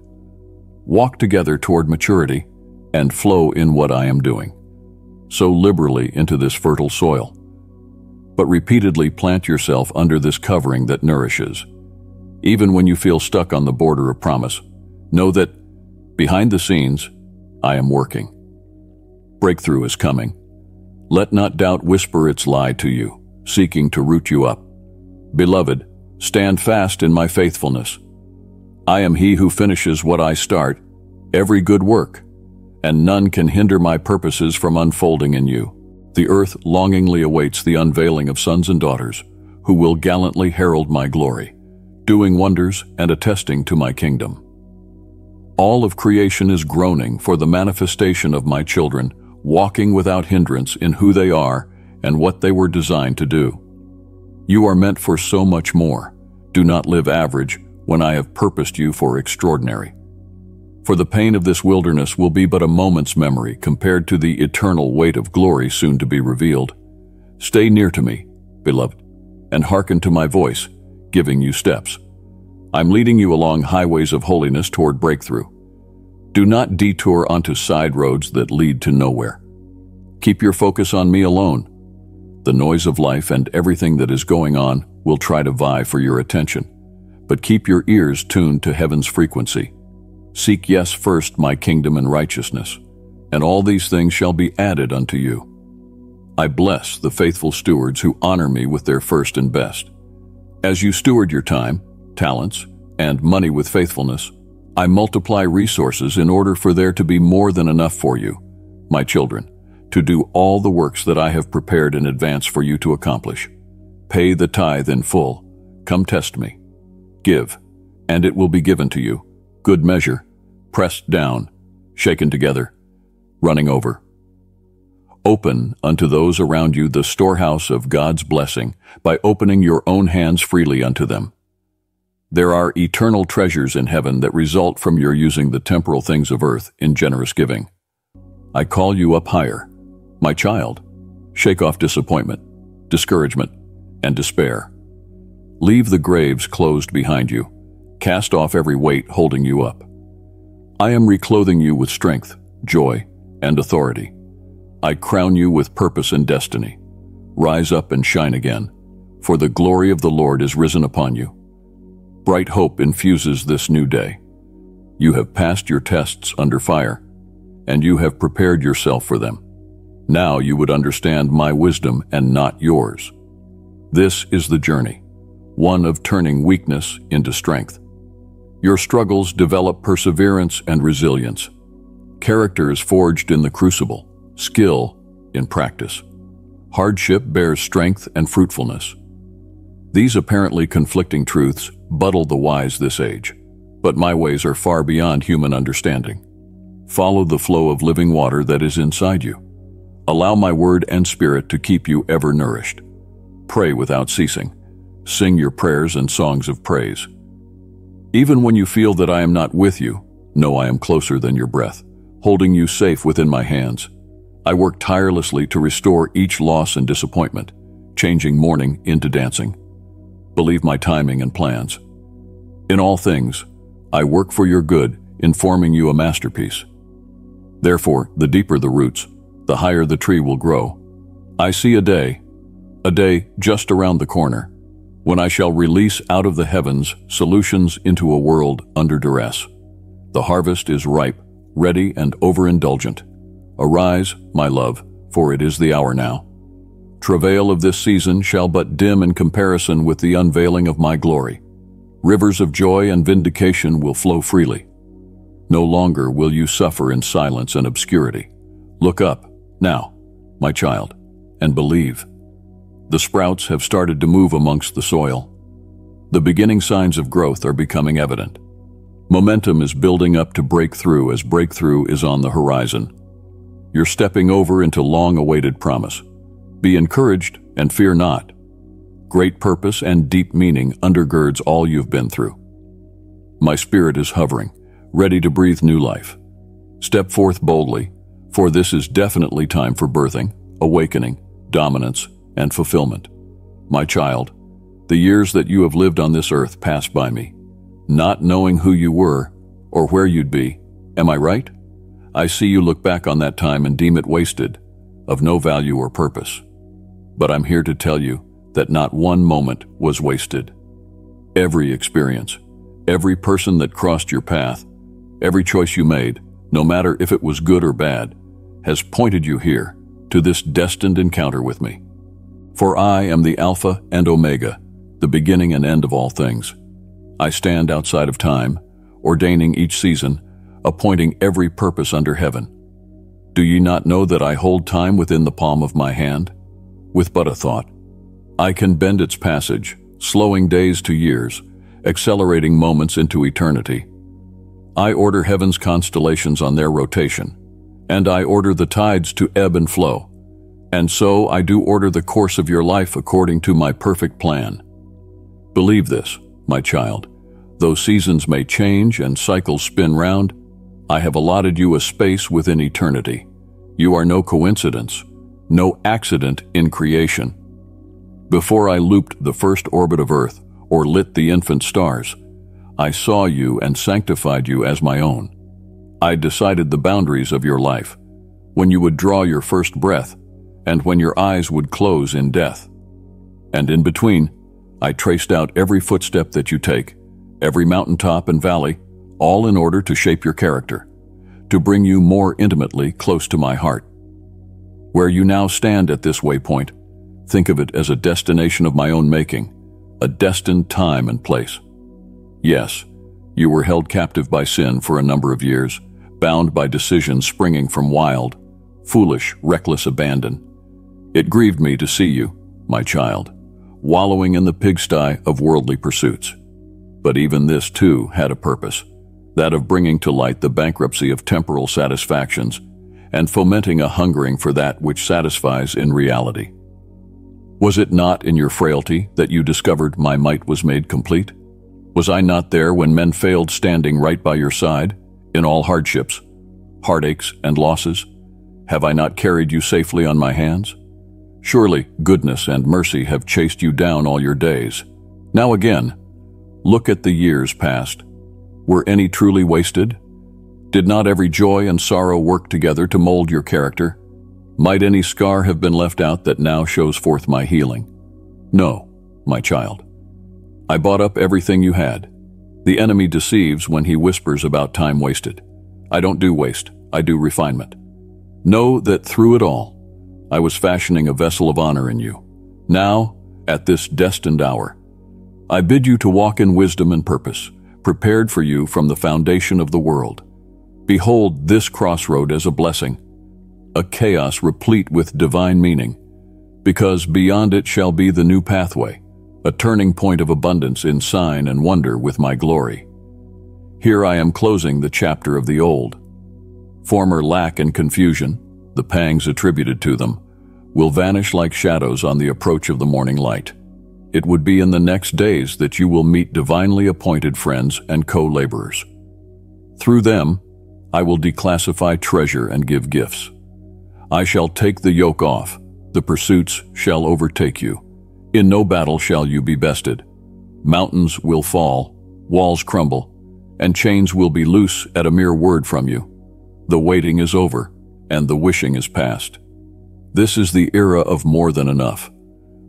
Walk together toward maturity and flow in what I am doing. Sow liberally into this fertile soil, but repeatedly plant yourself under this covering that nourishes. Even when you feel stuck on the border of promise, know that behind the scenes, I am working. Breakthrough is coming. Let not doubt whisper its lie to you, seeking to root you up. Beloved, stand fast in my faithfulness. I am he who finishes what I start, every good work, and none can hinder my purposes from unfolding in you. The earth longingly awaits the unveiling of sons and daughters who will gallantly herald my glory, doing wonders and attesting to my kingdom. All of creation is groaning for the manifestation of my children, walking without hindrance in who they are and what they were designed to do. You are meant for so much more. Do not live average when I have purposed you for extraordinary. For the pain of this wilderness will be but a moment's memory compared to the eternal weight of glory soon to be revealed. Stay near to me, beloved, and hearken to my voice, giving you steps. I'm leading you along highways of holiness toward breakthrough. Do not detour onto side roads that lead to nowhere. Keep your focus on me alone. The noise of life and everything that is going on will try to vie for your attention, but keep your ears tuned to heaven's frequency. Seek yes first my kingdom and righteousness, and all these things shall be added unto you. I bless the faithful stewards who honor me with their first and best. As you steward your time, talents, and money with faithfulness, I multiply resources in order for there to be more than enough for you, my children, to do all the works that I have prepared in advance for you to accomplish. Pay the tithe in full. Come test me. Give, and it will be given to you. Good measure, pressed down, shaken together, running over. Open unto those around you the storehouse of God's blessing by opening your own hands freely unto them. There are eternal treasures in heaven that result from your using the temporal things of earth in generous giving. I call you up higher. My child, shake off disappointment, discouragement, and despair. Leave the graves closed behind you. Cast off every weight holding you up. I am reclothing you with strength, joy, and authority. I crown you with purpose and destiny. Rise up and shine again, for the glory of the Lord is risen upon you. Bright hope infuses this new day. You have passed your tests under fire, and you have prepared yourself for them. Now you would understand my wisdom and not yours. This is the journey, one of turning weakness into strength. Your struggles develop perseverance and resilience. Character is forged in the crucible, skill in practice. Hardship bears strength and fruitfulness. These apparently conflicting truths muddle the wise this age, but my ways are far beyond human understanding. Follow the flow of living water that is inside you. Allow my word and spirit to keep you ever nourished. Pray without ceasing. Sing your prayers and songs of praise. Even when you feel that I am not with you, know I am closer than your breath, holding you safe within my hands. I work tirelessly to restore each loss and disappointment, changing mourning into dancing. Believe my timing and plans. In all things, I work for your good in forming you a masterpiece. Therefore, the deeper the roots, the higher the tree will grow. I see a day just around the corner, when I shall release out of the heavens solutions into a world under duress. The harvest is ripe, ready, and overindulgent. Arise, my love, for it is the hour now. Travail of this season shall but dim in comparison with the unveiling of my glory. Rivers of joy and vindication will flow freely. No longer will you suffer in silence and obscurity. Look up, now, my child, and believe. The sprouts have started to move amongst the soil. The beginning signs of growth are becoming evident. Momentum is building up to breakthrough as breakthrough is on the horizon. You're stepping over into long-awaited promise. Be encouraged and fear not. Great purpose and deep meaning undergirds all you've been through. My spirit is hovering, ready to breathe new life. Step forth boldly, for this is definitely time for birthing, awakening, dominance, and fulfillment. My child, The years that you have lived on this earth passed by me, not knowing who you were or where you'd be. Am I right? I see you look back on that time and deem it wasted, of no value or purpose. But I'm here to tell you that not one moment was wasted. Every experience, every person that crossed your path, every choice you made, no matter if it was good or bad, has pointed you here to this destined encounter with me. For I am the Alpha and Omega, the beginning and end of all things. I stand outside of time, ordaining each season, appointing every purpose under heaven. Do ye not know that I hold time within the palm of my hand? With but a thought, I can bend its passage, slowing days to years, accelerating moments into eternity. I order heaven's constellations on their rotation, and I order the tides to ebb and flow. And so I do order the course of your life according to my perfect plan. Believe this, my child. Though seasons may change and cycles spin round, I have allotted you a space within eternity. You are no coincidence, no accident in creation. Before I looped the first orbit of Earth or lit the infant stars, I saw you and sanctified you as my own. I decided the boundaries of your life, when you would draw your first breath, and when your eyes would close in death. And in between, I traced out every footstep that you take, every mountaintop and valley, all in order to shape your character, to bring you more intimately close to my heart. Where you now stand at this waypoint, think of it as a destination of my own making, a destined time and place. Yes, you were held captive by sin for a number of years, bound by decisions springing from wild, foolish, reckless abandon. It grieved me to see you, my child, wallowing in the pigsty of worldly pursuits. But even this, too, had a purpose, that of bringing to light the bankruptcy of temporal satisfactions and fomenting a hungering for that which satisfies in reality. Was it not in your frailty that you discovered my might was made complete? Was I not there when men failed, standing right by your side, in all hardships, heartaches, and losses? Have I not carried you safely on my hands? Surely goodness and mercy have chased you down all your days. Now again, look at the years past. Were any truly wasted? Did not every joy and sorrow work together to mold your character? Might any scar have been left out that now shows forth my healing? No, my child. I bought up everything you had. The enemy deceives when he whispers about time wasted. I don't do waste, I do refinement. Know that through it all, I was fashioning a vessel of honor in you. Now, at this destined hour, I bid you to walk in wisdom and purpose, prepared for you from the foundation of the world. Behold this crossroad as a blessing, a chaos replete with divine meaning, because beyond it shall be the new pathway, a turning point of abundance in sign and wonder with my glory. Here I am closing the chapter of the old. Former lack and confusion, the pangs attributed to them, will vanish like shadows on the approach of the morning light. It would be in the next days that you will meet divinely appointed friends and co-laborers. Through them, I will declassify treasure and give gifts. I shall take the yoke off, the pursuits shall overtake you. In no battle shall you be bested. Mountains will fall, walls crumble, and chains will be loose at a mere word from you. The waiting is over, and the wishing is past. This is the era of more than enough,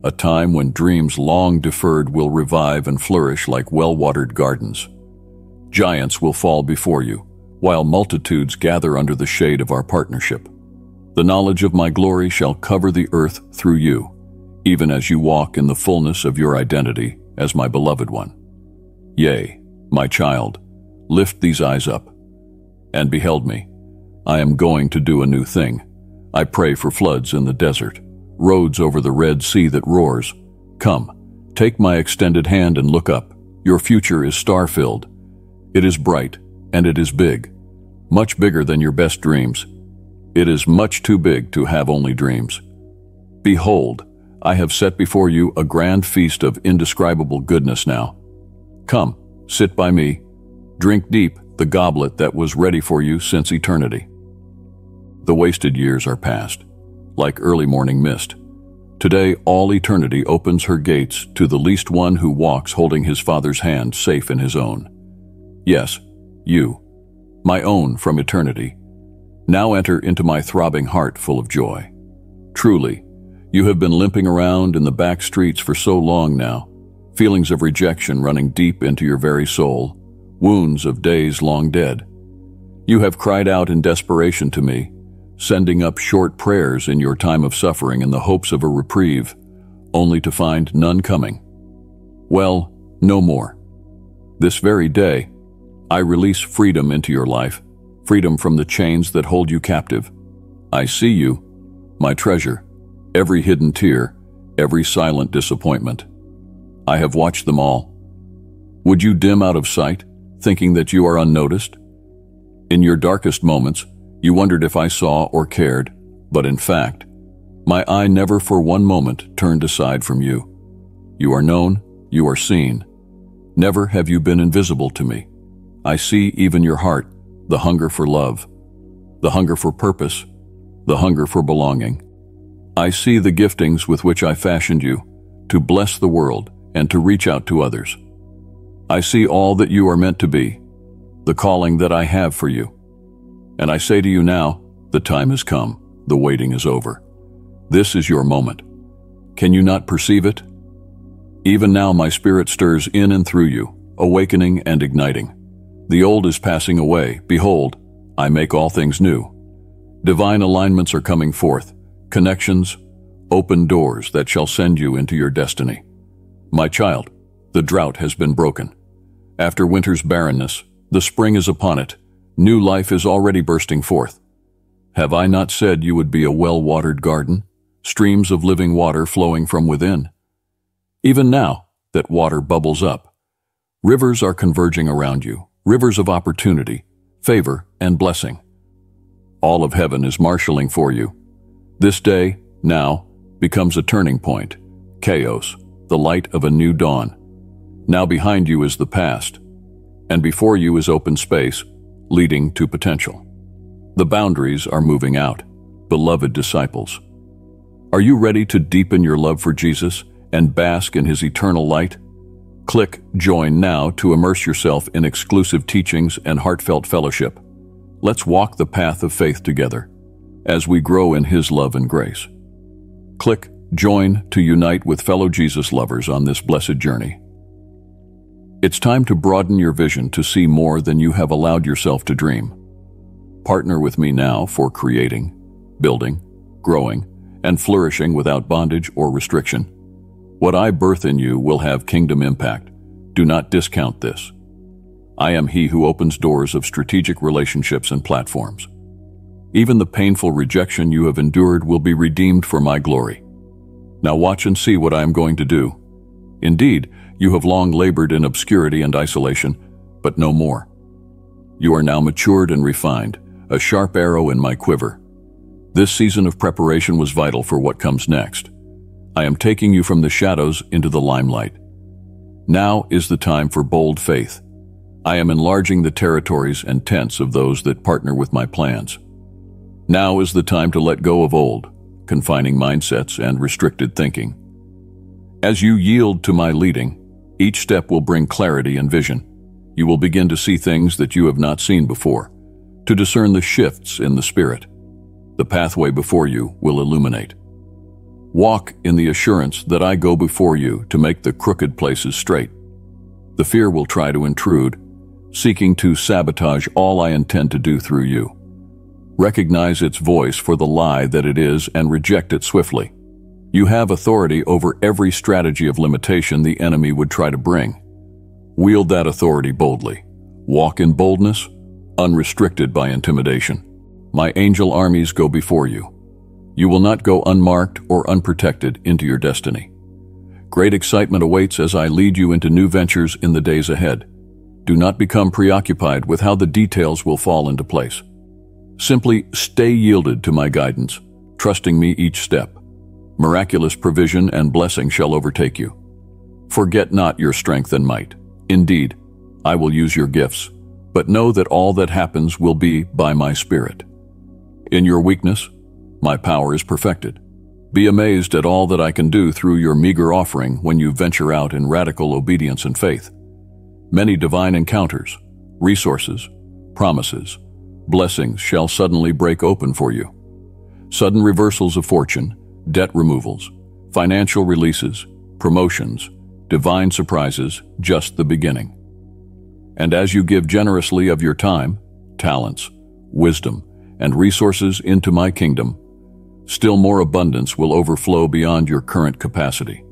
a time when dreams long deferred will revive and flourish like well-watered gardens. Giants will fall before you, while multitudes gather under the shade of our partnership. The knowledge of my glory shall cover the earth through you, even as you walk in the fullness of your identity as my beloved one. Yea, my child, lift these eyes up, and behold me. I am going to do a new thing. I pray for floods in the desert, roads over the Red Sea that roars. Come, take my extended hand and look up. Your future is star-filled. It is bright, and it is big, much bigger than your best dreams. It is much too big to have only dreams. Behold, I have set before you a grand feast of indescribable goodness now. Come, sit by me, drink deep the goblet that was ready for you since eternity. The wasted years are past, like early morning mist. Today, all eternity opens her gates to the least one who walks holding his Father's hand safe in his own. Yes, you, my own from eternity, now enter into my throbbing heart full of joy. Truly, you have been limping around in the back streets for so long now, feelings of rejection running deep into your very soul, wounds of days long dead. You have cried out in desperation to me, sending up short prayers in your time of suffering in the hopes of a reprieve, only to find none coming. Well, no more. This very day, I release freedom into your life, freedom from the chains that hold you captive. I see you, my treasure, every hidden tear, every silent disappointment. I have watched them all. Would you dim out of sight, thinking that you are unnoticed? In your darkest moments, you wondered if I saw or cared, but in fact, my eye never for one moment turned aside from you. You are known, you are seen. Never have you been invisible to me. I see even your heart, the hunger for love, the hunger for purpose, the hunger for belonging. I see the giftings with which I fashioned you, to bless the world and to reach out to others. I see all that you are meant to be, the calling that I have for you. And I say to you now, the time has come, the waiting is over. This is your moment. Can you not perceive it? Even now my spirit stirs in and through you, awakening and igniting. The old is passing away. Behold, I make all things new. Divine alignments are coming forth, connections, open doors that shall send you into your destiny. My child, the drought has been broken. After winter's barrenness, the spring is upon it. New life is already bursting forth. Have I not said you would be a well-watered garden, streams of living water flowing from within? Even now, that water bubbles up. Rivers are converging around you, rivers of opportunity, favor, and blessing. All of heaven is marshaling for you. This day, now, becomes a turning point, chaos, the light of a new dawn. Now behind you is the past, and before you is open space, leading to potential. The boundaries are moving out, beloved disciples. Are you ready to deepen your love for Jesus and bask in his eternal light? Click Join now to immerse yourself in exclusive teachings and heartfelt fellowship. Let's walk the path of faith together as we grow in his love and grace. Click Join to unite with fellow Jesus lovers on this blessed journey. It's time to broaden your vision to see more than you have allowed yourself to dream. Partner with me now for creating, building, growing, and flourishing without bondage or restriction. What I birth in you will have kingdom impact. Do not discount this. I am he who opens doors of strategic relationships and platforms. Even the painful rejection you have endured will be redeemed for my glory. Now watch and see what I am going to do. Indeed, you have long labored in obscurity and isolation, but no more. You are now matured and refined, a sharp arrow in my quiver. This season of preparation was vital for what comes next. I am taking you from the shadows into the limelight. Now is the time for bold faith. I am enlarging the territories and tents of those that partner with my plans. Now is the time to let go of old, confining mindsets and restricted thinking. As you yield to my leading, each step will bring clarity and vision. You will begin to see things that you have not seen before, to discern the shifts in the spirit. The pathway before you will illuminate. Walk in the assurance that I go before you to make the crooked places straight. The fear will try to intrude, seeking to sabotage all I intend to do through you. Recognize its voice for the lie that it is and reject it swiftly. You have authority over every strategy of limitation the enemy would try to bring. Wield that authority boldly. Walk in boldness, unrestricted by intimidation. My angel armies go before you. You will not go unmarked or unprotected into your destiny. Great excitement awaits as I lead you into new ventures in the days ahead. Do not become preoccupied with how the details will fall into place. Simply stay yielded to my guidance, trusting me each step. Miraculous provision and blessing shall overtake you. Forget not your strength and might. Indeed, I will use your gifts, but know that all that happens will be by my Spirit. In your weakness, my power is perfected. Be amazed at all that I can do through your meager offering when you venture out in radical obedience and faith. Many divine encounters, resources, promises, blessings shall suddenly break open for you. Sudden reversals of fortune, debt removals, financial releases, promotions, divine surprises, just the beginning. And as you give generously of your time, talents, wisdom, and resources into my kingdom, still more abundance will overflow beyond your current capacity.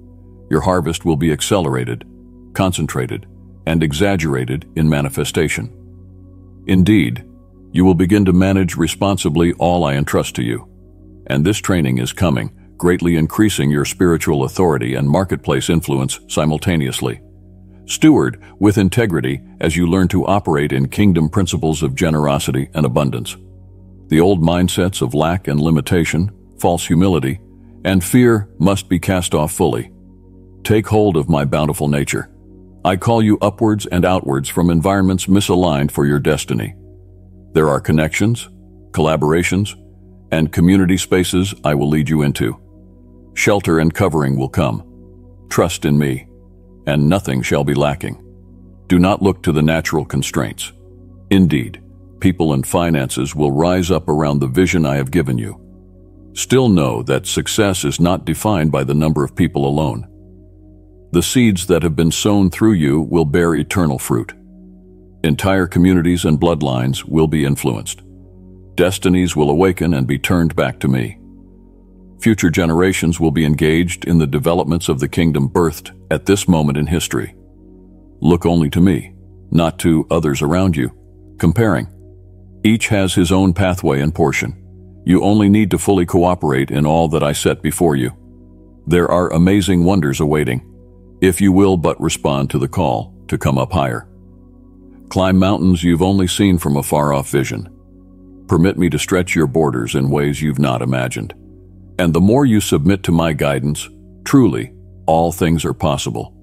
Your harvest will be accelerated, concentrated, and exaggerated in manifestation. Indeed, you will begin to manage responsibly all I entrust to you. And this training is coming, greatly increasing your spiritual authority and marketplace influence simultaneously. Steward with integrity as you learn to operate in kingdom principles of generosity and abundance. The old mindsets of lack and limitation, false humility, and fear must be cast off fully. Take hold of my bountiful nature. I call you upwards and outwards from environments misaligned for your destiny. There are connections, collaborations, and community spaces I will lead you into. Shelter and covering will come. Trust in me, and nothing shall be lacking. Do not look to the natural constraints. Indeed, people and finances will rise up around the vision I have given you. Still know that success is not defined by the number of people alone. The seeds that have been sown through you will bear eternal fruit. Entire communities and bloodlines will be influenced. Destinies will awaken and be turned back to me. Future generations will be engaged in the developments of the kingdom birthed at this moment in history. Look only to me, not to others around you. Comparing. Each has his own pathway and portion. You only need to fully cooperate in all that I set before you. There are amazing wonders awaiting, if you will but respond to the call to come up higher. Climb mountains you've only seen from a far-off vision. Permit me to stretch your borders in ways you've not imagined. And the more you submit to my guidance, truly, all things are possible.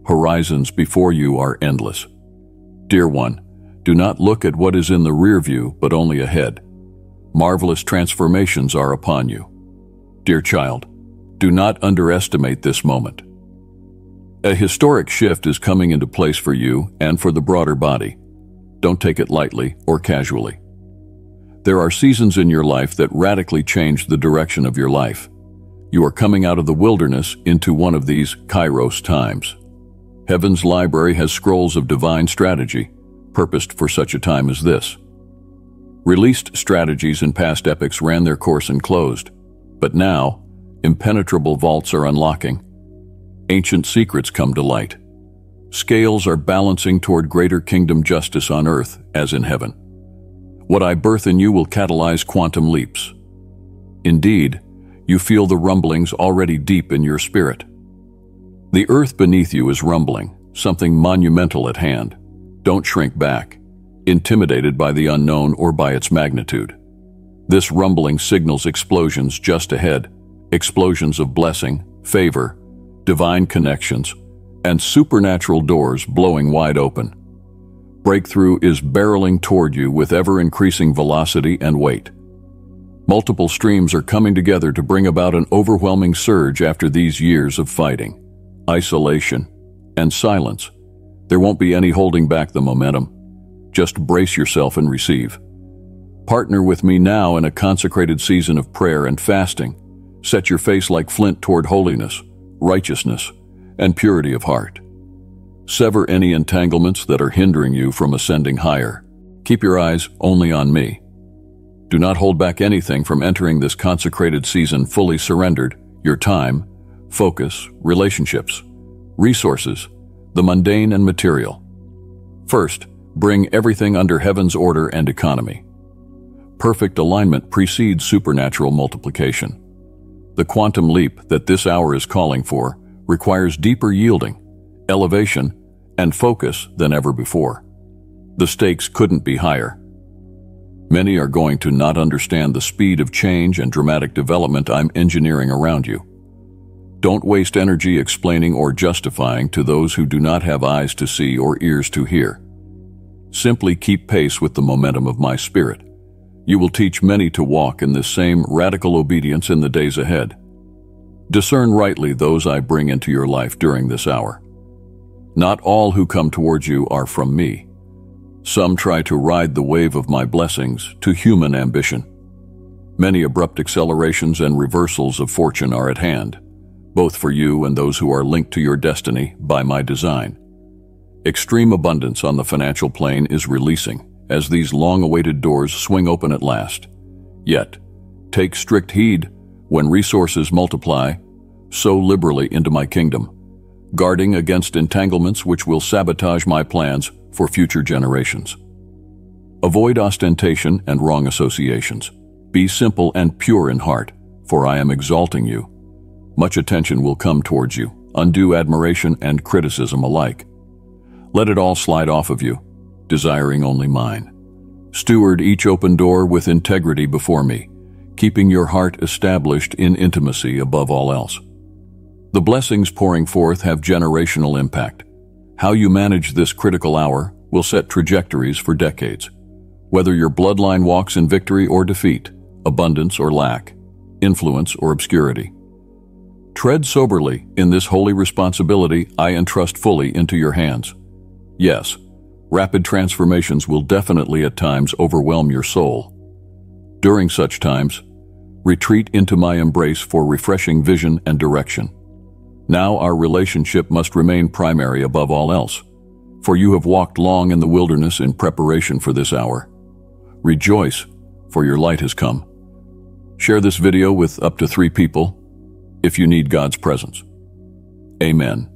Horizons before you are endless. Dear one, do not look at what is in the rear view, but only ahead. Marvelous transformations are upon you. Dear child, do not underestimate this moment. A historic shift is coming into place for you and for the broader body. Don't take it lightly or casually. There are seasons in your life that radically change the direction of your life. You are coming out of the wilderness into one of these Kairos times. Heaven's library has scrolls of divine strategy, purposed for such a time as this. Released strategies in past epochs ran their course and closed, but now, impenetrable vaults are unlocking. Ancient secrets come to light. Scales are balancing toward greater kingdom justice on earth as in heaven. What I birth in you will catalyze quantum leaps. Indeed, you feel the rumblings already deep in your spirit. The earth beneath you is rumbling, something monumental at hand. Don't shrink back, intimidated by the unknown or by its magnitude. This rumbling signals explosions just ahead, explosions of blessing, favor, divine connections, and supernatural doors blowing wide open. Breakthrough is barreling toward you with ever-increasing velocity and weight. Multiple streams are coming together to bring about an overwhelming surge after these years of fighting, isolation, and silence. There won't be any holding back the momentum. Just brace yourself and receive. Partner with me now in a consecrated season of prayer and fasting. Set your face like flint toward holiness, righteousness, and purity of heart. Sever any entanglements that are hindering you from ascending higher. Keep your eyes only on me. Do not hold back anything from entering this consecrated season fully surrendered, your time, focus, relationships, resources, the mundane and material. First, bring everything under heaven's order and economy. Perfect alignment precedes supernatural multiplication. The quantum leap that this hour is calling for requires deeper yielding, elevation, and focus than ever before. The stakes couldn't be higher. Many are going to not understand the speed of change and dramatic development I'm engineering around you. Don't waste energy explaining or justifying to those who do not have eyes to see or ears to hear. Simply keep pace with the momentum of my spirit. You will teach many to walk in this same radical obedience in the days ahead. Discern rightly those I bring into your life during this hour. Not all who come towards you are from me. Some try to ride the wave of my blessings to human ambition. Many abrupt accelerations and reversals of fortune are at hand, both for you and those who are linked to your destiny by my design. Extreme abundance on the financial plane is releasing as these long-awaited doors swing open at last. Yet, take strict heed when resources multiply, sow liberally into my kingdom, guarding against entanglements which will sabotage my plans for future generations. Avoid ostentation and wrong associations. Be simple and pure in heart, for I am exalting you. Much attention will come towards you, undue admiration and criticism alike. Let it all slide off of you, desiring only mine. Steward each open door with integrity before me, keeping your heart established in intimacy above all else. The blessings pouring forth have generational impact. How you manage this critical hour will set trajectories for decades. Whether your bloodline walks in victory or defeat, abundance or lack, influence or obscurity. Tread soberly in this holy responsibility I entrust fully into your hands. Yes, rapid transformations will definitely at times overwhelm your soul. During such times, retreat into my embrace for refreshing vision and direction. Now our relationship must remain primary above all else, for you have walked long in the wilderness in preparation for this hour. Rejoice, for your light has come. Share this video with up to 3 people if you need God's presence. Amen.